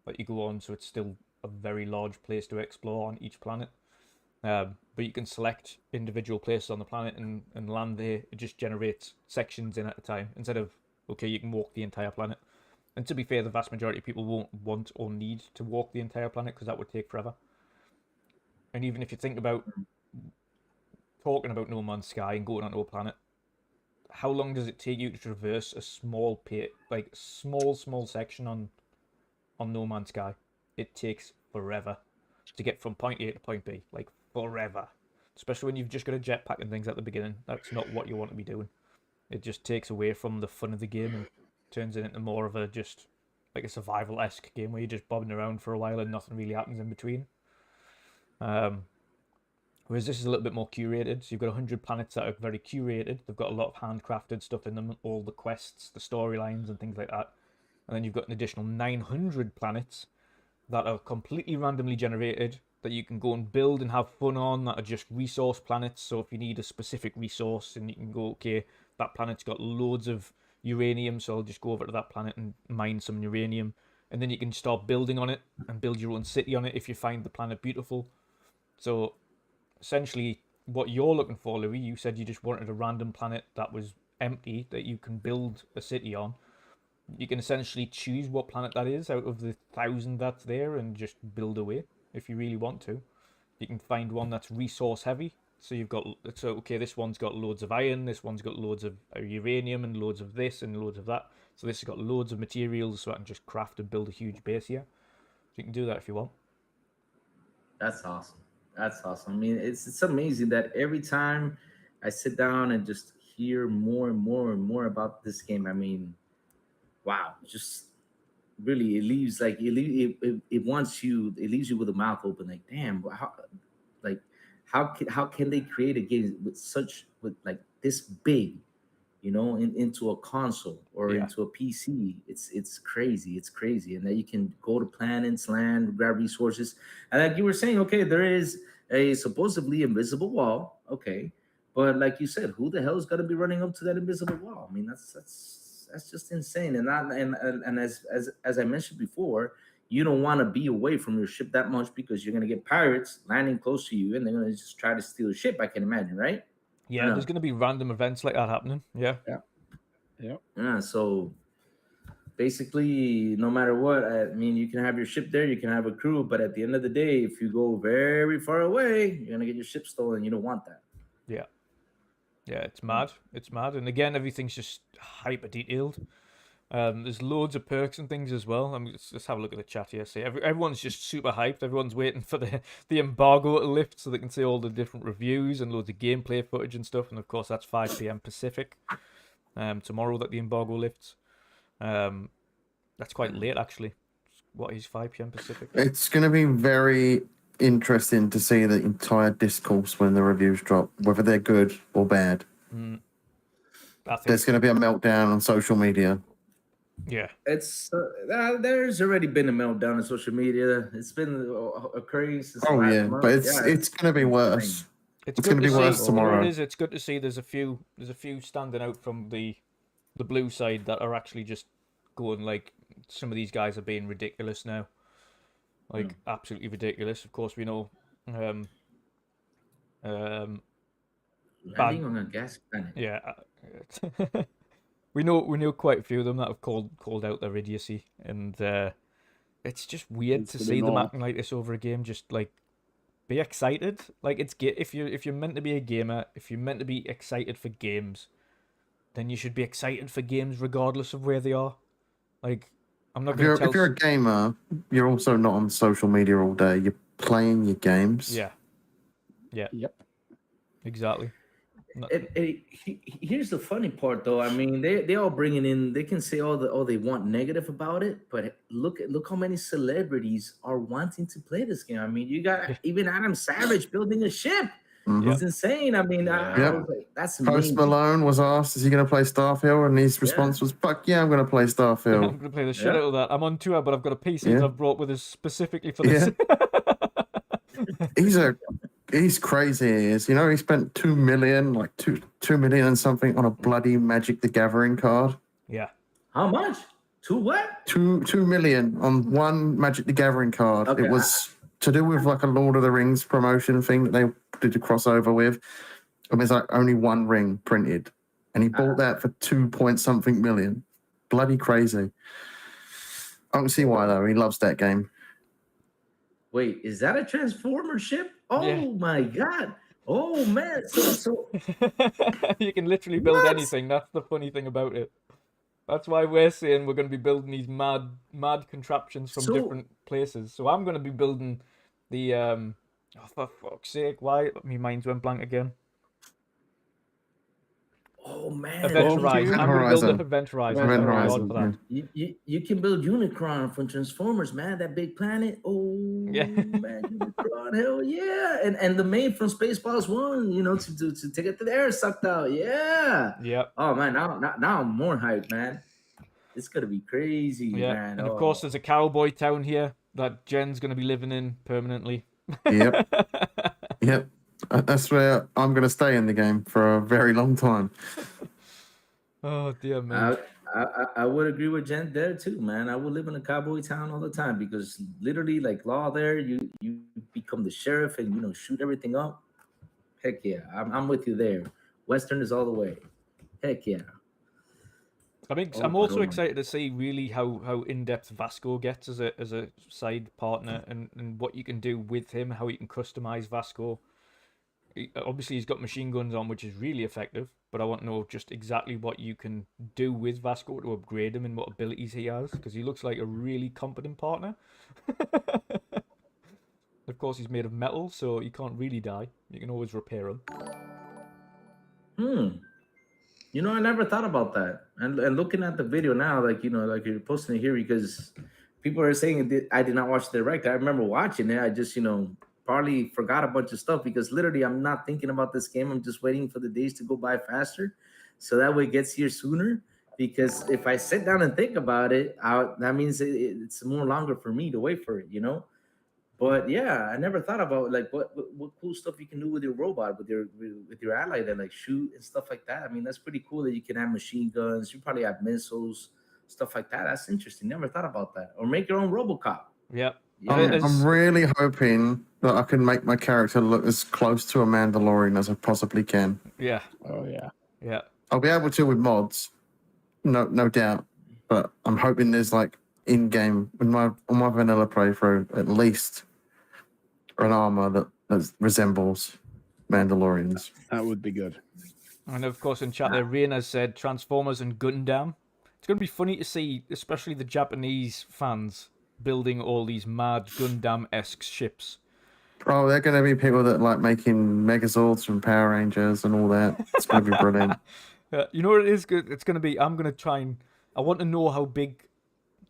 that you go on, so it's still a very large place to explore on each planet. But you can select individual places on the planet and land there. It just generates sections in at a time instead of okay, you can walk the entire planet. And to be fair, the vast majority of people won't want or need to walk the entire planet because that would take forever. And even if you think about talking about No Man's Sky and going onto a planet, how long does it take you to traverse a small pit, like small section on No Man's Sky? It takes forever to get from point A to point B, like forever. Especially when you've just got a jetpack and things at the beginning. That's not what you want to be doing. It just takes away from the fun of the game and turns it into more of a just like a survival-esque game where you're just bobbing around for a while and nothing really happens in between. Um, Whereas this is a little bit more curated. So you've got 100 planets that are very curated. They've got a lot of handcrafted stuff in them, all the quests, the storylines, and things like that. And then you've got an additional 900 planets that are completely randomly generated that you can go and build and have fun on, that are just resource planets. So if you need a specific resource, and you can go, okay, that planet's got loads of uranium, so I'll just go over to that planet and mine some uranium. And then you can start building on it and build your own city on it if you find the planet beautiful. So essentially, what you're looking for, Louis, you said you just wanted a random planet that was empty that you can build a city on. You can essentially choose what planet that is out of the 1,000 that's there and just build away if you really want to. You can find one that's resource heavy. So you've got, so okay, this one's got loads of iron, this one's got loads of uranium and loads of this and loads of that. So this has got loads of materials, so I can just craft and build a huge base here. So you can do that if you want. That's awesome. That's awesome. I mean, it's amazing that every time I sit down and just hear more and more and more about this game, I mean, wow, just really it leaves like it wants you. It leaves you with a mouth open. Like, damn, how like how can they create a game with such with like this big, into a console or Yeah. into a PC? It's crazy. It's crazy, and that you can go to planets, land, grab resources, and like you were saying, okay, there is a supposedly invisible wall, okay, but like you said, who the hell is going to be running up to that invisible wall? I mean, that's just insane, and not and as I mentioned before. You don't want to be away from your ship that much because you're gonna get pirates landing close to you, and they're gonna just try to steal your ship. I can imagine, right? Or Yeah, there's no? going to be random events like that happening. Yeah. Yeah. Yeah. Yeah. So basically, no matter what, I mean, you can have your ship there, you can have a crew, but at the end of the day, if you go very far away, you're gonna get your ship stolen. You don't want that. Yeah. Yeah, it's mad. It's mad. And again, everything's just hyper detailed. There's loads of perks and things as well. I mean, let's have a look at the chat here. See, everyone's just super hyped. Everyone's waiting for the embargo to lift so they can see all the different reviews and loads of gameplay footage and stuff. And of course, that's 5 p.m. Pacific. Tomorrow that the embargo lifts. That's quite late actually. What is 5 p.m. Pacific? It's going to be very interesting to see the entire discourse when the reviews drop, whether they're good or bad. I think There's going to be a meltdown on social media. yeah. It's there's already been a meltdown on social media. It's been occurring since Oh last yeah, month. but it's going to be worse. It's good gonna be to worse see. tomorrow. It is. It's good to see. There's a few standing out from the blue side that are actually just going like some of these guys are being ridiculous now, like absolutely ridiculous. Of course, we know. Landing on a gas planet. Yeah. we know quite a few of them that have called out their idiocy, and it's just weird It's to gonna see them know. acting like this over a game. Just like be excited. Like if you're meant to be a gamer, if you're meant to be excited for games, then you should be excited for games regardless of where they are. Like I'm not If going to tell. you're a gamer, you're also not on social media all day. playing your games. Yeah. Yep. Exactly. Here's the funny part, though. I mean, they all bringing in. They can say all they want negative about it, but look how many celebrities are wanting to play this game. I mean, you got even Adam Savage building a ship. Mhm. It's insane. I mean, I Yep. was like, that's Post amazing. Malone was asked, "Is he going to play Starfield?" And his response was, "Fuck yeah, I'm going to play I'm Starfield." going to play the shit Yeah. out of that. I'm on tour, but I've got a PC Yeah. that I've brought with us specifically for this. He's crazy. He is. You know, he spent $2 million, like two million and something, on a bloody Magic the Gathering card. Yeah. How much? To what? 2 million on one Magic the Gathering card. Okay, It was to do with like a Lord of the Rings promotion thing that they did a crossover with. And there's like only one ring printed, and he bought that for 2 million. Bloody crazy. I don't see why though. He loves that game. Wait, is that a Transformer ship? Oh Yeah. my god! Oh man! So You can literally build What? anything. That's the funny thing about it. That's why we're saying we're going to be building these mad contraptions from So- different places. So I'm going to be building the oh for fuck's sake, why my mind's went blank again. oh man! Event Event Horizon. I'm going to Horizon. build Event Horizon. Event Thank God Horizon, for that. You can build Unicron from Transformers, man. That big planet. Oh Yeah. man, Unicron, hell yeah! And the main from Spaceballs 1, you know, to take it to the air sucked out. Yeah. Yep. Oh man, now I'm more hyped, man. It's gonna be crazy, Yeah. man. And of Oh. course, there's a cowboy town here that Jen's going to be living in permanently. Yep. Yep. That's where I'm going to stay in the game for a very long time. Oh dear me. I would agree with Jen there too, man. I would live in a cowboy town all the time because literally, like law there, you become the sheriff and shoot everything up. Heck yeah, I'm with you there. Western is all the way. Heck yeah. I mean, Oh, I'm also God. excited to see really how in depth Vasco gets as a side partner and what you can do with him, how you can customize Vasco. Obviously, he's got machine guns on, which is really effective. But I want to know just exactly what you can do with Vasco to upgrade him and what abilities he has, because he looks like a really competent partner. Of course, he's made of metal, so he can't really die. You can always repair him. I never thought about that. And looking at the video now, like you're posting it here because people are saying I did not watch the direct. I remember watching it. I just probably forgot a bunch of stuff because literally I'm not thinking about this game. I'm just waiting for the days to go by faster, so that way it gets here sooner. Because if I sit down and think about it, that means it's more longer for me to wait for it. But yeah, I never thought about like what cool stuff you can do with your robot, with your ally that like shoot and stuff like that. I mean, that's pretty cool that you can have machine guns. You probably have missiles, stuff like that. That's interesting. Never thought about that. Or make your own RoboCop. Yep. Yeah. I'm really hoping that I can make my character look as close to a Mandalorian as I possibly can. Yeah. Oh yeah. Yeah. I'll be able to with mods, no doubt. But I'm hoping there's like in-game on my vanilla playthrough at least an armor that resembles Mandalorians. That would be good. And of course, in chat there, Rain has said Transformers and Gundam. It's going to be funny to see, especially the Japanese fans, building all these mad Gundam-esque ships. Oh, they're going to be people that like making Megazords from Power Rangers and all that. It's going to be brilliant. You know what it is good? It's going to be, I want to know how big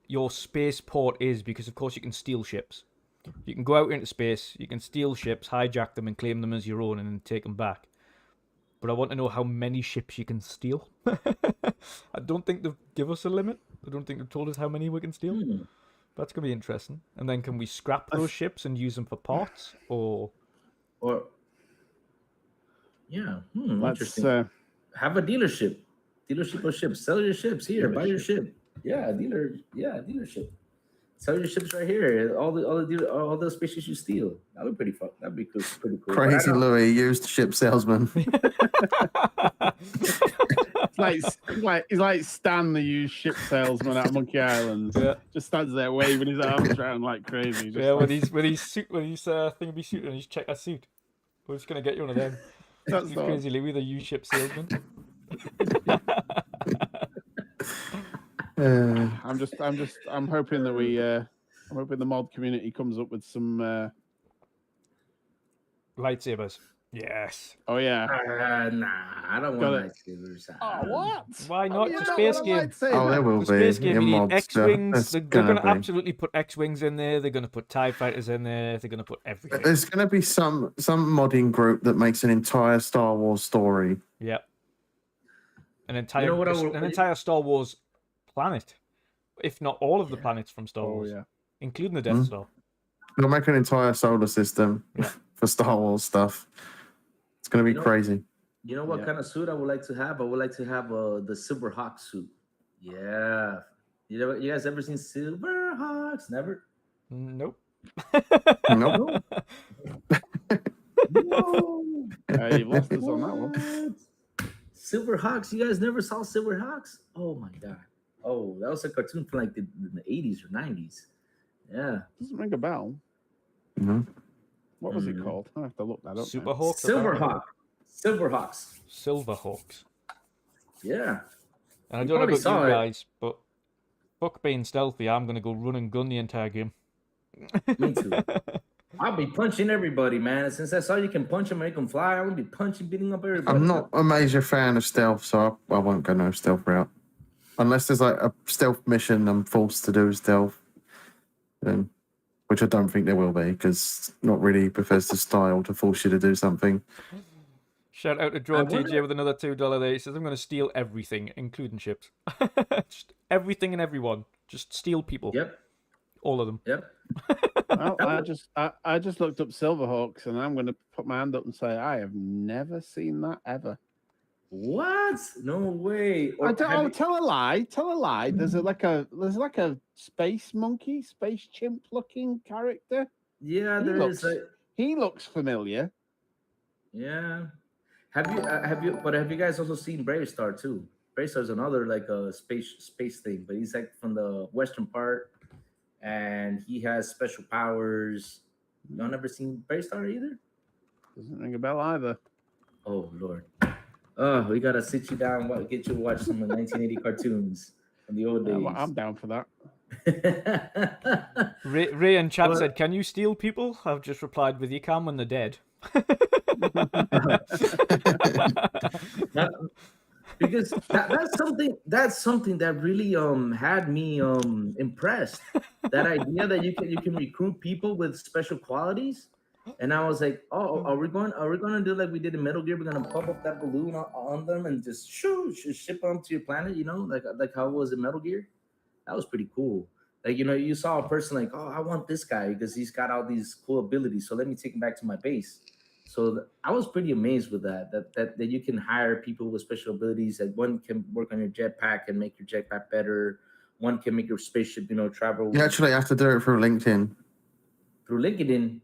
your spaceport is, because of course you can steal ships. You can go out into space, you can steal ships, hijack them and claim them as your own and then take them back. But I want to know how many ships you can steal. I don't think they've given us a limit. I don't think they've told us how many we can steal. That's going to be interesting. And then can we scrap those ships and use them for parts? Or yeah, Let's interesting. Have a dealership of ships. Sell your ships here. Buy your ship. Yeah, dealership. Sell your ships right here. All the spaceships you steal. That would be pretty fun. That'd be cool. Pretty cool. Crazy Louis, used ship salesman. He's like Stan, the used ship salesman at Monkey Island. Yeah. Just stands there waving his arms around like crazy. Just yeah, like, when he's thingy suit and he's check a suit. We're just gonna get you one of them. That's He's not- Crazy Louis, the used ship salesman. I'm hoping that I'm hoping the mod community comes up with some Lightsabers. Yes. Oh yeah. Nah, I don't Got want it. lightsabers. Oh what? Why not? You It's a don't space want game. lightsaber? Oh, there will The be. space game, in you need mods, X-Wings. there's They're gonna going to be. absolutely put X-Wings in there. They're going to put TIE fighters in there. They're going to put everything. There's going to be some modding group that makes an entire Star Wars story. Yep. An entire, You know what an entire Star Wars planet, if not all of the planets from Star Oh Wars, yeah. including the Death Star. They'll make an entire solar system Yeah. for Star Wars stuff. It's going to be You know- crazy. You know what Yeah. kind of suit I would like to have? I would like to have the Silver Hawk suit. Yeah. You guys ever seen Silver Hawks? Never. Nope. Nope. No. You've lost us on that one. Silver Hawks. You guys never saw Silver Hawks? Oh my god. Oh, that was a cartoon from like the 80s or 90s. Yeah. Doesn't ring a bell. No. What was it called? I have to look that up. Super now. Hawks. Silver Hawk. Silver Hawks. Silverhawks. Yeah. And I You don't know probably about saw you it. guys, but fuck being stealthy, I'm going to go run and gun the entire game. Me too. I'll be punching everybody, man. Since I saw you can punch them, make them fly, I'm gonna be punching, beating up everybody. I'm not a major fan of stealth, so I won't go no stealth route. Unless there's like a stealth mission I'm forced to do stealth. Then, which I don't think there will be, because not really Bethesda's style to force you to do something. Shout out to Draw I wonder- TJ with another $2 there. He says, I'm going to steal everything, including ships. Just everything and everyone. Just steal people. Yep. All of them. Yep. Well, I just looked up Silverhawks, and I'm going to put my hand up and say I have never seen that ever. What? No way. Or have you- Tell a lie. Tell a lie. There's like a space monkey, space chimp looking character. Yeah, He there looks- is. He looks familiar. Yeah. Have you guys also seen Brave Star too? Brave Star is another like a space thing, but he's like from the western part, and he has special powers. Y'all never seen Brave Star either? Doesn't ring a bell either. Oh Lord. Oh, we gotta sit you down, get you to watch some of the 1980 cartoons from the old days. Yeah, well, I'm down for that. Ray in chat But- said, can you steal people? I've just replied with, you can when they're dead. Because that's something that really had me impressed. That idea that you can recruit people with special qualities. And I was like, oh, are we going to do like we did in Metal Gear? We're gonna pump up that balloon on them and just ship them to your planet, like how it was in Metal Gear. That was pretty cool. Like, you saw a person like, oh, I want this guy because he's got all these cool abilities. So let me take him back to my base. So I was pretty amazed with that you can hire people with special abilities. That one can work on your jetpack and make your jetpack better. One can make your spaceship, travel. You actually have to do it through LinkedIn. Through LinkedIn.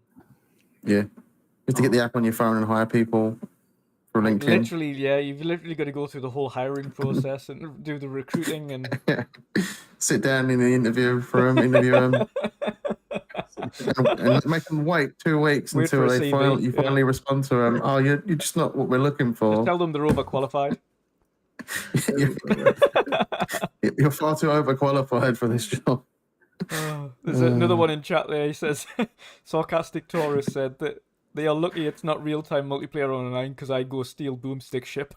Yeah. You have to get the app on your phone and hire people through LinkedIn. Literally, yeah, you've literally got to go through the whole hiring process and do the recruiting and Sit down in the interview for them, interview them. and make them wait 2 weeks Wait for until a they CV, you yeah. finally respond to them. Oh, you're just not what we're looking for. tell them they're overqualified. You're far too overqualified for this job. There's another one in chat there. He says, Sarcastic Taurus said that they are lucky it's not real-time multiplayer online because I go steal Boomstick ship.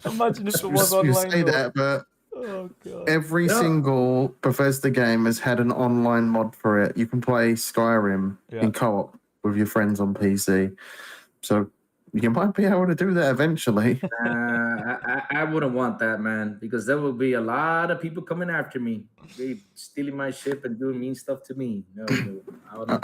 Imagine if it was You online. say though. that, but Oh, God. every single Bethesda game has had an online mod for it. You can play Skyrim Yeah. in co-op with your friends on PC. So you might be able to do that eventually. I wouldn't want that, man, because there will be a lot of people coming after me. They stealing my ship and doing mean stuff to me. No, I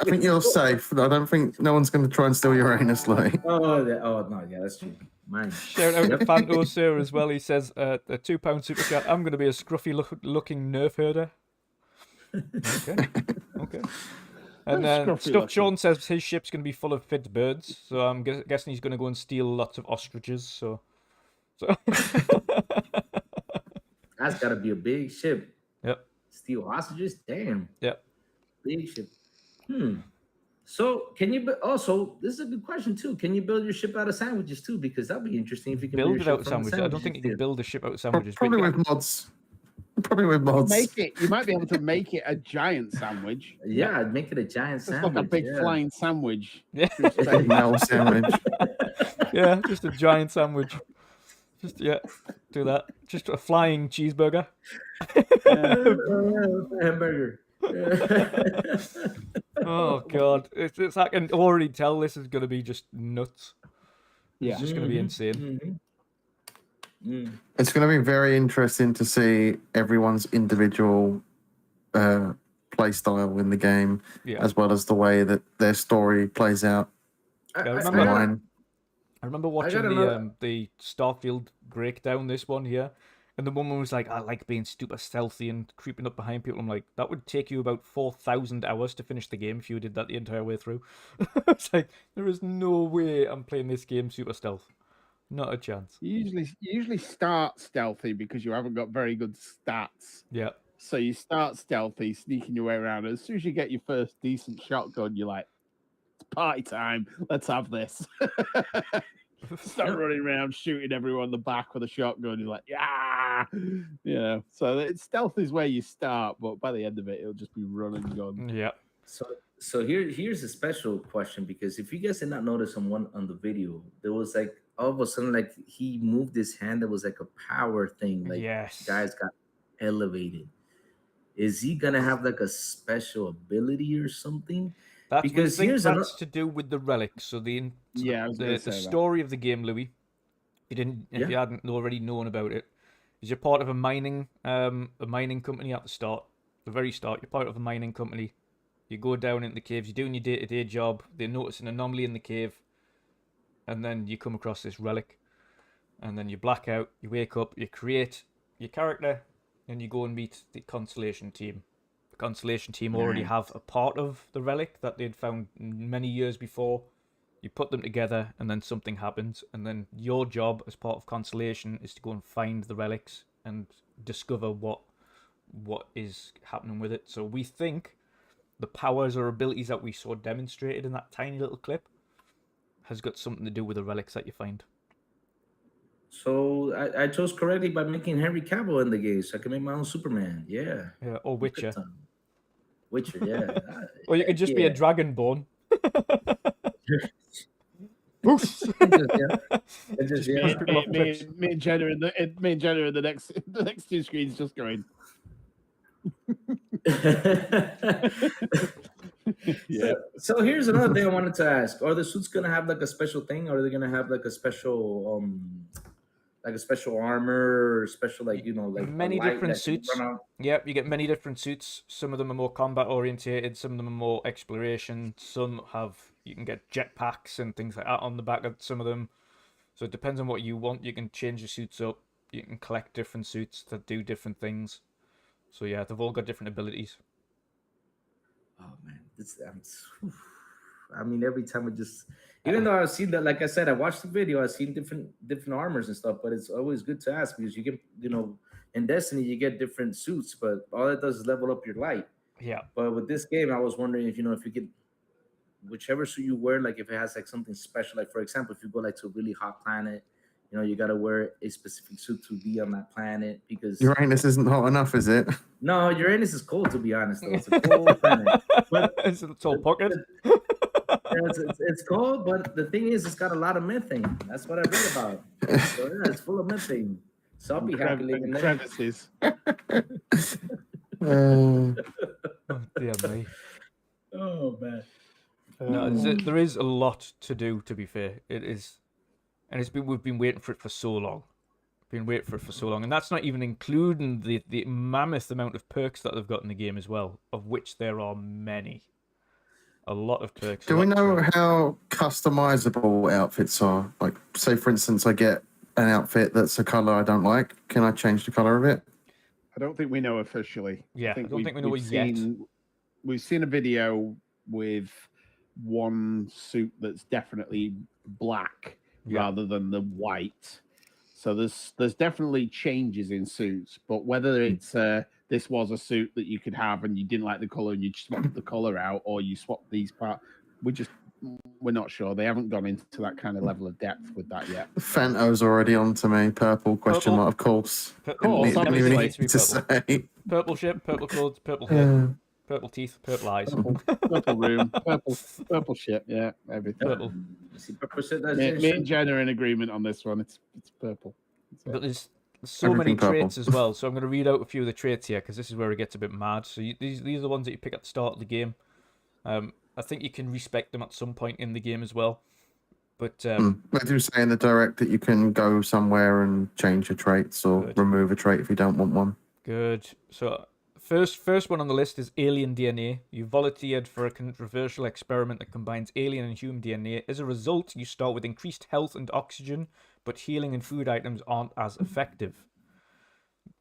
think you're safe. I don't think no one's going to try and steal your anus, like. Oh no, yeah, that's true. Mine. Shout out to Fanto Sir as well. He says, a £2 super chat. I'm going to be a scruffy looking nerf herder. Okay. And then Scruffy Stuff looking. Sean says his ship's going to be full of fit birds. So I'm guessing he's going to go and steal lots of ostriches. So. That's gotta be a big ship. Yep. Steal hostages? Damn. Yep. Big ship. So can you also, this is a good question too. Can you build your ship out of sandwiches too? Because that'd be interesting if you can Build your it ship out of from the sandwiches. I don't think you can too. build a ship out of sandwiches. but Probably you can- with mods. Probably with mods. You might be able to make it a giant sandwich. Yeah, I'd make it a giant Just sandwich. like a big yeah. flying sandwich. Yeah. through space. Big Mel sandwich. Yeah, just a giant sandwich. Just do that. Just a flying cheeseburger. Hamburger. Oh god, it's I can already tell this is gonna be just nuts. Yeah. It's just gonna be insane. It's going to be very interesting to see everyone's individual play style in the game, Yeah. as well as the way that their story plays out. I I remember- gotta- online. I remember watching another- the Starfield breakdown, this one here, and the woman was like, I like being super stealthy and creeping up behind people. I'm like, that would take you about 4,000 hours to finish the game if you did that the entire way through. It's like, there is no way I'm playing this game super stealth. Not a chance. You usually start stealthy because you haven't got very good stats. Yeah. So you start stealthy, sneaking your way around. As soon as you get your first decent shotgun, you're like, it's party time. Let's have this. Start running around, shooting everyone in the back with a shotgun. You're like, yeah. Yeah. So stealth is where you start, but by the end of it, it'll just be run and gun. Yeah. So here's a special question, because if you guys did not notice on the video, there was like all of a sudden like he moved his hand. There was like a power thing. Like Yes. guys got elevated. Is he gonna have like a special ability or something? That's Because because here's that's to do with the relics. So Yeah, I was gonna the say that. story of the game, Louis. If you hadn't already known about it, is you're part of a mining company at the start, the very start. You're part of a mining company. You go down into the caves. You're doing your day-to-day job. They notice an anomaly in the cave, and then you come across this relic, and then you black out. You wake up. You create your character, and you go and meet the Constellation team. The Constellation team already have a part of the relic that they'd found many years before. You put them together, and then something happens, and then your job as part of Constellation is to go and find the relics and discover what is happening with it. So we think the powers or abilities that we saw demonstrated in that tiny little clip has got something to do with the relics that you find. So I chose correctly by making Henry Cavill in the game, so I can make my own Superman. Yeah. Yeah, or Witcher. Witcher, yeah. Or you could just be a Dragonborn. Me and Jenna in the next two screens just going. Yeah. So here's another thing I wanted to ask: are the suits gonna have like a special thing, or are they gonna have like a special armor, or special like many a light different that can suits. run out? Yep, you get many different suits. Some of them are more combat orientated, some of them are more exploration. Some you can get jetpacks and things like that on the back of some of them. So it depends on what you want. You can change your suits up. You can collect different suits that do different things. So yeah, they've all got different abilities. Oh man, I mean, every time even though I've seen that, like I said, I watched the video, I've seen different armors and stuff, but it's always good to ask because you get, in Destiny you get different suits, but all it does is level up your light. Yeah. But with this game, I was wondering if you get whichever suit you wear, like if it has like something special, like for example, if you go like to a really hot planet, you got to wear a specific suit to be on that planet because Uranus isn't hot enough, is it? No, Uranus is cold, to be honest. Though it's a cold planet. But it's all pocket. it's cold, but the thing is, it's got a lot of methane. That's what I read about. So yeah, it's full of methane. So I'll be happy living there. Crevices. Oh dear me. Oh man. No, there is a lot to do. To be fair, it is, and we've been waiting for it for so long. And that's not even including the mammoth amount of perks that they've got in the game as well, of which there are many. A lot of perks. Do we know how customizable outfits are? Like, say for instance, I get an outfit that's a color I don't like. Can I change the color of it? I don't think we know officially. Yeah, I don't think we know it yet. We've seen a video with one suit that's definitely black rather than the white. So there's definitely changes in suits, but whether it's this was a suit that you could have and you didn't like the color and you swapped the color out, or you swapped these parts, we're not sure. They haven't gone into that kind of level of depth with that yet. Fanto's already on to me. Purple question Purple. mark. Of course. course, Didn't even obviously. need Needs to be to purple. say. Purple ship, purple clothes, purple hair, purple teeth, purple eyes. Purple room, purple shit. Yeah, everything. Purple. You see, purple shit. That's Me and Jen are in agreement on this one. It's purple. But there's so many Everything purple. traits as well. So I'm going to read out a few of the traits here because this is where it gets a bit mad. So these are the ones that you pick at the start of the game. I think you can respect them at some point in the game as well. But They do say in the direct that you can go somewhere and change your traits or Good. remove a trait if you don't want one. good. So first one on the list is alien DNA. You volunteered for a controversial experiment that combines alien and human DNA. As a result, you start with increased health and oxygen, but healing and food items aren't as effective.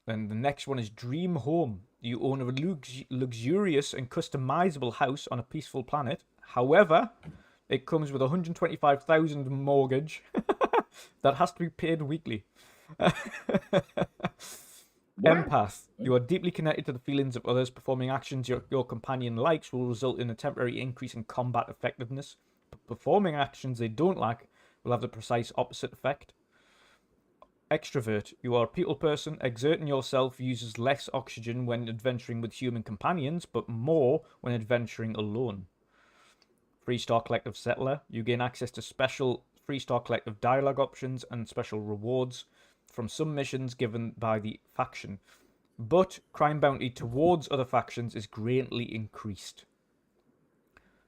And the next one is Dream Home. You own a luxurious and customizable house on a peaceful planet. However, it comes with 125,000 mortgage that has to be paid weekly. Empath. You are deeply connected to the feelings of others. Performing actions your companion likes will result in a temporary increase in combat effectiveness. Performing actions they don't like will have the precise opposite effect. Extrovert. You are a people person. Exerting yourself uses less oxygen when adventuring with human companions, but more when adventuring alone. Freestar Collective Settler. You gain access to special Freestar Collective dialogue options and special rewards from some missions given by the faction. But crime bounty towards other factions is greatly increased.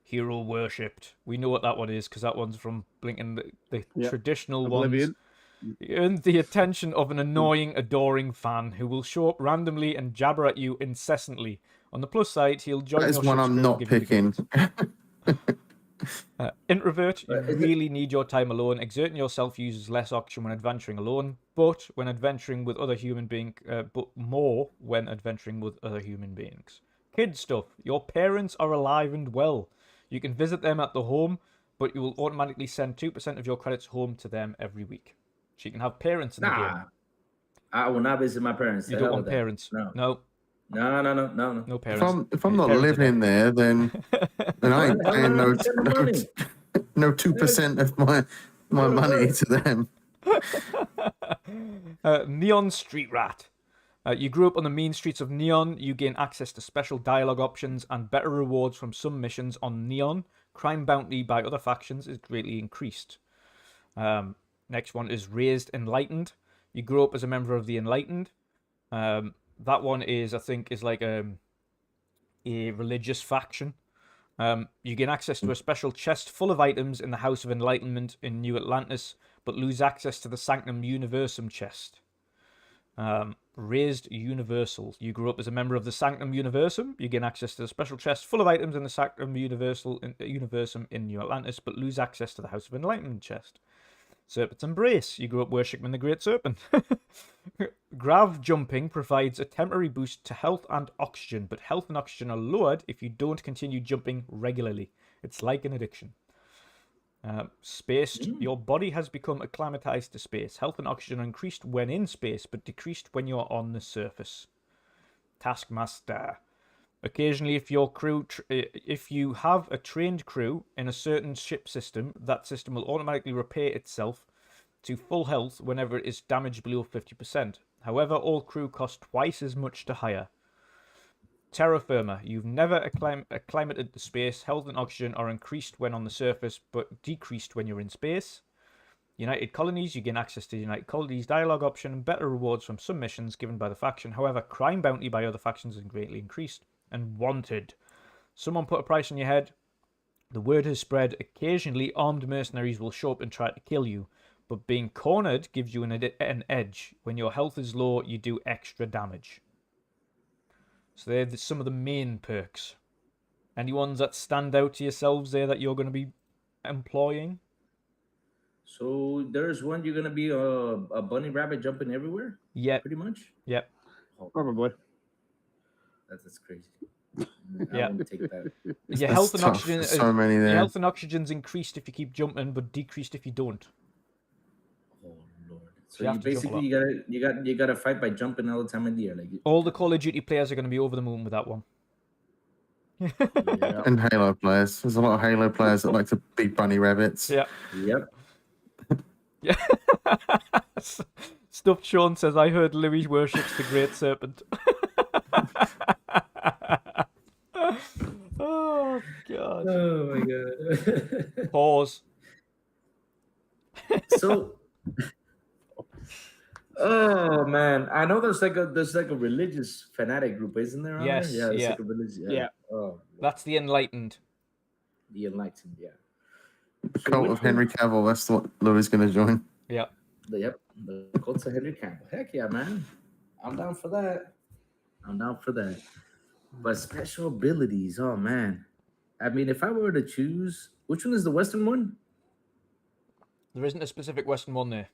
Hero Worshipped. We know what that one is because that one's from Blinking the traditional Oblivion. ones. You earn the attention of an annoying, adoring fan who will show up randomly and jabber at you incessantly. On the plus side, he'll join That is your one ship's I'm crew not and give you the picking. goods. Introvert, you Is it- really need your time alone. Exerting yourself uses less oxygen when adventuring alone, but when adventuring with other human beings, but more when adventuring with other human beings. Kid stuff. Your parents are alive and well. You can visit them at the home, but you will automatically send 2% of your credits home to them every week. So you can have parents in the game. Nah, I will not visit my parents. You The don't hell want with that. parents. No. No, No. no If parents. I'm not Parents are living dead. in there, then I ain't How paying am I gonna send the money? no 2% of my money to them. Neon Street Rat. You grew up on the mean streets of Neon. You gain access to special dialogue options and better rewards from some missions on Neon. Crime bounty by other factions is greatly increased. Next one is Raised Enlightened. You grew up as a member of the Enlightened. That one is, I think, is like a religious faction. You gain access to a special chest full of items in the House of Enlightenment in New Atlantis, but lose access to the Sanctum Universum chest. Raised Universal. You grew up as a member of the Sanctum Universum. You gain access to the special chest full of items in the Sanctum Universum in New Atlantis, but lose access to the House of Enlightenment chest. Serpent's Embrace. You grew up worshipping the Great Serpent. Grav Jumping provides a temporary boost to health and oxygen, but health and oxygen are lowered if you don't continue jumping regularly. It's like an addiction. Spaced. Your body has become acclimatized to space. Health and oxygen are increased when in space, but decreased when you're on the surface. Taskmaster. Occasionally, if your crew, if you have a trained crew in a certain ship system, that system will automatically repair itself to full health whenever it is damaged below 50%. However, all crew cost twice as much to hire. Terraformer. You've never acclimated to space. Health and oxygen are increased when on the surface, but decreased when you're in space. United Colonies. You gain access to the United Colonies dialogue option and better rewards from some missions given by the faction. However, crime bounty by other factions is greatly increased. And Wanted. Someone put a price on your head. The word has spread. Occasionally, armed mercenaries will show up and try to kill you, but being cornered gives you an edge. When your health is low, you do extra damage. So they're some of the main perks. Any ones that stand out to yourselves there that you're going to be employing? So there's one you're gonna be a bunny rabbit jumping everywhere, Yep. pretty much. Yep. Probably. That's crazy. Yeah. I won't take that. Your That's health and tough. oxygen. There's so many Your there. health and oxygen's increased if you keep jumping, but decreased if you don't. Oh Lord! So You you have to jump a basically you gotta fight by jumping all the time in the air, like All the Call of Duty players are going to be over the moon with that one. Yeah. And Halo players. There's a lot of Halo players that like to be bunny rabbits. Yeah. Yep. Yeah. Stuffed Sean says, I heard Louis worships the Great Serpent. Oh, God. Oh my god. Pause. So, oh man, I know there's like a religious fanatic group, isn't there? On Yes, there? Yeah, it's yeah. like a religious. Yeah. Oh, That's the Enlightened. the enlightened. Yeah. The So cult which of Henry Cavill. That's what Louis is going to join. Yeah. Yep, the Colts of Henry Campbell. Heck yeah, man. I'm down for that. But special abilities, oh man. I mean, if I were to choose, which one is the Western one? There isn't a specific Western one there.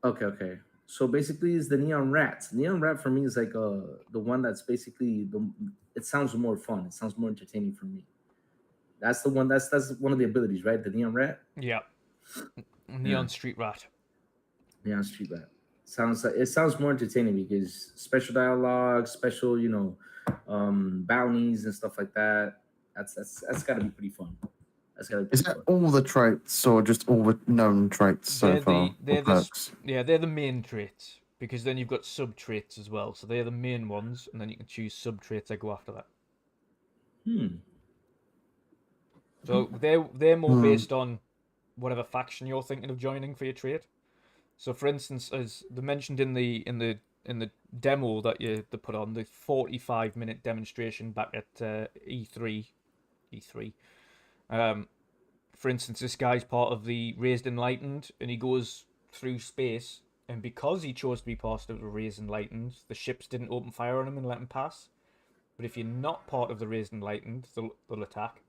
Okay. So basically, it's the Neon Rat. Neon Rat for me is like the one that's basically it sounds more fun. It sounds more entertaining for me. That's the one. That's one of the abilities, right? The Neon Rat. Yeah. Neon Street Rat. Neon Street Rat. It sounds more entertaining because special dialogue, special bounties and stuff like that. That's got to be pretty fun. That's got to be Is pretty that fun. all the traits or just all the known traits so far? They're or perks? they're the main traits, because then you've got sub traits as well. So they're the main ones, and then you can choose sub traits that go after that. So they're more based on whatever faction you're thinking of joining for your trait. So for instance, as they mentioned in the demo that they put on, the 45-minute demonstration back at E3. For instance, this guy's part of the Raised Enlightened, and he goes through space, and because he chose to be part of the Raised Enlightened, the ships didn't open fire on him and let him pass. But if you're not part of the Raised Enlightened, they'll attack.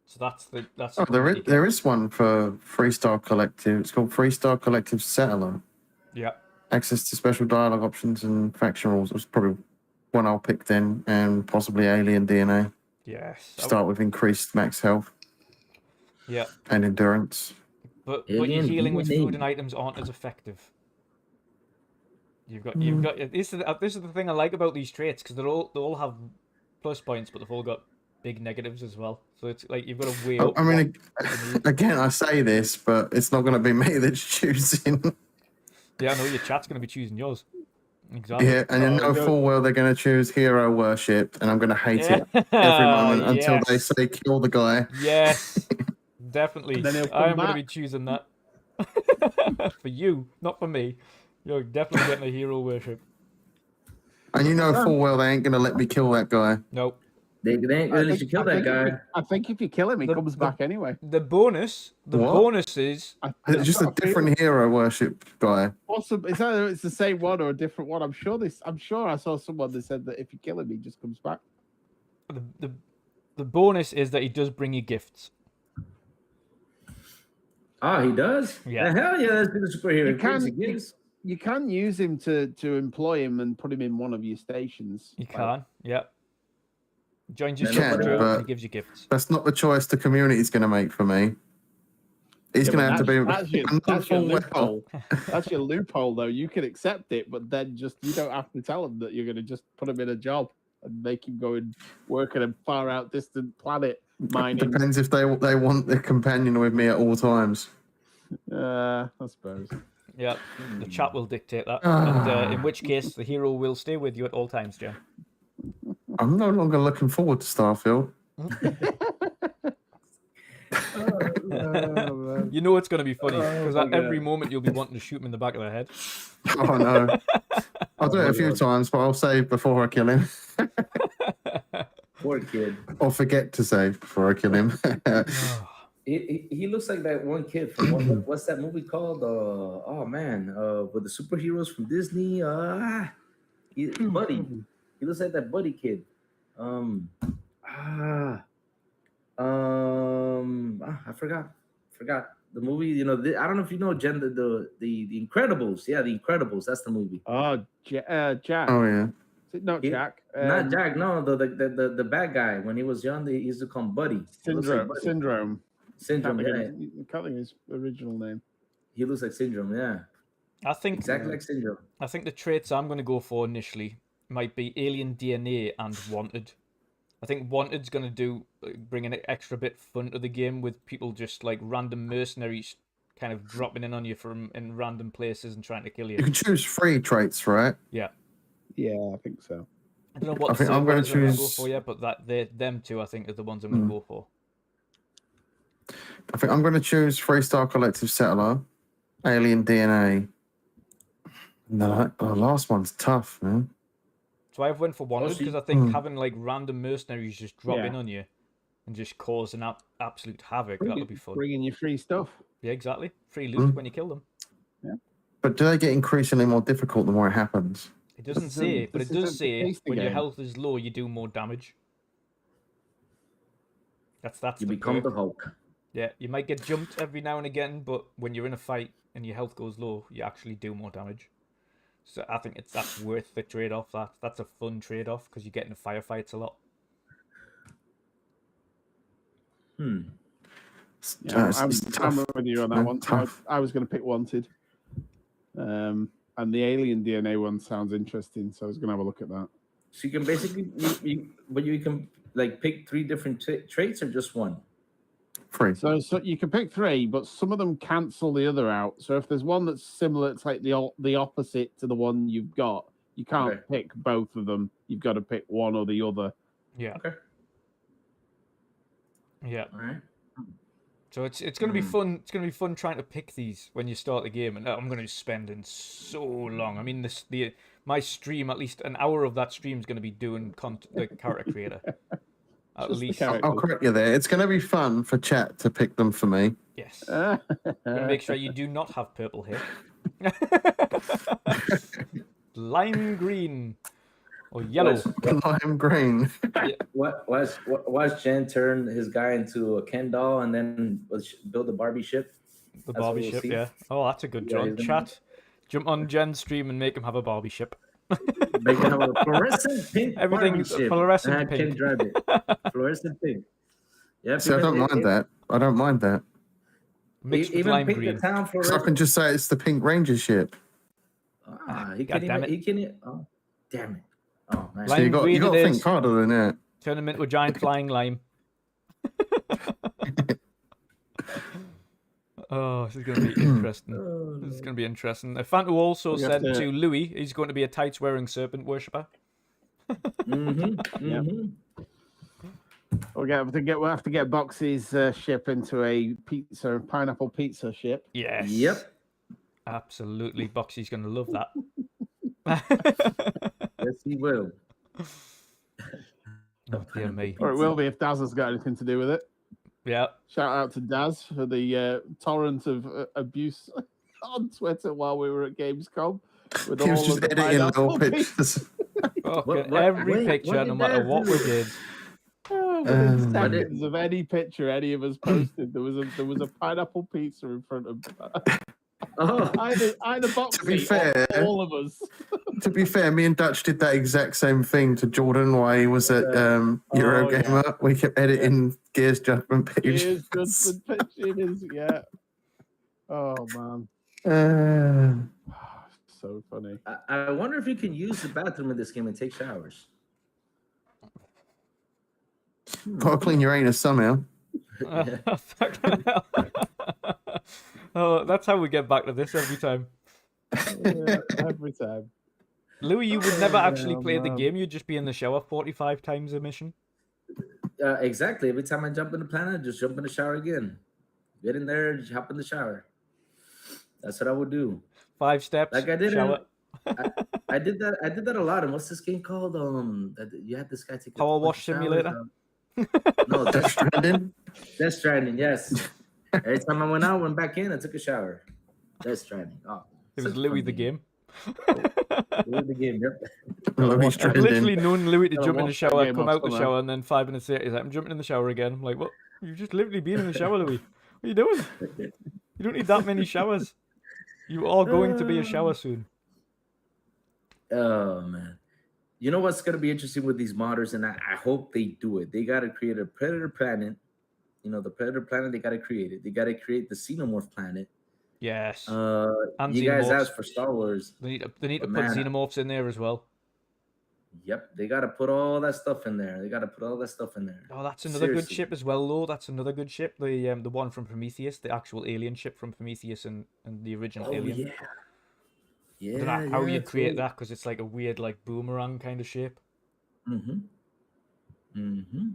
So that's. Oh, there is one for Freestyle Collective. It's called Freestyle Collective Settler. Yeah. Access to special dialogue options and faction rules. It's probably one I'll pick then, and possibly Alien DNA. Yes. Start with increased max health. Yeah. And endurance. But your Alien healing with DNA. food and items aren't as effective. You've got this is the thing I like about these traits, because they all have plus points, but they've all got big negatives as well. So it's like you've got to weigh up. I mean, again, I say this, but it's not going to be me that's choosing. Yeah, I know your chat's going to be choosing yours. Exactly. Yeah, and you know full well they're going to choose hero worship, and I'm going to hate it every moment until they say kill the guy. Yes, definitely. Then he'll come I'm going to back. be choosing that. For you, not for me. You're definitely getting a hero worship. And you know full well they ain't going to let me kill that guy. Nope. They ain't really should kill that guy. I think if you kill him, he comes back anyway. The bonus is It's just a different hero worship guy. Awesome. It's either it's the same one or a different one. I'm sure I saw someone that said that if you kill him, he just comes back. the bonus is that he does bring you gifts. Ah, he does? Yeah. Hell yeah, that's the superhero. You can use him to employ him and put him in one of your stations. You can, yeah. Joins your You can, subgroup but and he gives you gifts. That's not the choice the community's going to make for me. He's going to have to be. That's your loophole. That's your loophole, though. You can accept it, but then you don't have to tell him that you're going to just put him in a job and make him go and work at a far out distant planet mining. Depends if they want their companion with me at all times. I suppose. Yeah, the chat will dictate that. And in which case, the hero will stay with you at all times, Jen. I'm no longer looking forward to Starfield. You know it's going to be funny, because at every moment you'll be wanting to shoot him in the back of the head. Oh no! I'll do it a few times, but I'll save before I kill him. Poor kid. Or forget to save before I kill him. He looks like that one kid from what's that movie called? With the superheroes from Disney. Buddy. He looks like that Buddy kid. I forgot the movie. You know, I don't know if you know Jen, the Incredibles. Yeah, the Incredibles. That's the movie. Oh, Jack. Oh yeah. Is it not Jack? Not Jack. No, the bad guy. When he was young, he used to call him Buddy. Syndrome. Syndrome. Yeah. I can't think of his original name. He looks like Syndrome. Yeah. I think Exactly like Syndrome. I think the traits I'm going to go for initially might be Alien DNA and Wanted. I think Wanted's gonna bring an extra bit fun to the game with people just like random mercenaries kind of dropping in on you from in random places and trying to kill you. You can choose 3 traits, right? Yeah. Yeah, I think so. I don't know what I the think I'm server gonna is I'm gonna go choose- for yet, but them two I think are the ones I'm gonna go for. I think I'm going to choose 3-star collective settler, alien DNA. No, the last one's tough, man. So I went for Wanted Also, because I think having like random mercenaries just drop in on you and just cause an absolute havoc, that would be fun. Bringing you free stuff. Yeah, exactly. Free loot when you kill them. But do they get increasingly more difficult the more it happens? It doesn't This say, isn't- but this it does isn't say tasty when your game. health is low, you do more damage. That's You the become perk. the Hulk. Yeah, you might get jumped every now and again, but when you're in a fight and your health goes low, you actually do more damage. So I think that's worth the trade-off. That's a fun trade-off because you get into firefights a lot. Yeah, It's I'm tough. with you on that Yeah, one. tough. I was going to pick Wanted. And the alien DNA one sounds interesting, so I was going to have a look at that. So you can basically, you can like pick 3 different traits or just one. 3. So you can pick 3, but some of them cancel the other out. So if there's one that's similar, it's like the opposite to the one you've got. You can't Okay. pick both of them. You've got to pick one or the other. Yeah. Okay. Yeah. All right. So it's gonna be fun. It's gonna be fun trying to pick these when you start the game, and I'm gonna be spending so long. I mean, my stream, at least an hour of that stream is gonna be doing the character creator. At Just the least, character. I'll correct you there. It's going to be fun for chat to pick them for me. yes. I'm gonna make sure you do not have purple hair. Lime green or yellow. Lime green. Watch Jen turn his guy into a Ken doll and then build a Barbie ship. The That's what Barbie we'll ship, see. yeah. Oh, that's a good Yeah, job. he's gonna- Chat, jump on Jen's stream and make him have a Barbie ship. Make it have a fluorescent pink Everything's Barbie ship. fluorescent And I can pink. drive it. Fluorescent pink. Yeah, See, I don't mind that. I don't mind that. Mixed with Even lime paint green. the town So I can fluorescent. just say it's the Pink Ranger ship. He God can damn even. it. He can. Oh, damn it. Oh man. So Lime you got green to it think is. harder than that. Turn him into a giant flying lime. Oh, this is going to be interesting. This is going to be interesting. Fantu also We have said to- to Louis he's going to be a tights-wearing serpent worshipper. We'll have to get Boxy's ship into a pineapple pizza ship. Yes. Yep. Absolutely. Boxy's going to love that. Yes, he will. Oh, dear me. Or it will be if Daz has got anything to do with it. Yeah. Shout out to Daz for the torrent of abuse on Twitter while we were at Gamescom. With He was all just of the editing pineapple little pictures. Fucking what- every wait, picture, what no did matter Daz what do? we did. Within But seconds of any picture any of us posted, there was a pineapple pizza in front of Oh, either Boxy To be fair- or all of us. To be fair, me and Dutch did that exact same thing to Jordan while he was at Eurogamer. We kept editing Gears Judgment page. Here's just the pictures, yeah. Oh man, so funny. I wonder if you can use the bathroom in this game and take showers. Gotta clean your anus somehow. Fucking hell. Oh, that's how we get back to this every time. Yeah, every time. Louis, you would never actually play the man. game. You'd just be in the shower 45 times a mission. Exactly. Every time I jump in the planet, just jump in the shower again. Get in there, just hop in the shower. That's what I would do. 5 steps. Like I did. Shower. I did that. I did that a lot. And what's this game called? That you had this guy take a Power bunch wash of showers, simulator? No, Death Death Stranding. Stranding. Yes. Every time I went back in, I took a shower. Death Stranding. Oh, It such was a Louis fun the game. Louis the game. Yep. Louis I've Stranding. literally known Louis to Gotta jump in the watch that shower, game come off out the somehow. shower, and then 5 minutes later he's like, I'm jumping in the shower again. I'm like, what? You've just literally been in the shower, Louis. What are you doing? You don't need that many showers. You are going to be a shower soon. Oh man. You know what's gonna be interesting with these modders, and I hope they do it. They gotta create a predator planet. You know, the predator planet, they gotta create it. They gotta create the xenomorph planet. Yes. And And you guys xenomorphs. asked for Star Wars. They need to put man, xenomorphs in there as well. Yep, they gotta put all that stuff in there. They gotta put all that stuff in there. Oh, that's another good Seriously. ship as well, though. That's another good ship. The one from Prometheus, the actual alien ship from Prometheus and the original Oh Alien. yeah. I don't Yeah, know how yeah, you create totally. that because it's like a weird like boomerang kind of shape. Mm-hmm. Mm-hmm.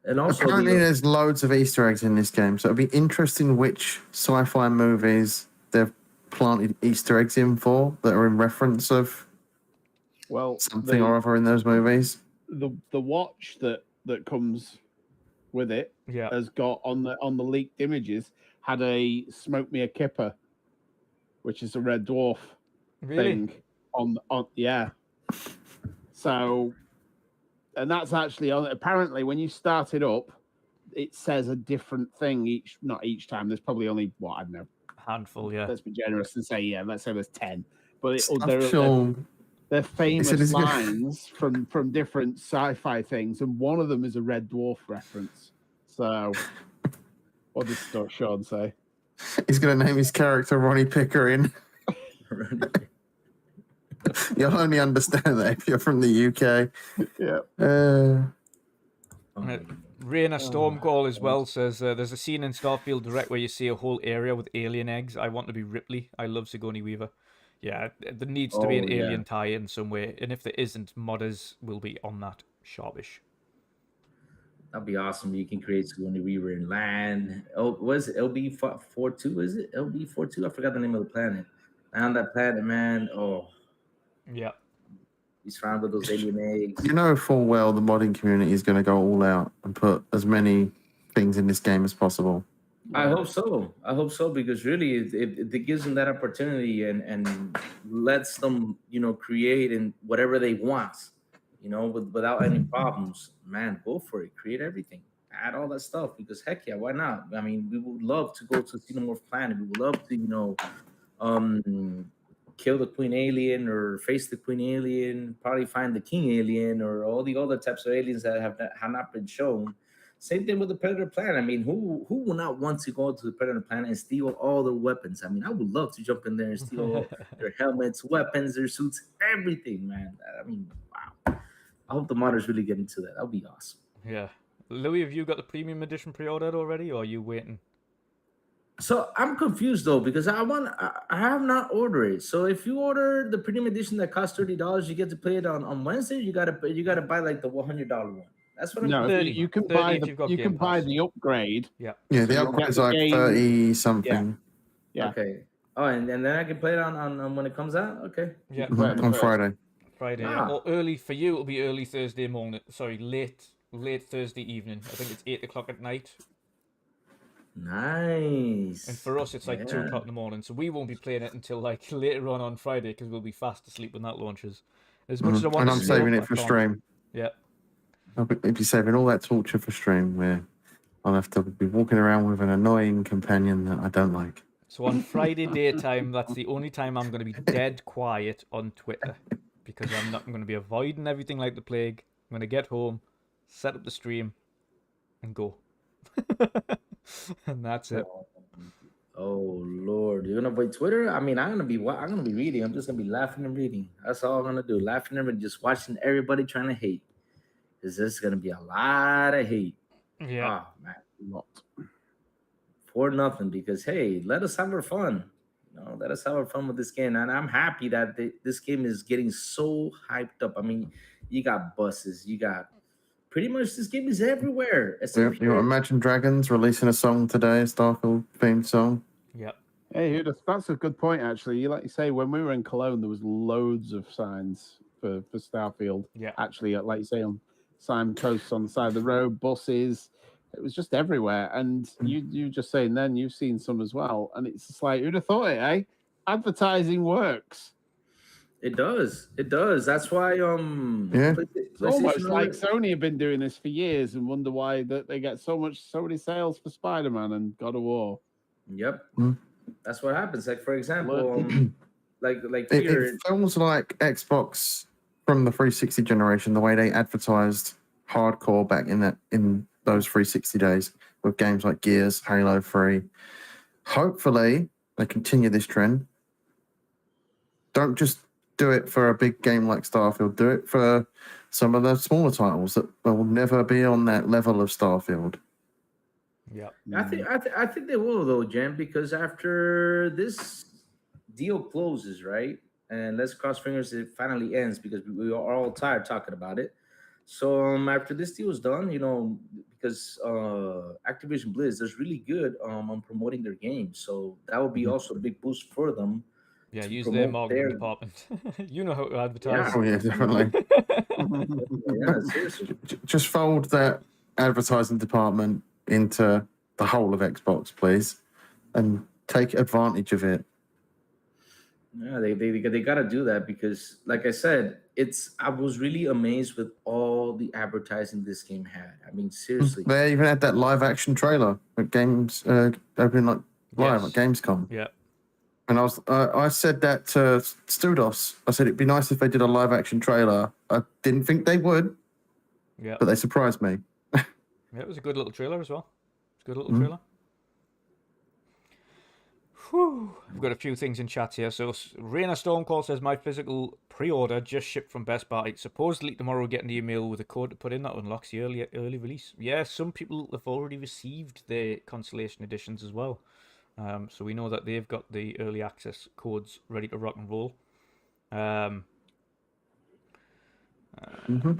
And also Apparently, the there's loads of Easter eggs in this game, so it'll be interesting which sci-fi movies they've planted Easter eggs in for that are in reference of Well, something or other in those movies. the watch that comes with it Yeah. has got on the leaked images had a smoke me a kipper, which is a red dwarf Really? thing on yeah. So, and that's actually on. Apparently, when you start it up, it says a different thing not each time. There's probably only what I don't know. Handful, yeah. Let's be generous and say let's say there's 10. But Sean, they're famous it's gonna- lines from different sci-fi things, and one of them is a red dwarf reference. So, what did Sean say? he's going to name his character Ronnie Pickering. You'll only understand that if you're from the UK. Yeah. Raina Stormcall as well says there's a scene in Starfield Direct where you see a whole area with alien eggs. I want to be Ripley. I love Sigourney Weaver. Yeah, there needs to be an alien tie-in somewhere, and if there isn't, modders will be on that sharpish. That'd be awesome. You can create Sigourney Weaver in land. Oh, was it LB42? Is it LB42? I forgot the name of the planet. And on that planet, man. Oh, Yeah. he's found with those alien eggs. You know full well the modding community is going to go all out and put as many things in this game as possible. I hope so. I hope so, because really it gives them that opportunity and lets them, create and whatever they want, without any problems. Man, go for it. Create everything. Add all that stuff, because heck yeah, why not? I mean, we would love to go to Xenomorph Planet. We would love to, kill the Queen Alien or face the Queen Alien, probably find the King Alien or all the other types of aliens that have not been shown. Same thing with the Predator Planet. I mean, who would not want to go to the Predator Planet and steal all their weapons? I mean, I would love to jump in there and steal their helmets, weapons, their suits, everything, man. I mean, wow. I hope the modders really get into that. That would be awesome. Yeah. Louis, have you got the premium edition pre-ordered already, or are you waiting? So I'm confused though, because I have not ordered it. So if you order the premium edition that costs $30, you get to play it on Wednesday. You gotta buy like the $100 one. That's what I'm. No, 30. you can 30 buy if you've got you can Game buy Pass. the upgrade. Yeah. Yeah, So the you'll upgrade's get the like game- 30 something Yeah. Okay. Oh, and then I can play it on when it comes out. Okay. Yeah. play it on Friday. Friday. Ah. Or early for you, it'll be early Thursday morning. Sorry, late Thursday evening. I think it's 8 o'clock at night. Nice. And for us, it's like 2 o'clock in the morning. So we won't be playing it until like later on Friday because we'll be fast asleep when that launches. As much as I want And to I'm stay saving up, it for I can't. stream. Yeah. I'll be saving all that torture for stream where I'll have to be walking around with an annoying companion that I don't like. So on Friday daytime, that's the only time I'm going to be dead quiet on Twitter because I'm going to be avoiding everything like the plague. I'm going to get home, set up the stream, and go. And that's it. Oh Lord, you're gonna avoid Twitter? I mean, I'm gonna be reading. I'm just gonna be laughing and reading. That's all I'm gonna do. Laughing and just watching everybody trying to hate. Is this gonna be a lot of hate? Yeah. Oh man, lot. For nothing, because hey, let us have our fun. Let us have our fun with this game. And I'm happy that this game is getting so hyped up. I mean, you got buses, you got pretty much this game is everywhere. You got Imagine Dragons releasing a song today, a Starfield themed song. Yeah. Hey, that's a good point, actually. Like you say, when we were in Cologne, there was loads of signs for Starfield. Yeah. Actually, like you say, on signposts on the side of the road, buses. It was just everywhere. And you just saying then, you've seen some as well. And it's just like, who'd have thought it, eh? Advertising works. It does. It does. That's why Yeah. It's almost like Sony have been doing this for years and wonder why that they get so many sales for Spider-Man and God of War. Yep. Mm. That's what happens. Like for example, like It here. feels like Xbox from the 360 generation, the way they advertised hardcore back in those 360 days with games like Gears, Halo 3. Hopefully they continue this trend. Don't just do it for a big game like Starfield. Do it for some of the smaller titles that will never be on that level of Starfield. Yeah. I think they will though, Jen, because after this deal closes, right? And let's cross fingers it finally ends because we are all tired talking about it. So after this deal is done, because Activision Blizz is really good on promoting their games, so that would be also a big boost for them. Yeah, to use their promote marketing their- department. You know how to advertise. Yeah. Oh yeah, definitely. Yeah, seriously. Just fold that advertising department into the whole of Xbox, please, and take advantage of it. Yeah, they gotta do that because, like I said, I was really amazed with all the advertising this game had. I mean, seriously. They even had that live action trailer at games opening like live at Yes. Gamescom. Yeah. And I said that to Studos. I said it'd be nice if they did a live action trailer. I didn't think they would, Yeah. but they surprised me. Yeah, it was a good little trailer as well. It's a good little trailer. Whew. We've got a few things in chat here. So Raina Stormcall says my physical pre-order just shipped from Best Buy. Supposedly tomorrow we'll get an email with a code to put in that unlocks the early release. Yeah, some people have already received their consolation editions as well. So we know that they've got the early access codes ready to rock and roll.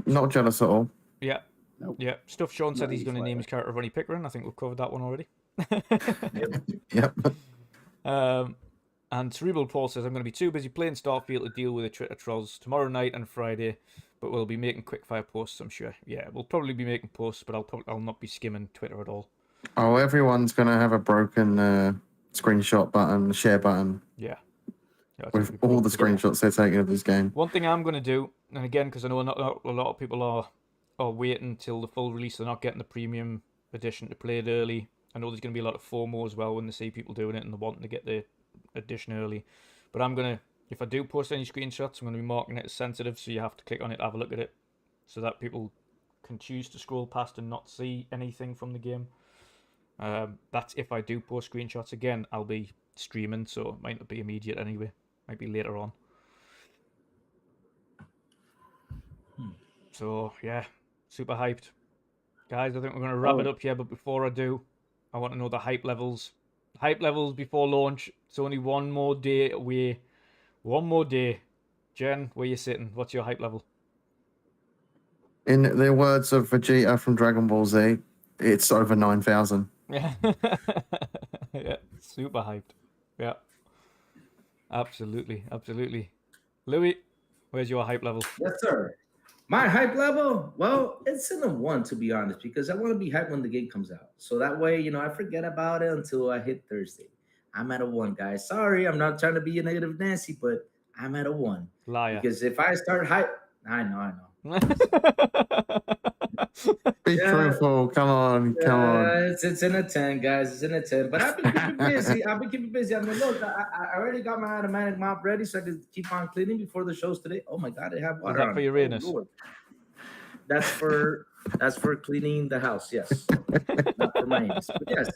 Not jealous at all. Yeah. Nope. Yeah. Stuff Sean said No, he's he's going to like name his character Ronnie Pickering. I think we've covered that one already. Yep. And Cerebral Paul says, I'm going to be too busy playing Starfield to deal with the Twitter trolls tomorrow night and Friday, but we'll be making quickfire posts, I'm sure. Yeah, we'll probably be making posts, but I'll not be skimming Twitter at all. Oh, everyone's going to have a broken screenshot button, share button, Yeah. Yeah, that's with what we all the probably do. screenshots they're taking of this game. One thing I'm going to do, and again, because I know not a lot of people are waiting until the full release, they're not getting the premium edition to play it early. I know there's going to be a lot of FOMO as well when they see people doing it and they're wanting to get the edition early. But I'm going to, if I do post any screenshots, I'm going to be marking it as sensitive, so you have to click on it, have a look at it, so that people can choose to scroll past and not see anything from the game. That's if I do post screenshots. Again, I'll be streaming, so it might not be immediate anyway. Might be later on. So, yeah, super hyped. Guys, I think we're going to wrap it up here, but before I do, I want to know the hype levels. Hype levels before launch. It's only one more day away. One more day. Jen, where you sitting? What's your hype level? In the words of Vegeta from Dragon Ball Z, it's over 9,000. Yeah. Yeah, super hyped. Yeah. Absolutely, absolutely. Louis, where's your hype level? Yes, sir. My hype level, well, it's in a 1 to be honest, because I want to be hyped when the game comes out. So that way, I forget about it until I hit Thursday. I'm at a 1, guys. Sorry, I'm not trying to be a negative Nancy, but I'm at a 1. Liar. Because if I start hype, I know. Be truthful. Come on. It's in a 10, guys. It's in a 10. But I've been keeping busy. I mean, look, I already got my automatic mop ready so I could keep on cleaning before the shows today. Oh my God, I have water. Is that on for it. Uranus? Lord. That's for cleaning the house. Yes, not for my anus. But yes,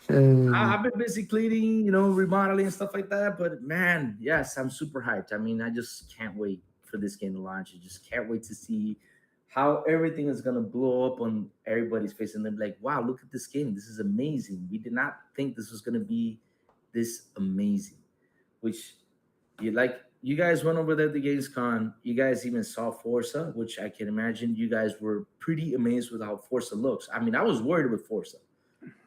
I've been busy cleaning, remodeling and stuff like that. But man, yes, I'm super hyped. I mean, I just can't wait for this game to launch. I just can't wait to see how everything is gonna blow up on everybody's face, and they're like, "Wow, look at this game! This is amazing. We did not think this was gonna be this amazing." Which, you guys went over there at the Gamescom. You guys even saw Forza, which I can imagine you guys were pretty amazed with how Forza looks. I mean, I was worried with Forza.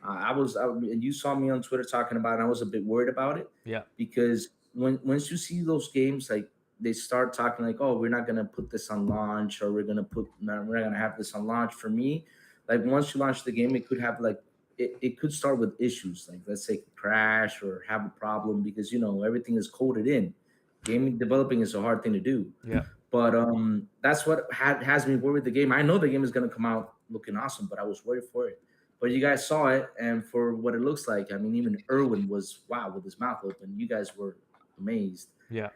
And you saw me on Twitter talking about it. I was a bit worried about it. Yeah. Because once you see those games, like they start talking like, "Oh, we're not gonna put this on launch, or we're not gonna have this on launch." For me, like once you launch the game, it could have it could start with issues, like let's say crash or have a problem because everything is coded in. Gaming developing is a hard thing to do. Yeah. But that's what has me worried with the game. I know the game is gonna come out looking awesome, but I was worried for it. But you guys saw it, and for what it looks like, I mean, even Erwin was wow with his mouth open. You guys were amazed. Yeah.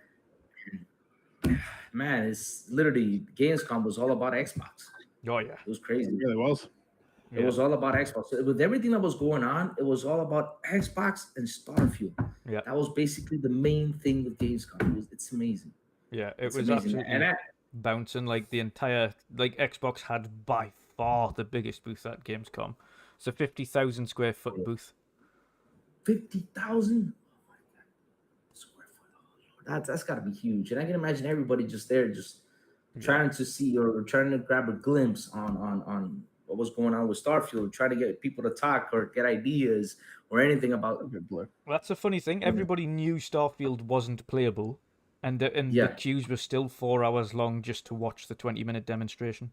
Man, it's literally Gamescom was all about Xbox. Oh yeah. It was crazy. It really was. It was all about Xbox. With everything that was going on, it was all about Xbox and Starfield. Yeah. That was basically the main thing with Gamescom. It's amazing. Yeah, It's was amazing. absolutely And bouncing. Like the entire Xbox had by far the biggest booth at Gamescom. It's a 50,000 square foot booth. 50,000 square foot. That's got to be huge. And I can imagine everybody just there, just trying to see or trying to grab a glimpse on what was going on with Starfield, trying to get people to talk or get ideas or anything about. Well, that's a funny thing. Everybody knew Starfield wasn't playable, and the queues were still 4 hours long just to watch the 20-minute demonstration.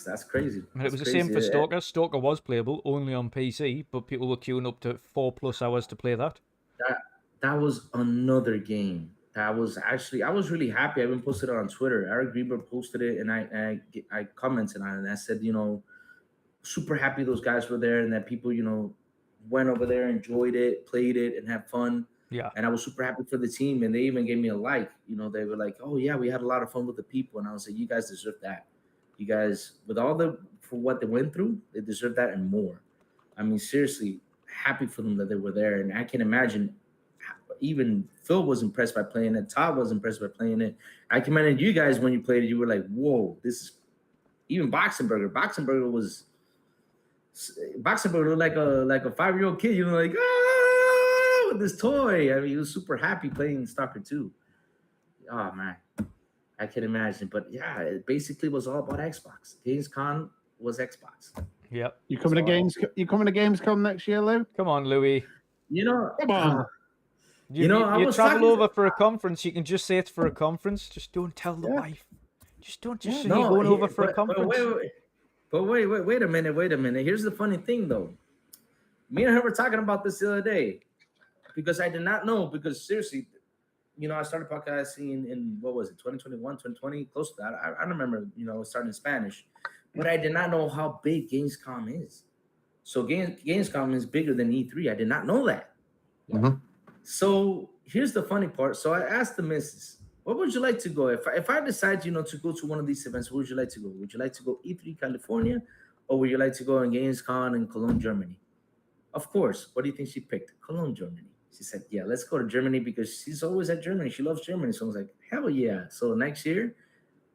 That's crazy. And it was the same for Stalker. Stalker was playable only on PC, but people were queuing up to 4+ hours to play that. That was another game. That was actually, I was really happy. I even posted it on Twitter. Eric Grieber posted it, and I commented on it, and I said, super happy those guys were there, and that people, went over there, enjoyed it, played it, and had fun. Yeah. And I was super happy for the team, and they even gave me a like. They were like, "Oh yeah, we had a lot of fun with the people," and I was like, "You guys deserve that. You guys, for what they went through, they deserve that and more." I mean, seriously, happy for them that they were there, and I can imagine. Even Phil was impressed by playing it. Todd was impressed by playing it. I can imagine you guys when you played it, you were like, "Whoa, this is." Even Boxenberger looked like a 5-year-old kid. Like with this toy. I mean, he was super happy playing Stalker 2. Oh man, I can imagine. But yeah, it basically was all about Xbox. Gamescom was Xbox. Yep. You coming to Gamescom next year, Lou? Come on, Louis. Come on. You travel over for a conference. You can just say it's for a conference. Just don't tell the wife. Just don't say you're going over for a conference. But wait a minute. Here's the funny thing, though. Me and her were talking about this the other day because I did not know. Because seriously, I started podcasting in what was it, 2021, 2020, close to that. I remember, starting in Spanish, but I did not know how big Gamescom is. So Gamescom is bigger than E3. I did not know that. Mm-hmm. So here's the funny part. So I asked the missus, what would you like to go? If I decide, to go to one of these events, where would you like to go? Would you like to go E3 California, or would you like to go in Gamescom in Cologne, Germany? Of course. What do you think she picked? Cologne, Germany. She said, yeah, let's go to Germany because she's always at Germany. She loves Germany. So I was like, hell yeah. So next year,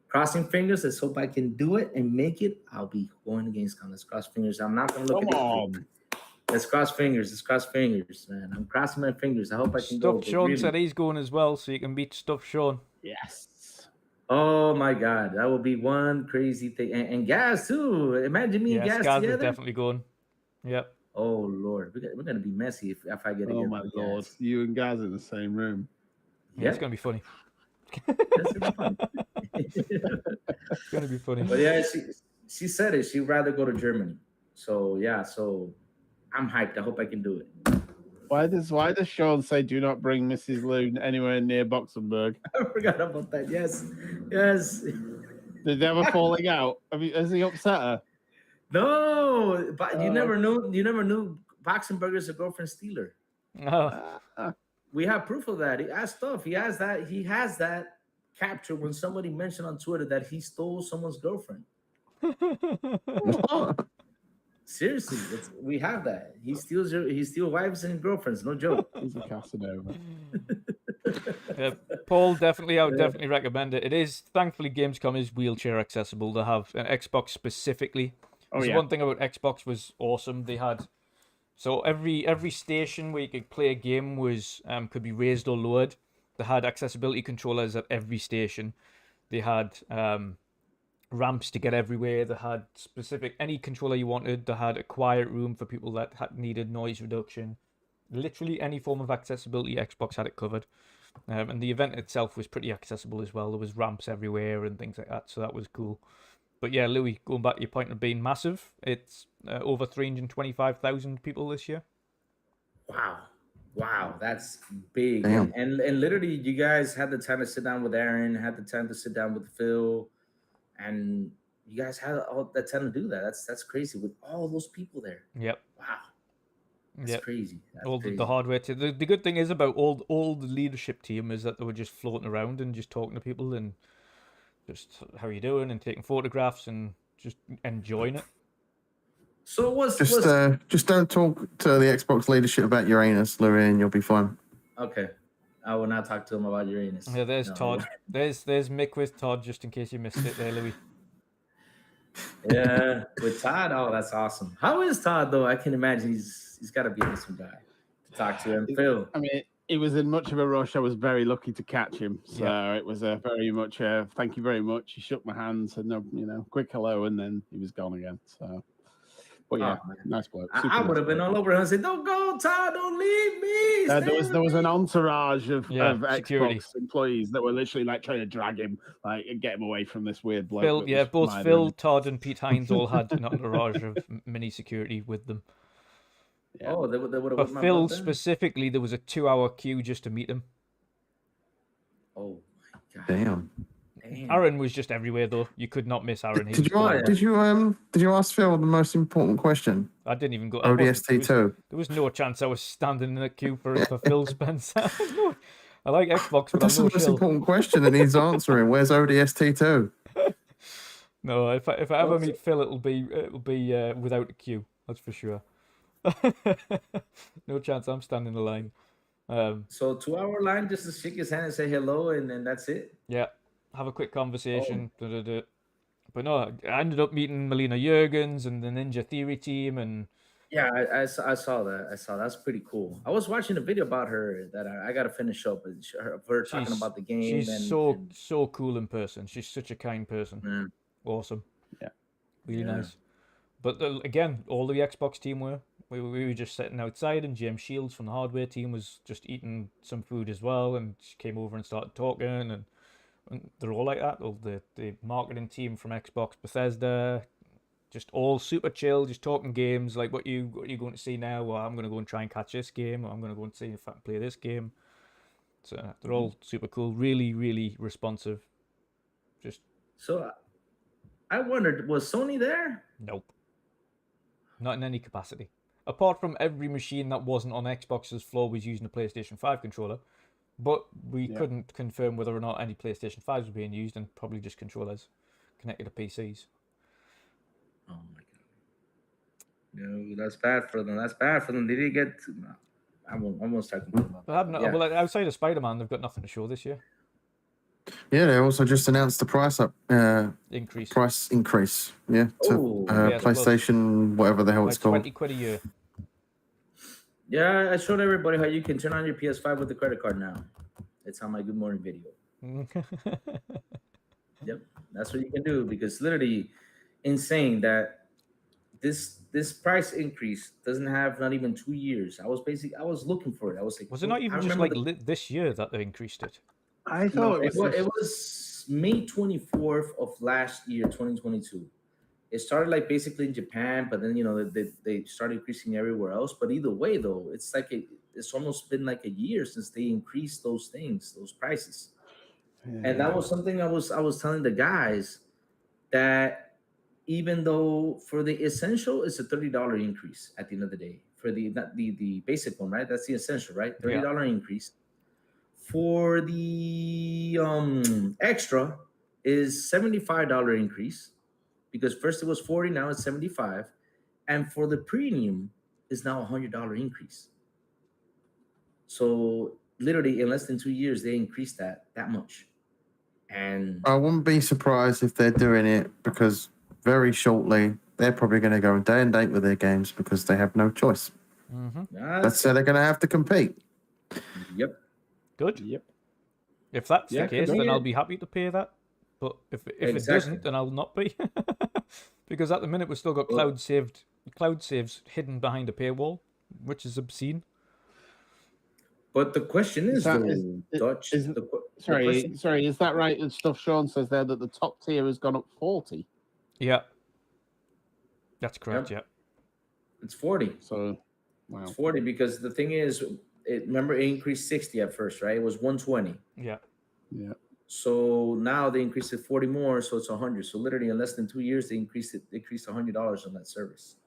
crossing fingers, let's hope I can do it and make it. I'll be going to Gamescom. Let's cross fingers. I'm not going to look at it. Let's cross fingers. Man. I'm crossing my fingers. I hope I can go. Stuff Sean said he's going as well, so you can beat Stuff Sean. Yes. Oh my God, that would be one crazy thing. And Gaz too. Imagine me and Gaz together. Is definitely going. Yep. Oh Lord, we're gonna be messy if I get. Oh my Lord, you and Gaz in the same room. Yeah, it's gonna be funny. That's gonna be fun. It's gonna be funny. But yeah, she said it. She'd rather go to Germany. So yeah, I'm hyped. I hope I can do it. Why does Sean say do not bring Mrs. Lou anywhere near Boxenberg? I forgot about that. Yes. Did they ever falling out? Has he upset her? No, but you never knew Boxenberger's a girlfriend stealer. Oh. We have proof of that. He asked stuff. He has that capture when somebody mentioned on Twitter that he stole someone's girlfriend. Seriously, we have that. He steals wives and girlfriends. No joke. He's a Casanova. Yeah, Paul, definitely recommend it. It is, thankfully, Gamescom is wheelchair accessible. They have an Xbox specifically. One thing about Xbox was awesome. They had every station where you could play a game was could be raised or lowered. They had accessibility controllers at every station. They had ramps to get everywhere. They had any controller you wanted. They had a quiet room for people that needed noise reduction. Literally any form of accessibility, Xbox had it covered. And the event itself was pretty accessible as well. There was ramps everywhere and things like that, so that was cool. But yeah, Louis, going back to your point of being massive, it's over 325,000 people this year. Wow, that's big. Damn. And literally, you guys had the time to sit down with Aaron, had the time to sit down with Phil, and you guys had all that time to do that. That's crazy with all those people there. Yep. Wow. That's crazy. All the hardware too. The good thing is about all the leadership team is that they were just floating around and just talking to people and just how you doing and taking photographs and just enjoying it. So what's Just don't talk to the Xbox leadership about Uranus, Louis, and you'll be fine. okay? I will not talk to him about Uranus. Yeah, there's No. Todd. There's Mick with Todd, just in case you missed it there, Louis. Yeah, with Todd. Oh, that's awesome. How is Todd though? I can imagine he's got to be an awesome guy to talk to him. Phil. I mean, he was in much of a rush. I was very lucky to catch him. So it was a very much thank you very much. He shook my hand, said no, quick hello, and then he was gone again. So, but yeah, nice bloke. I would have been all over him and said, "Don't go, Todd. Don't leave me." There was an entourage of security. Xbox employees that were literally like trying to drag him, like and get him away from this weird bloke. Phil, both Phil, Todd, and Pete Hines all had an entourage of mini security with them. Yeah. Oh, they would have. But Phil specifically, there was a 2-hour queue just to meet him. Oh my god! Damn. Aaron was just everywhere though. You could not miss Aaron. Did you ask Phil the most important question? I didn't even go. ODST2. There was no chance I was standing in a queue for Phil Spencer. No, I like Xbox, but That's the I'm no most shill. important question, and he's answering. Where's ODST2? No, if I ever meet Phil, it'll be without a queue. That's for sure. No chance I'm standing in the line. So 2-hour line just to shake his hand and say hello, and then that's it. Yeah, have a quick conversation. But no, I ended up meeting Melina Jurgens and the Ninja Theory team, and Yeah, I saw that. That's pretty cool. I was watching a video about her that I got to finish up. Her talking about the game. She's so cool in person. She's such a kind person. Yeah. Awesome. Yeah. Really nice. But again, all the Xbox team were. We were just sitting outside, and James Shields from the hardware team was just eating some food as well, and she came over and started talking, and they're all like that. All the marketing team from Xbox Bethesda, just all super chill, just talking games, like what you going to see now? Well, I'm going to go and try and catch this game, or I'm going to go and see if I can play this game. So they're all super cool, really, really responsive. So I wondered, was Sony there? Nope. Not in any capacity. Apart from every machine that wasn't on Xbox's floor was using a PlayStation 5 controller, but we couldn't confirm whether or not any PlayStation 5s were being used, and probably just controllers connected to PCs. Oh my god! No, that's bad for them. That's bad for them. They didn't get. I won't start complaining about that. Well, outside of Spider-Man, they've got nothing to show this year. Yeah, they also just announced the price Increase. price increase. Yeah, to Yeah, PlayStation, whatever the hell Like it's called. 20 quid a year. Yeah, I showed everybody how you can turn on your PS5 with the credit card now. It's on my Good Morning video. Yep, that's what you can do, because literally insane that this price increase doesn't have not even 2 years. I was looking for it. I was like, Was it not even just like this year that they increased it? I thought it was May 24th of last year, 2022. It started like basically in Japan, but then they started increasing everywhere else. But either way, though, it's like it's almost been like a year since they increased those prices. Yeah. And that was something I was telling the guys, that even though for the essential it's a $30 increase at the end of the day, for the basic one, right? That's the essential, right? $30 increase. For the extra is $75 increase, because first it was $40, now it's $75, and for the premium is now $100 increase. So literally in less than 2 years they increased that much. And I wouldn't be surprised if they're doing it because very shortly they're probably going to go day and date with their games because they have no choice. That's how they're going to have to compete. Yep. Good. Yep. If that's the case, then I'll be happy to pay that. But if it doesn't, then I'll not be. Because at the minute we've still got cloud saves hidden behind a paywall, which is obscene. But the question is, Dutch. Sorry, is that right? And stuff Sean says there that the top tier has gone up 40. Yeah, that's correct. Yeah, it's 40. So, wow, it's 40 because the thing is, remember it increased 60 at first, right? It was 120. Yeah. So now they increased it 40 more, so it's 100. So literally in less than 2 years, they increased $100 on that service.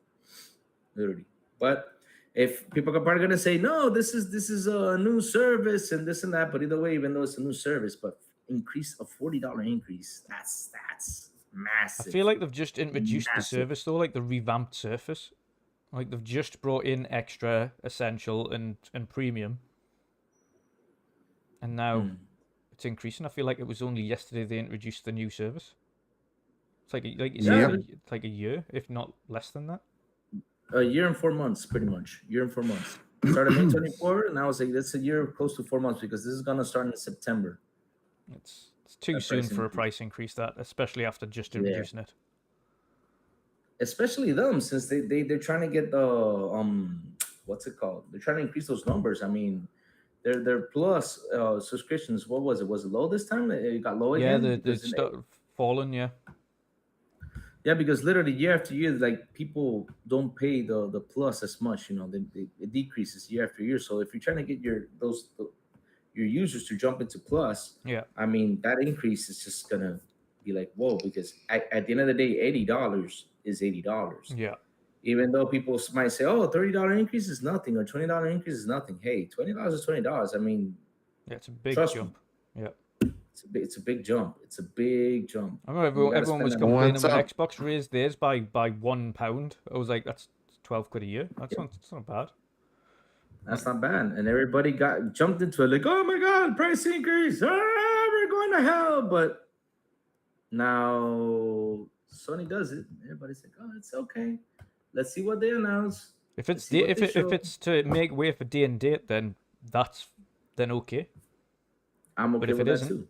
Literally, but if people are probably gonna say no, this is a new service and this and that, but either way, even though it's a new service, but increase a $40 increase, that's Massive. I feel like they've just introduced the Massive. service though, like the revamped Surface. Like they've just brought in Extra, Essential, and Premium, and now it's increasing. I feel like it was only yesterday they introduced the new service. It's like you said, it's like a year, if not less than that. A year and 4 months, pretty much. Year and 4 months. Started May 24, and I was like, that's a year close to 4 months because this is gonna start in September. It's too soon for a price increase, that, especially after just introducing it. Especially them, since they're trying to get the what's it called? They're trying to increase those numbers. I mean, their plus subscriptions. What was it? Was it low this time? It got low again. Yeah, they started falling. Yeah. Yeah, because literally year after year, like people don't pay the plus as much. You know, it decreases year after year. So if you're trying to get your users to jump into plus, yeah, I mean that increase is just gonna be like whoa, because at the end of the day, $80 is $80. Yeah. Even though people might say, "Oh, $30 increase is nothing," or $20 increase is nothing. Hey, $20 is $20. I mean, yeah, it's a big jump. Yeah. It's a big jump. It's a big jump. I remember everyone was complaining when Xbox raised theirs by £1. I was like, that's 12 quid a year. That's not bad. That's not bad. And everybody jumped into it like, oh my god, price increase. We're going to hell. But now Sony does it. Everybody's like, oh, it's okay. Let's see what they announce. If it's if it's to make way for day and date, then okay. I'm okay with that too.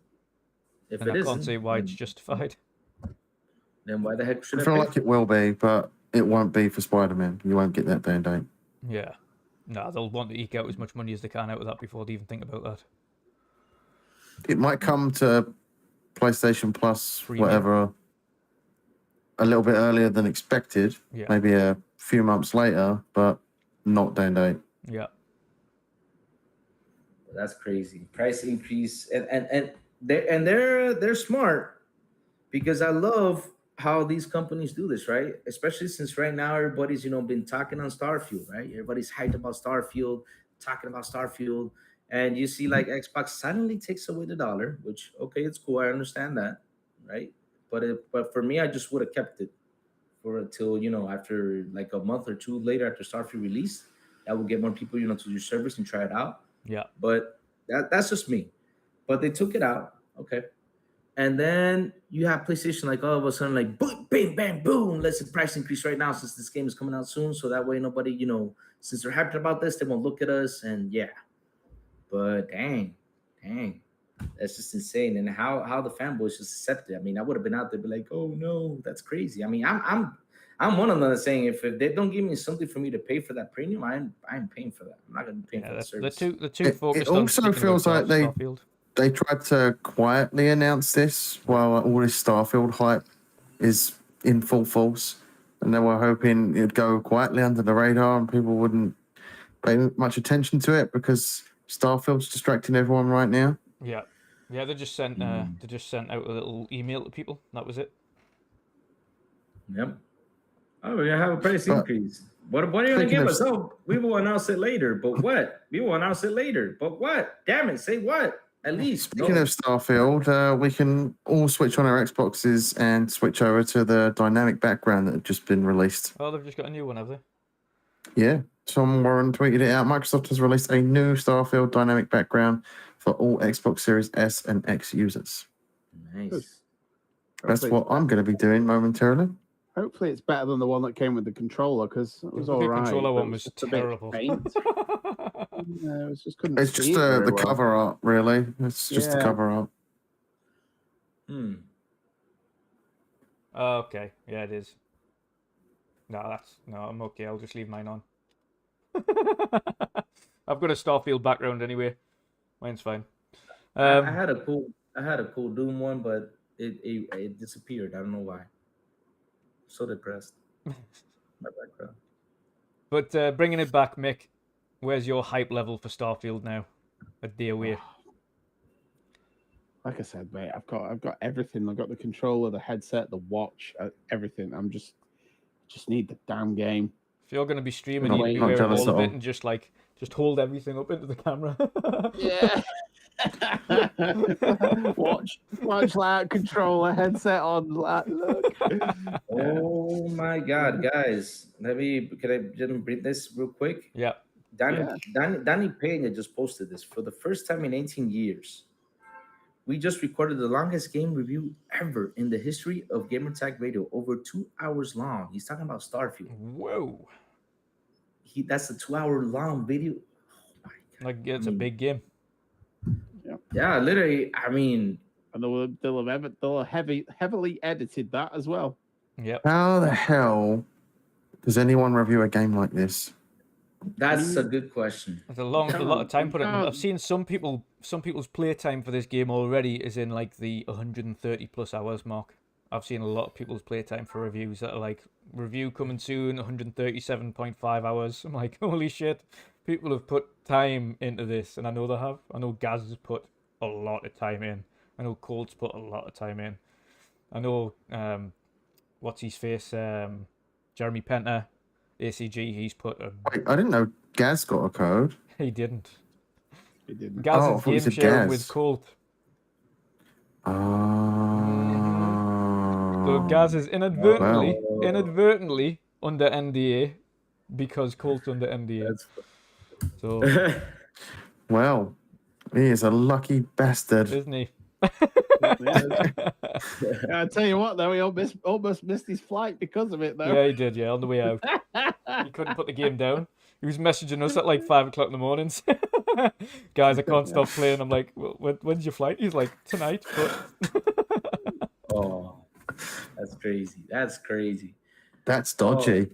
If I can't see why it's justified. Then why the heck should I feel like it will be, but it won't be for Spider-Man. You won't get that day and date. Yeah. No, they'll want to eke out as much money as they can out of that before they even think about that. It might come to PlayStation Plus, whatever, a little bit earlier than expected. Yeah. Maybe a few months later, but not day and date. Yeah. That's crazy. Price increase, and they're smart, because I love how these companies do this, right? Especially since right now everybody's been talking on Starfield, right? Everybody's hyped about Starfield, talking about Starfield, and you see like Xbox suddenly takes away the dollar, which okay, it's cool, I understand that, right? But for me, I just would have kept it until after like a month or two later after Starfield release, that would get more people to your service and try it out. Yeah. But that's just me. But they took it out. Okay. And then you have PlayStation like all of a sudden like boom, bang, bang, boom. Let's price increase right now since this game is coming out soon. So that way nobody, since they're hyped about this, they won't look at us. And yeah. But dang. That's just insane. And how the fanboys just accept it. I mean, I would have been out there be like, oh no, that's crazy. I mean, I'm one of them saying if they don't give me something for me to pay for that premium, I'm paying for that. I'm not going to pay for that service. The two focused it also feels like they tried to quietly announce this while all this Starfield hype is in full force, and they were hoping it'd go quietly under the radar and people wouldn't pay much attention to it because Starfield's distracting everyone right now. Yeah, they just sent out a little email to people. That was it. Yep. Oh, we're gonna have a price increase. What are you gonna give us? Oh, we will announce it later. But what? We will announce it later. But what? Damn it! Say what? At least. Speaking of Starfield, we can all switch on our Xboxes and switch over to the dynamic background that had just been released. Oh, they've just got a new one, have they? Yeah, Tom Warren tweeted it out. Microsoft has released a new Starfield dynamic background for all Xbox Series S and X users. Nice. That's what I'm going to be doing momentarily. Hopefully it's better than the one that came with the controller, because it was all right. The controller one was terrible. Yeah, it's just the cover art, really. It's just the cover art. Okay, yeah, it is. No, I'm okay. I'll just leave mine on. I've got a Starfield background anyway. Mine's fine. I had a cool Doom one, but it disappeared. I don't know why. So depressed. My background. But bringing it back, Mick, where's your hype level for Starfield now? A day away. Like I said, mate, I've got everything. I've got the controller, the headset, the watch, everything. I'm just need the damn game. If you're going to be streaming, you'd be wearing all of it and just hold everything up into the camera. Yeah. watch that controller headset on. Look. Oh my God, guys! Can I just read this real quick? Yeah. Danny Pena just posted this for the first time in 18 years. We just recorded the longest game review ever in the history of Gamertag Radio, over 2 hours long. He's talking about Starfield. Whoa. That's a 2 hour long video. Oh my God! Like, it's a big game. Yeah, literally. I mean, And they'll have heavily edited that as well. Yep. How the hell does anyone review a game like this? that's a good question. There's a lot of time put in. can't. I've seen some people's playtime for this game already is in like the 130 plus hours mark. I've seen a lot of people's playtime for reviews that are like, review coming soon, 137.5 hours. I'm like, holy shit, people have put time into this, and I know they have. I know Gaz has put a lot of time in. I know Colt's put a lot of time in. I know what's his face, Jeremy Penter, ACG. He's put a. Wait, I didn't know Gaz got a code. He didn't. They didn't. Gaz Oh, I is thought you game said sharing Gaz. with Colt. Oh. So Gaz is inadvertently Wow. inadvertently under NDA because Colt's under NDA. That's So Well, he is a lucky bastard. isn't he? I tell you what, though, he almost missed his flight because of it, though. Yeah, he did. Yeah, on the way out, he couldn't put the game down. He was messaging us at like 5 o'clock in the mornings. Guys, I can't stop playing. I'm like, well, when's your flight? He's like, tonight. But Oh, that's crazy. That's crazy. That's dodgy.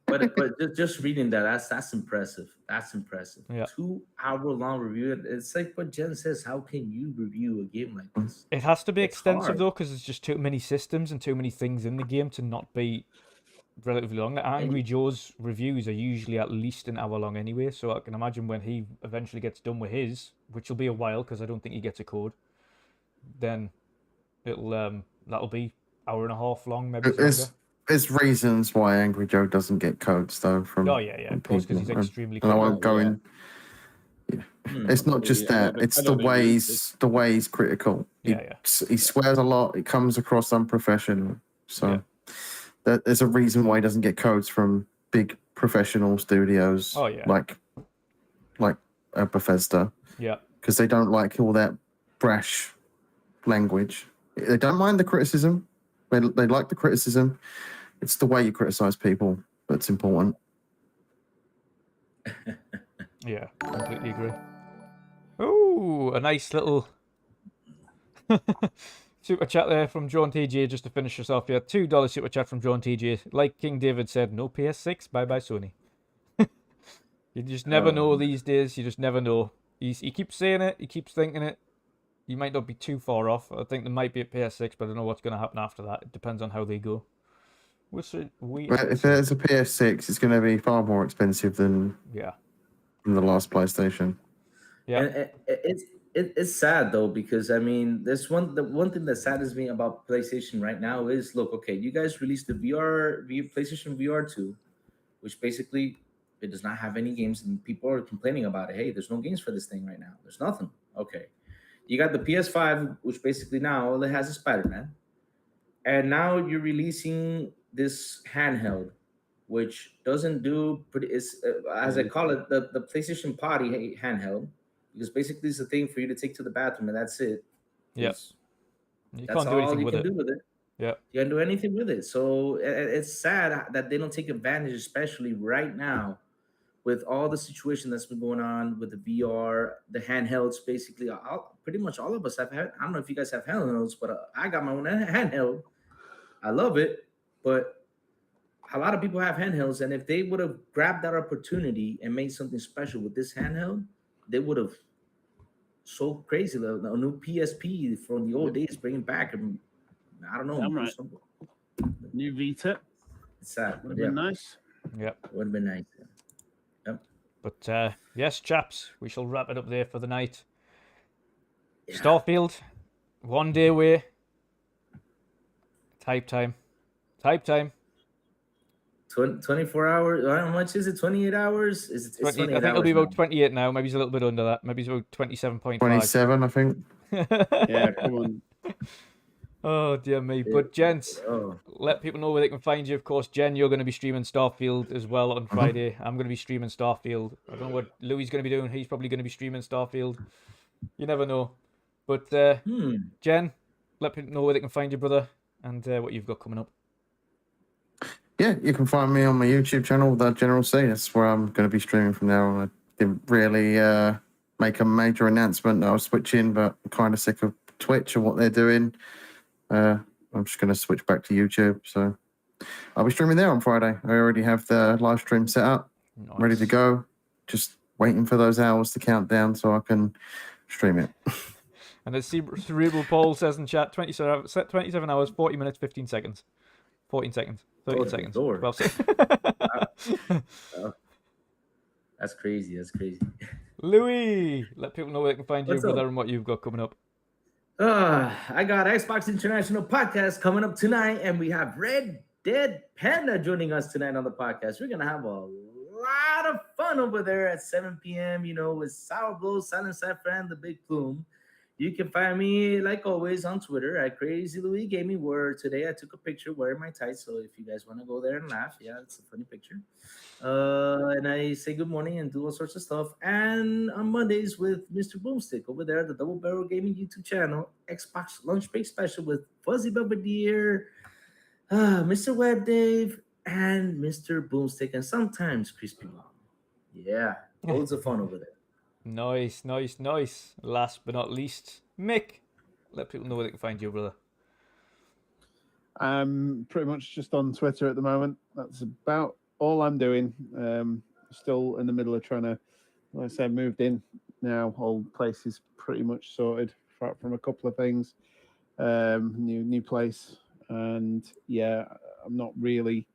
But just reading that's impressive. That's impressive. Yeah. 2 hour long review. It's like what Jen says. How can you review a game like this? it has to be It's extensive hard. though, because there's just too many systems and too many things in the game to not be relatively long. Like Angry Joe's reviews are usually at least an hour long anyway, so I can imagine when he eventually gets done with his, which will be a while because I don't think he gets a code, then it'll that'll be hour and a half long, maybe longer. There's reasons why Angry Joe doesn't get codes though from. Oh yeah, from of course, because he's people. extremely And I clever. won't go in. It's not just that; it's the way he's critical. Yeah. He swears a lot. It comes across unprofessional. So there's a reason why he doesn't get codes from big professional studios. Oh, yeah. like Bethesda, Yeah, because they don't like all that brash language. They don't mind the criticism. They like the criticism. It's the way you criticize people that's important. yeah, completely agree. Oh, a nice little super chat there from John TJ just to finish us off here. $2 super chat from John TJ. Like King David said, no PS6, bye bye Sony. You just never know these days. You just never know. He keeps saying it. He keeps thinking it. You might not be too far off. I think there might be a PS6, but I don't know what's going to happen after that. It depends on how they go. But if there's a PS6, it's going to be far more expensive than Yeah. the last PlayStation. Yeah. And it's sad though, because I mean, the one thing that saddens me about PlayStation right now is, look, okay, you guys released the PlayStation VR 2, which basically it does not have any games, and people are complaining about it. Hey, there's no games for this thing right now. There's nothing. Okay. You got the PS5, which basically now all it has is Spider-Man. And now you're releasing this handheld, which doesn't do as I call it, the PlayStation Potty handheld, because basically it's a thing for you to take to the bathroom and that's it. Yes. You That's can't do all anything you with can it. do with it. Yeah. You can't do anything with it. So it's sad that they don't take advantage, especially right now, with all the situation that's been going on with the VR, the handhelds. Basically, pretty much all of us have had. I don't know if you guys have handhelds, but I got my own handheld. I love it, but a lot of people have handhelds, and if they would have grabbed that opportunity and made something special with this handheld, they would have so crazy. The new PSP from the old days, bringing back, and I don't know. Damn right. New Vita. It's sad. Would have been nice. Yep. Would have been nice. Yep. But yes, chaps, we shall wrap it up there for the night. Yeah. Starfield, 1 day away. Type time. 24 hours. How much is it? 28 hours? It's 20, 28 I think it'll hours be about now. 28 now. Maybe he's a little bit under that. Maybe he's about 27.5. 27, I think. Yeah, come on. Oh, dear me. But, gents, Oh, let people know where they can find you. Of course, Jen, you're going to be streaming Starfield as well on Friday. I'm going to be streaming Starfield. I don't know what Louis is going to be doing. He's probably going to be streaming Starfield. You never know. But, Jen, let people know where they can find you, brother, and what you've got coming up. Yeah, you can find me on my YouTube channel, The General C. That's where I'm going to be streaming from now on. I didn't really make a major announcement that I was switching, but I'm kind of sick of Twitch and what they're doing. I'm just going to switch back to YouTube. So I'll be streaming there on Friday. I already have the live stream set up, Nice. ready to go. Just waiting for those hours to count down so I can stream it. And as Cerebral Paul says in chat, 27 hours, 40 minutes, 15 seconds. 14 seconds. 13 seconds. Lord. 12 seconds. that's crazy. That's crazy. Louis, let people know where they can find you, What's up? brother, and what you've got coming up. I got Xbox International Podcast coming up tonight, and we have Red Dead Panda joining us tonight on the podcast. We're gonna have a lot of fun over there at 7 p.m. With Sour Blow, Silent Saffron, the Big Plume. You can find me, like always, on Twitter at Crazy Louis Gaming, where today I took a picture wearing my tights. So if you guys want to go there and laugh, yeah, it's a funny picture. And I say good morning and do all sorts of stuff. And on Mondays with Mr. Boomstick over there at the Double Barrel Gaming YouTube channel, Xbox Lunch Break Special with Fuzzy Belvedere, Mr. Web Dave, and Mr. Boomstick, and sometimes Crispy Mom. Yeah, loads of fun over there. Nice, nice, nice. Last but not least, Mick, let people know where they can find you, brother. I'm pretty much just on Twitter at the moment. That's about all I'm doing. Still in the middle of trying to, like I said, moved in now. Whole place is pretty much sorted apart from a couple of things. New place, and yeah, I'm not really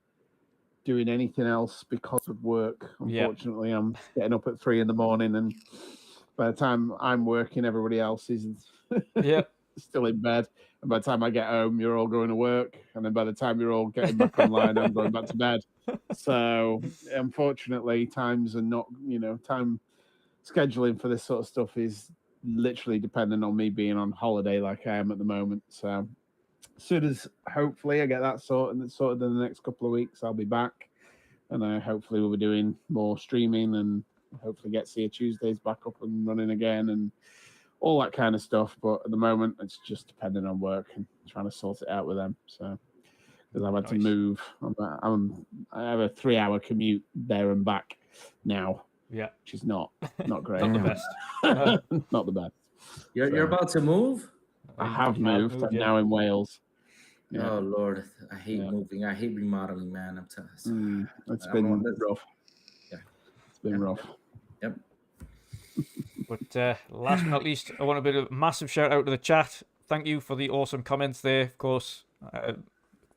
doing anything else because of work. Unfortunately, I'm getting up at 3 a.m, and by the time I'm working, everybody else is still in bed. And by the time I get home, you're all going to work, and then by the time you're all getting back online, I'm going back to bed. So unfortunately, times are not, time scheduling for this sort of stuff is literally dependent on me being on holiday like I am at the moment. So as soon as hopefully I get that sorted in the next couple of weeks, I'll be back, and I hopefully will be doing more streaming, and hopefully get See Tuesdays back up and running again and all that kind of stuff. But at the moment, it's just depending on work and trying to sort it out with them. So because I've had to move, I have a 3-hour commute there and back now. Yeah, which is not great. Not the best. Not the best. You're about to move? I have moved. I'm now in Wales. Yeah. Oh Lord, I hate moving. I hate remodeling, man. I'm telling you. It's been rough. Yeah, it's been rough. Yep. But last but not least, I want to give a massive shout out to the chat. Thank you for the awesome comments there. Of course,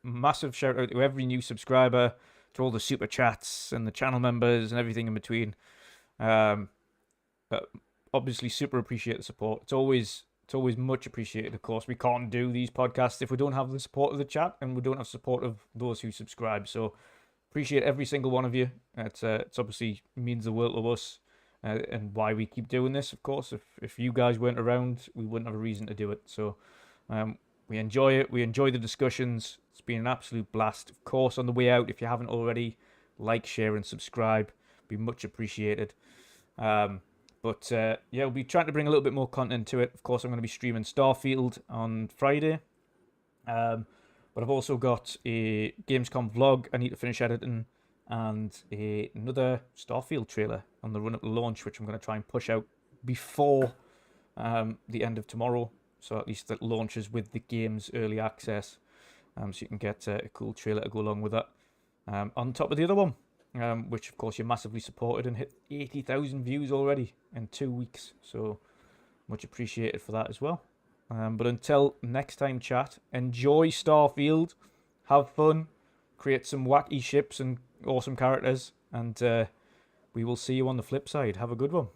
massive shout out to every new subscriber, to all the super chats and the channel members and everything in between. Obviously, super appreciate the support. It's always much appreciated. Of course, we can't do these podcasts if we don't have the support of the chat and we don't have support of those who subscribe. So appreciate every single one of you. It's obviously means the world to us, and why we keep doing this. Of course, if you guys weren't around, we wouldn't have a reason to do it. So we enjoy it. We enjoy the discussions. It's been an absolute blast. Of course, on the way out, if you haven't already, like, share, and subscribe. Be much appreciated. But we'll be trying to bring a little bit more content to it. Of course, I'm going to be streaming Starfield on Friday. But I've also got a Gamescom vlog I need to finish editing, and another Starfield trailer on the run-up to launch, which I'm going to try and push out before the end of tomorrow. So at least that launches with the game's early access. So you can get a cool trailer to go along with that. On top of the other one, which of course you massively supported and hit 80,000 views already in 2 weeks. So much appreciated for that as well. But until next time, chat, enjoy Starfield, have fun, create some wacky ships and awesome characters, and we will see you on the flip side. Have a good one.